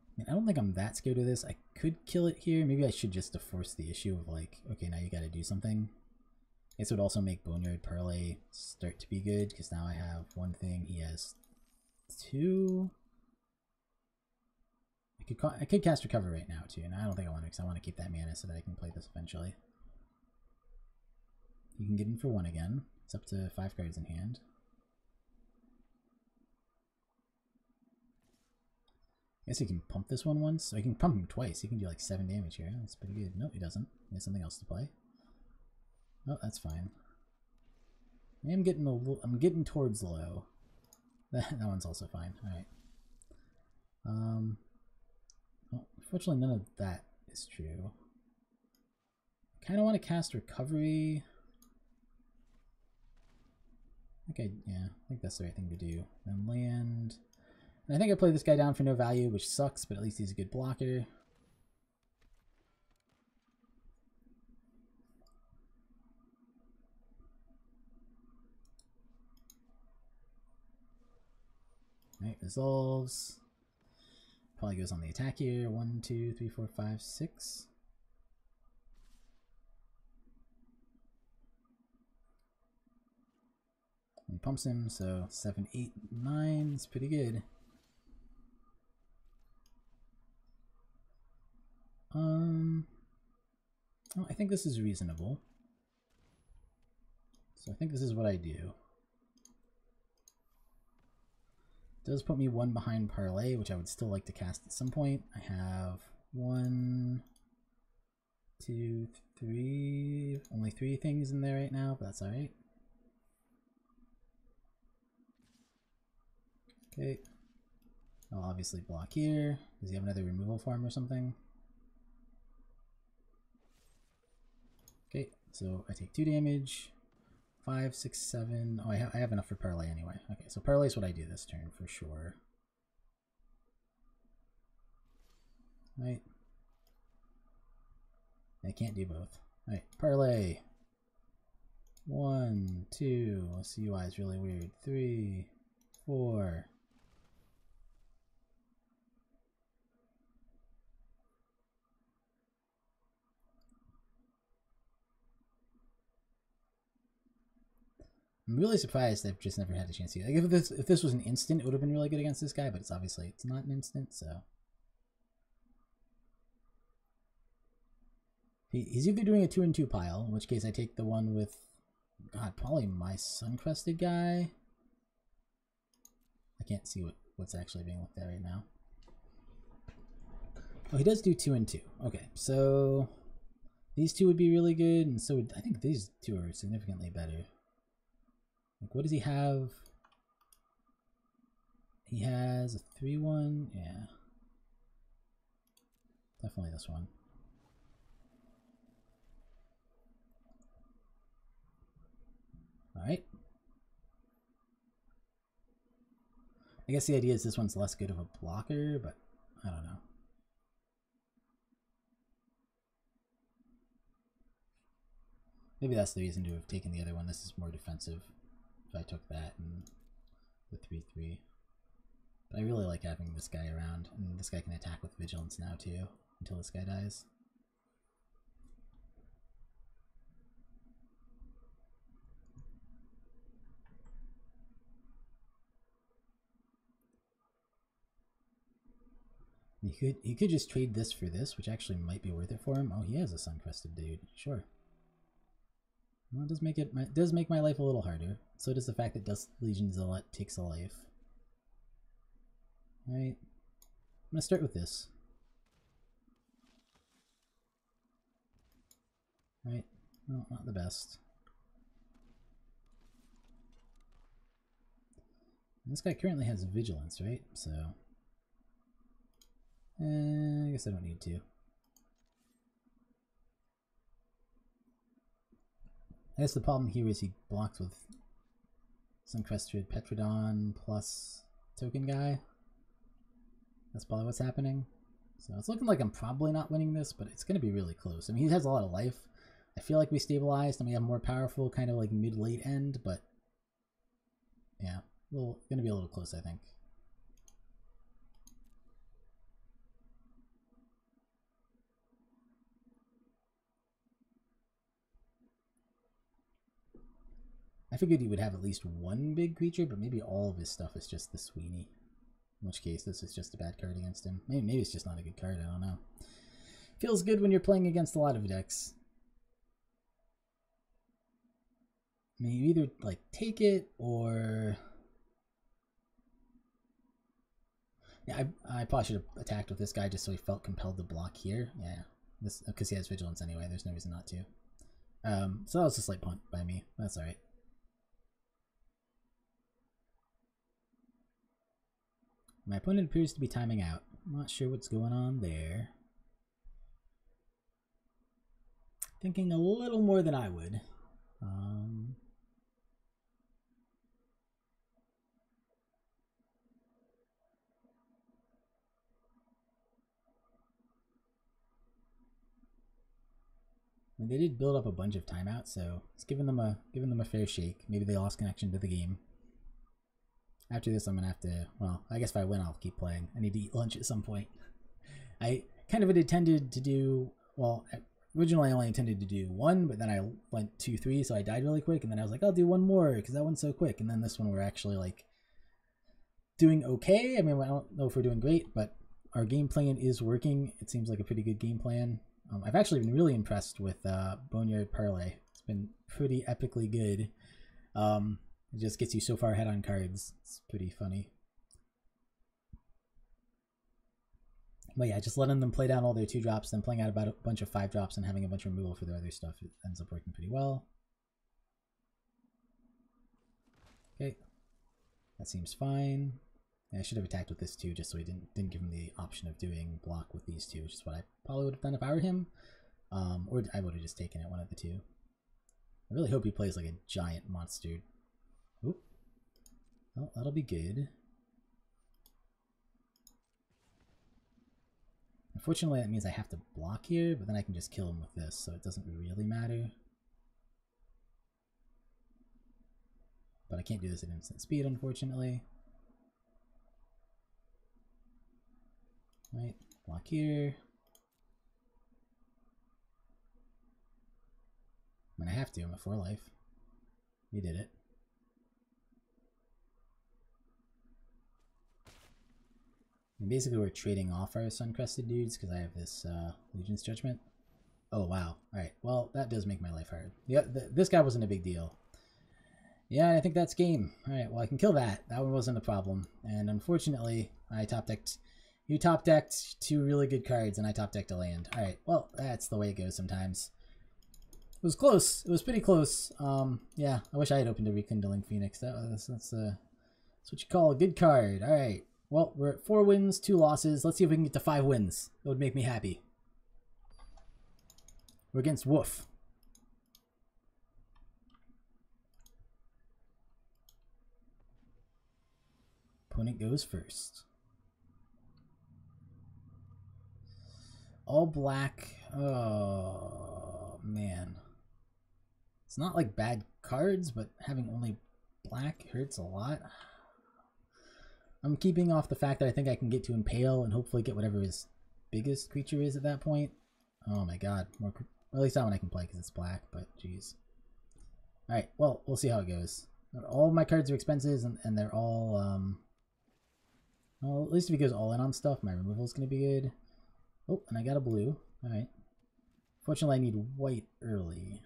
I mean, I don't think I'm that scared of this. I could kill it here. Maybe I should just force the issue of like, okay, now you gotta do something. This would also make Boneyard Parlay start to be good, because now I have one thing, he has 2. I could cast Recover right now too, and I don't think I want to, because I want to keep that mana so that I can play this eventually. You can get in for 1 again. It's up to 5 cards in hand. I guess he can pump this one once, so he can pump him twice. He can do like 7 damage here. That's pretty good. No, he doesn't. He has something else to play. Oh, that's fine. I'm getting towards low. That one's also fine. All right. Well, unfortunately, none of that is true. I kind of want to cast Recovery. Okay, yeah, I think that's the right thing to do. Then land. And I think I play this guy down for no value, which sucks, but at least he's a good blocker. Alright, resolves. Probably goes on the attack here. 1, 2, 3, 4, 5, 6. And pumps him, so 7, 8, 9 is pretty good. Oh, I think this is reasonable. So I think this is what I do. It does put me 1 behind Parlay, which I would still like to cast at some point. I have 1, 2, 3, only 3 things in there right now, but that's alright. Okay. I'll obviously block here. Does he have another removal farm or something? Okay, so I take 2 damage. 5, 6, 7. Oh, I have enough for Parlay anyway. Okay, so Parlay is what I do this turn for sure. Right. I can't do both. Alright, Parlay. 1, 2. CUI is really weird. 3, 4. I'm really surprised I've just never had a chance to. Like, if this was an instant, it would have been really good against this guy, but it's not an instant, so. He's either doing a 2 and 2 pile, in which case I take the one with God, probably my Sun-Crested guy. I can't see what's actually being looked at right now. Oh, he does do 2 and 2. Okay, so these two would be really good, and so I think these two are significantly better. Like, what does he have? He has a 3-1. Yeah. Definitely this one. Alright. I guess the idea is this one's less good of a blocker, but I don't know. Maybe that's the reason to have taken the other one. This is more defensive. If I took that and the 3-3. But I really like having this guy around. And this guy can attack with Vigilance now too, until this guy dies. He could just trade this for this, which actually might be worth it for him. Oh, he has a Sun-Crested dude. Sure. Well, it does make my life a little harder. So does the fact that Dust Legion Zealot takes a life. Alright. I'm gonna start with this. Right. Well, not the best. And this guy currently has Vigilance, right? So I guess I don't need to. I guess the problem here is he blocks with Sun-Crested Petrodon plus token guy. That's probably what's happening. So it's looking like I'm probably not winning this, but it's going to be really close. I mean, he has a lot of life. I feel like we stabilized and we have more powerful kind of like mid-late end, but yeah, going to be a little close, I think. I figured he would have at least one big creature, but maybe all of his stuff is just the Sweeney. In which case, this is just a bad card against him. Maybe it's just not a good card, I don't know. Feels good when you're playing against a lot of decks. I mean, you either, like, take it, or... Yeah, I probably should have attacked with this guy just so he felt compelled to block here. Yeah, because he has Vigilance anyway, there's no reason not to. So that was a slight punt by me. That's alright. My opponent appears to be timing out. I'm not sure what's going on there. Thinking a little more than I would. I mean, they did build up a bunch of timeouts, so it's giving them a fair shake. Maybe they lost connection to the game. After this, I'm gonna have to. Well, I guess if I win, I'll keep playing. I need to eat lunch at some point. I kind of had intended to do. Well, originally I only intended to do one, but then I went 2-3, so I died really quick. And then I was like, I'll do one more because that one's so quick. And then this one we're actually like doing okay. I mean, I don't know if we're doing great, but our game plan is working. It seems like a pretty good game plan. I've actually been really impressed with Boneyard Parlay. It's been pretty epically good. It just gets you so far ahead on cards. It's pretty funny. But yeah, just letting them play down all their 2-drops, then playing out about a bunch of 5-drops and having a bunch of removal for their other stuff, it ends up working pretty well. Okay, that seems fine. Yeah, I should have attacked with this too, just so he didn't give him the option of doing block with these two, which is what I probably would have done if I were him. Or I would have just taken it, one of the two. I really hope he plays like a giant monster. Oop. Well, that'll be good. Unfortunately, that means I have to block here, but then I can just kill him with this, so it doesn't really matter. But I can't do this at instant speed, unfortunately. Right, block here. I mean, I have to, I'm at 4 life. We did it. And basically we're trading off our Sun-Crested dudes because I have this Legion's Judgment. Oh wow, alright, well that does make my life hard. Yeah, this guy wasn't a big deal. Yeah, I think that's game. Alright, well I can kill that. That one wasn't a problem. And unfortunately, I top decked... You top decked 2 really good cards and I top decked a land. Alright, well, that's the way it goes sometimes. It was close. It was pretty close. Yeah, I wish I had opened a Rekindling Phoenix. That's what you call a good card. Alright, well, we're at 4 wins, 2 losses. Let's see if we can get to 5 wins. That would make me happy. We're against Woof. Opponent goes first. All black. Oh, man. It's not like bad cards, but having only black hurts a lot. I'm keeping off the fact that I think I can get to Impale and hopefully get whatever his biggest creature is at that point. Oh my god. More, at least that one I can play because it's black, but jeez. Alright, well, we'll see how it goes. All my cards are expenses and they're all... Well, at least if he goes all in on stuff, my removal is going to be good. Oh, and I got a blue. Alright. Fortunately, I need white early.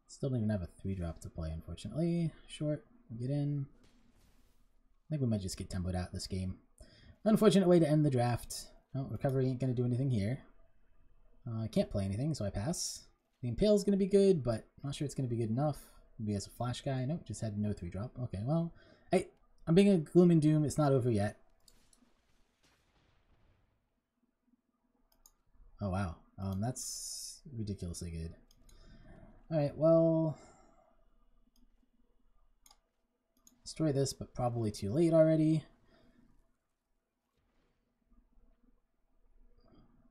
Still don't even have a 3-drop to play, unfortunately. Short. Get in. I think we might just get tempoed out this game. Unfortunate way to end the draft. Oh, recovery ain't going to do anything here. I can't play anything, so I pass. The Impale is going to be good, but I'm not sure it's going to be good enough. Maybe as a flash guy. Nope, just had no 3-drop. Okay, well... Hey, I'm being a gloom and doom. It's not over yet. Oh, wow. That's ridiculously good. Alright, well... Destroy this, but probably too late already.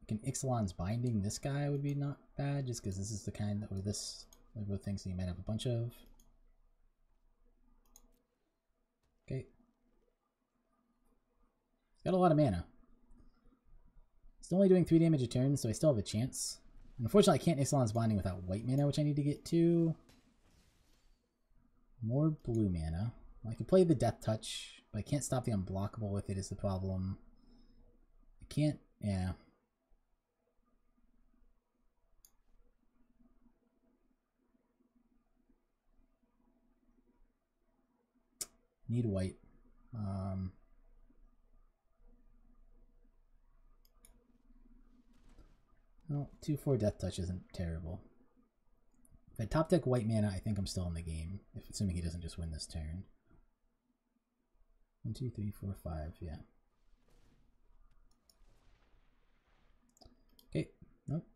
Can Ixalan's Binding this guy would be not bad, just because this is the kind that, or this, are both things that you might have a bunch of. Okay. It's got a lot of mana. It's only doing 3 damage a turn, so I still have a chance. And unfortunately, I can't Ixalan's Binding without white mana, which I need to get to. More blue mana. Well, I can play the Death Touch, but I can't stop the unblockable with it is the problem. I can't, yeah. Need white. Well, 2/4 Death Touch isn't terrible. If I top deck white mana, I think I'm still in the game. If assuming he doesn't just win this turn. 1, 2, 3, 4, 5, yeah. Okay. Nope.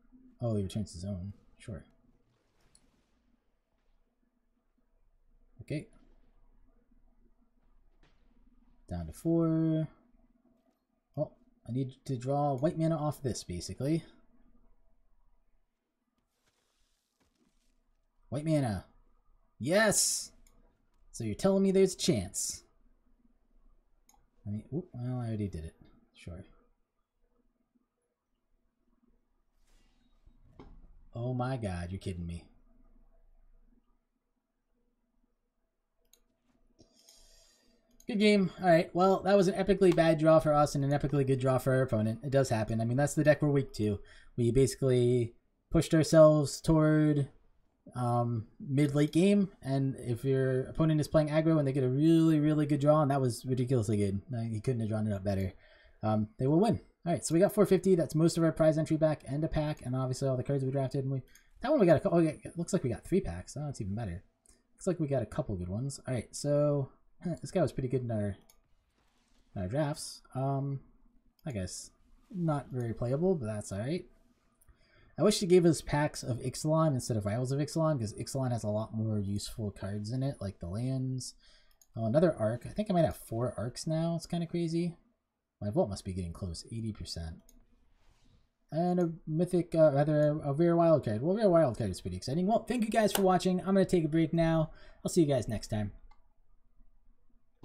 Oh, he returns his own. Sure. Okay. Down to 4. Oh, I need to draw white mana off this, basically. White mana. Yes! So you're telling me there's a chance. I mean, well, I already did it. Sure. Oh my god, you're kidding me. Good game. Alright, well, that was an epically bad draw for us and an epically good draw for our opponent. It does happen. I mean, that's the deck we're weak to. We basically pushed ourselves toward mid-late game, and if your opponent is playing aggro and they get a really, really good draw, and that was ridiculously good. He couldn't have drawn it up better. They will win. Alright, so we got 450. That's most of our prize entry back and a pack, and obviously all the cards we drafted. And that one we got a couple. Oh, yeah, it looks like we got 3 packs. Oh, it's even better. Looks like we got a couple good ones. Alright, so this guy was pretty good in our drafts. I guess not very playable, but that's alright. I wish they gave us packs of Ixalan instead of Rivals of Ixalan, because Ixalan has a lot more useful cards in it, like the lands. Oh, another Arc. I think I might have 4 Arcs now. It's kind of crazy. My Vault must be getting close, 80%. And a mythic, rather a rare wild card. Well, rare wild card is pretty exciting. Well, thank you guys for watching. I'm going to take a break now. I'll see you guys next time.